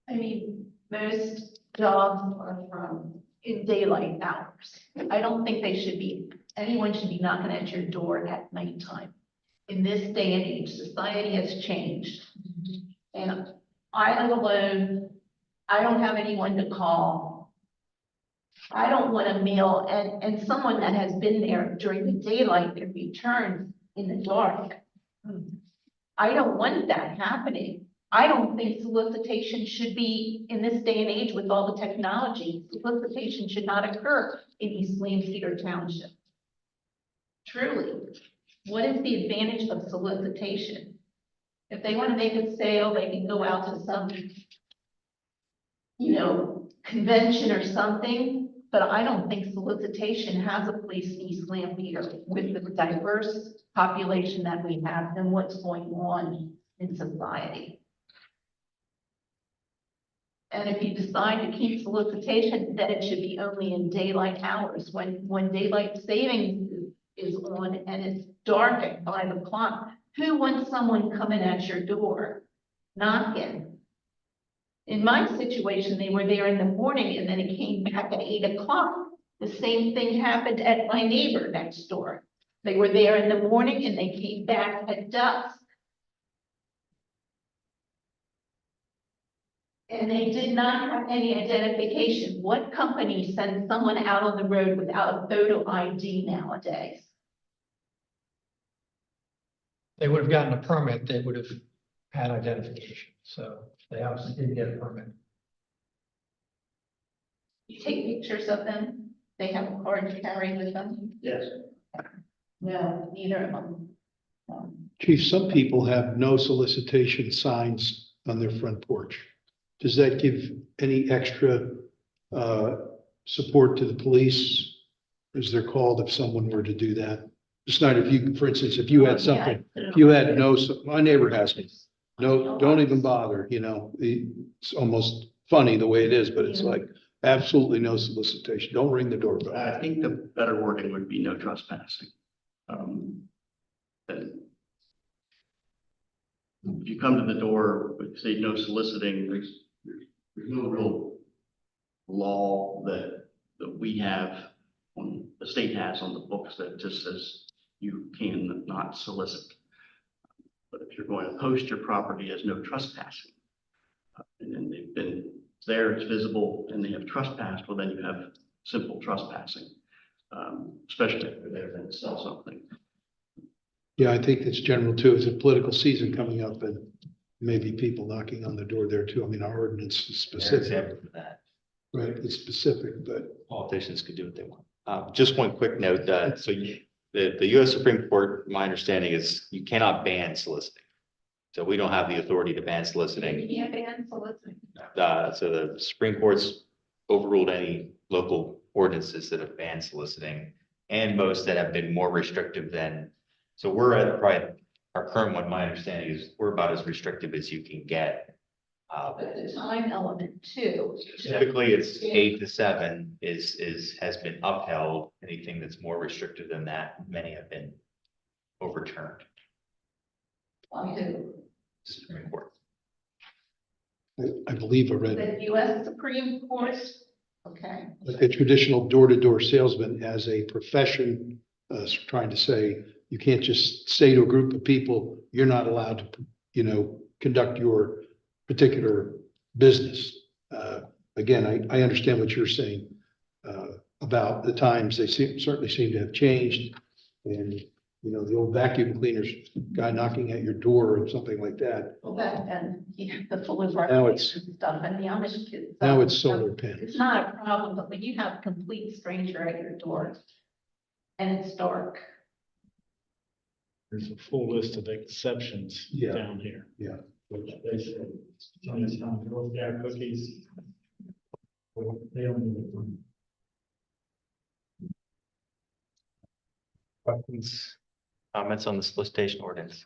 I mean, most jobs are in daylight hours. I don't think anyone should be knocking at your door at nighttime. In this day and age, society has changed. And I live alone. I don't have anyone to call. I don't want to mail, and someone that has been there during the daylight and returns in the dark. I don't want that happening. I don't think solicitation should be, in this day and age with all the technology, solicitation should not occur in East Lampeter Township. Truly, what is the advantage of solicitation? If they want to make a sale, they can go out to some, convention or something, but I don't think solicitation has a place in East Lampeter with the diverse population that we have and what's going on in society. And if you decide to keep solicitation, then it should be only in daylight hours when daylight savings is on and it's dark at 5 o'clock. Who wants someone coming at your door, knocking? In my situation, they were there in the morning and then it came back at 8 o'clock. The same thing happened at my neighbor next door. They were there in the morning and they came back at dusk. And they did not have any identification. What company sends someone out on the road without a photo ID nowadays? They would have gotten a permit, they would have had identification, so they obviously didn't get a permit. You take pictures of them, they have a card to carry with them? Yes. No, neither of them. Chief, some people have no solicitation signs on their front porch. Does that give any extra support to the police as they're called if someone were to do that? It's not if you, for instance, if you had something, if you had no, my neighbor has me. No, don't even bother, you know, it's almost funny the way it is, but it's like absolutely no solicitation. Don't ring the doorbell. I think the better wording would be no trespassing. And if you come to the door, with say no soliciting, there's no real law that we have on, the state has on the books that just says you can not solicit. But if you're going to post your property as no trespassing, and then they've been there, it's visible, and they have trespassed, well, then you have simple trespassing, especially if they're there to sell something. Yeah, I think it's general too. It's a political season coming up and maybe people knocking on the door there too. I mean, our ordinance is There's specific, example for that. right? It's specific, but Politicians could do what they want. Just one quick note, the US Supreme Court, my understanding is you cannot ban soliciting. So we don't have the authority to ban soliciting. You can't ban soliciting. So the Supreme Court's overruled any local ordinances that have banned soliciting and most that have been more restrictive than, so we're at probably, our current one, my understanding is we're about as restrictive as you can get. But the time element too. Typically, it's 8 to 7 has been upheld. Anything that's more restrictive than that, many have been overturned. Supreme Court. I believe I read The US Supreme Court, okay. like a traditional door-to-door salesman as a profession, trying to say, you can't just say to a group of people, you're not allowed to, you know, conduct your particular business. Again, I understand what you're saying about the times. They certainly seem to have changed. And, you know, the old vacuum cleaners guy knocking at your door or something like that. Well, back then, the Fuller's Now it's- stuff and the Amish kids. Now it's solar panels. It's not a problem, but when you have a complete stranger at your door and it's dark. There's a full list of exceptions Yeah. down here. Yeah. Which they say, Chinatown, Girl Scout cookies. They don't need it. Questions, comments on the solicitation ordinance?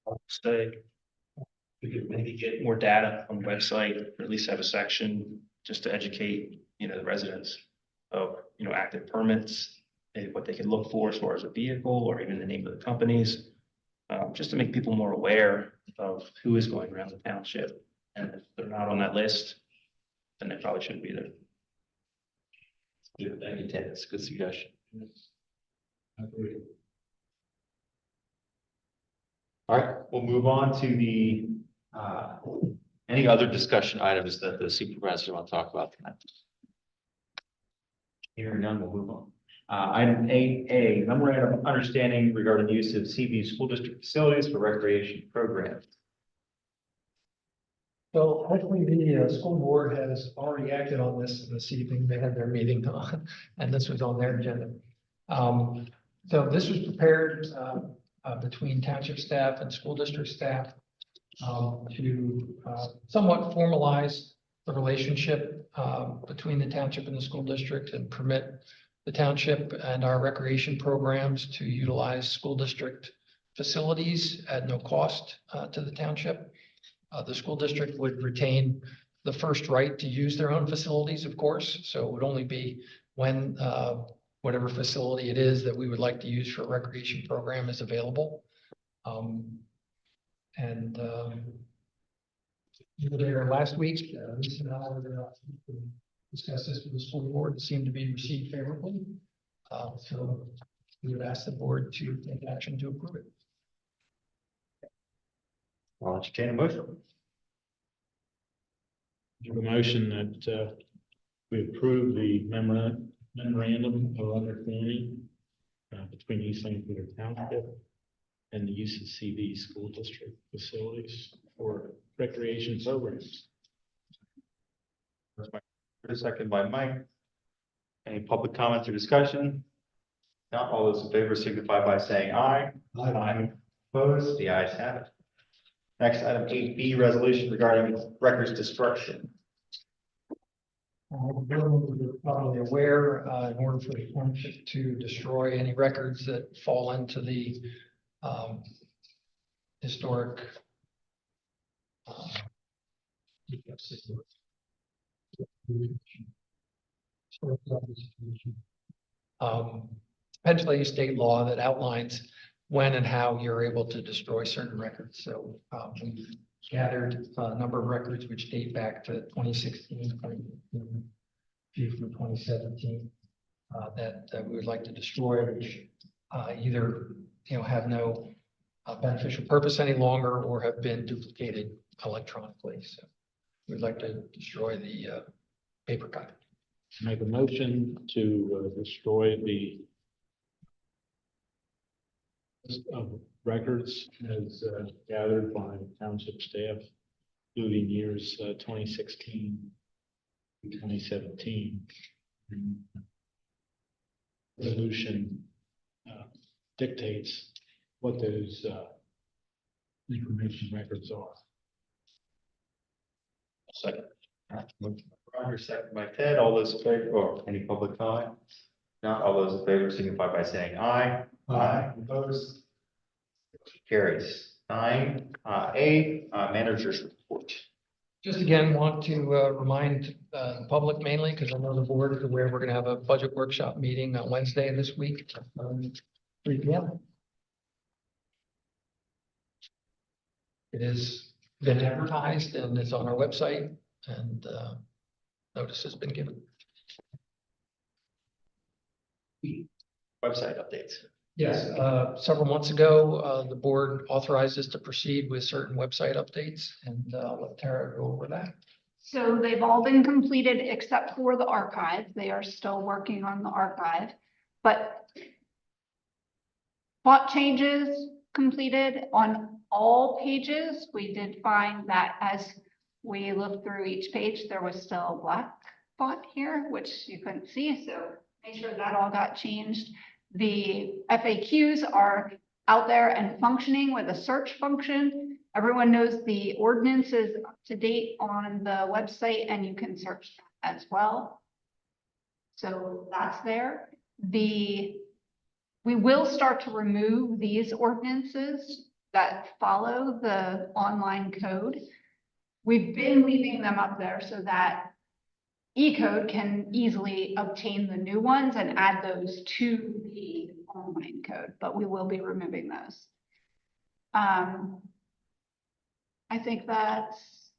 I'll say we could maybe get more data on the website, or at least have a section just to educate, the residents of, active permits and what they can look for as far as a vehicle or even the name of the companies. Just to make people more aware of who is going around the township. And if they're not on that list, then they probably shouldn't be there. Good, thank you, Ted. That's a good suggestion. All right, we'll move on to the, any other discussion items that the supervisor want to talk about tonight? Hearing none, we'll move on. Item 8A, memorandum of understanding regarding the use of CB school district facilities for recreation programs. So hopefully the school board has already acted on this evening. They had their meeting on, and this was on their agenda. So this was prepared between township staff and school district staff to somewhat formalize the relationship between the township and the school district and permit the township and our recreation programs to utilize school district facilities at no cost to the township. The school district would retain the first right to use their own facilities, of course. So it would only be when whatever facility it is that we would like to use for a recreation program is available. You were there last week. Lisa and I were there last week. discussed this with the school board. It seemed to be received favorably. So we would ask the board to take action to approve it. I'll entertain a motion. Give a motion that we approve the memorandum of understanding between East St. Peter Township and the UCCB School District facilities for recreation programs. Second by Mike. Any public comments or discussion? Not all those in favor signify by saying aye. Aye. Opposed? The ayes have it. Next, item 8B, resolution regarding records destruction. You're probably aware, in order for the township to destroy any records that fall into the historic Pennsylvania state law that outlines when and how you're able to destroy certain records. So we gathered a number of records which date back to 2016, few from 2017, that we would like to destroy, which either have no beneficial purpose any longer or have been duplicated electronically. So we'd like to destroy the paper copy. Make a motion to destroy the list of records as gathered by township staff, including years 2016 to 2017. Resolution dictates what those information records are. Second. Roger, second by Ted. All those in favor, or any public comment? Not all those in favor signify by saying aye. Aye. Opposed? Carries. 9A, manager's report. Just again, want to remind the public mainly, because I know the board is aware, we're going to have a budget workshop meeting on Wednesday of this week, 3 p.m. It has been advertised and it's on our website, and notice has been given. Website updates. Yes, several months ago, the board authorized us to proceed with certain website updates, and I'll let Tara go over that. So they've all been completed except for the archive. They are still working on the archive, but font changes completed on all pages. We did find that as we looked through each page, there was still a black font here, which you couldn't see. So make sure that all got changed. The FAQs are out there and functioning with a search function. Everyone knows the ordinance is up to date on the website, and you can search that as well. So that's there. We will start to remove these ordinances that follow the online code. We've been leaving them up there so that E-code can easily obtain the new ones and add those to the online code, but we will be removing those. I think that's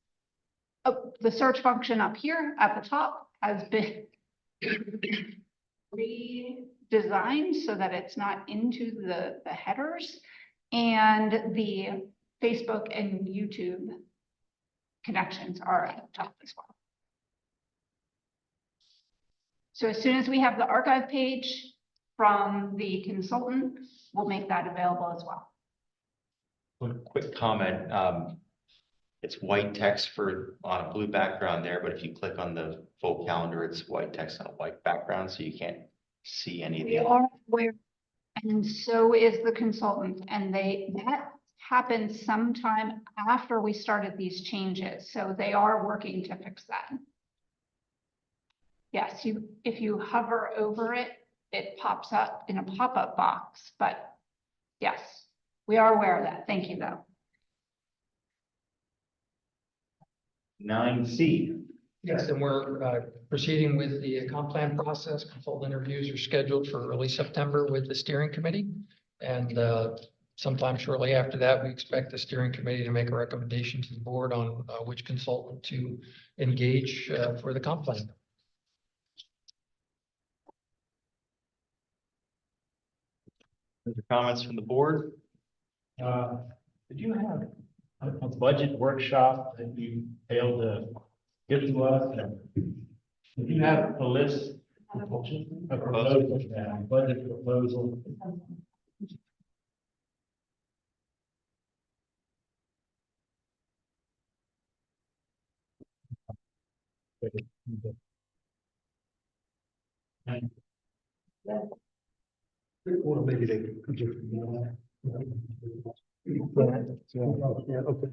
the search function up here at the top has been redesigned so that it's not into the headers, and the Facebook and YouTube connections are at the top as well. So as soon as we have the archive page from the consultant, we'll make that available as well. One quick comment. It's white text on a blue background there, but if you click on the full calendar, it's white text on a white background, so you can't see any of We the. are aware, and so is the consultant, and that happened sometime after we started these changes, so they are working to fix that. Yes, if you hover over it, it pops up in a pop-up box, but yes, we are aware of that. Thank you, though. 9C. Yes, and we're proceeding with the comp plan process. Consultant interviews are scheduled for early September with the steering committee. And sometime shortly after that, we expect the steering committee to make a recommendation to the board on which consultant to engage for the comp plan. Other comments from the board? Did you have a budget workshop that you failed to give to us? Did you have a list of proposals, budget proposal? Well, maybe they could just. Yeah, okay.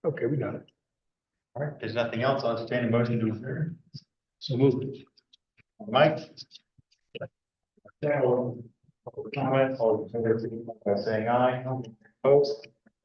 Okay, we got it. All right, if there's nothing else, I'll entertain a motion to adjourn. So moved. Mike? Comments, all in favor, signify by saying aye. Opposed?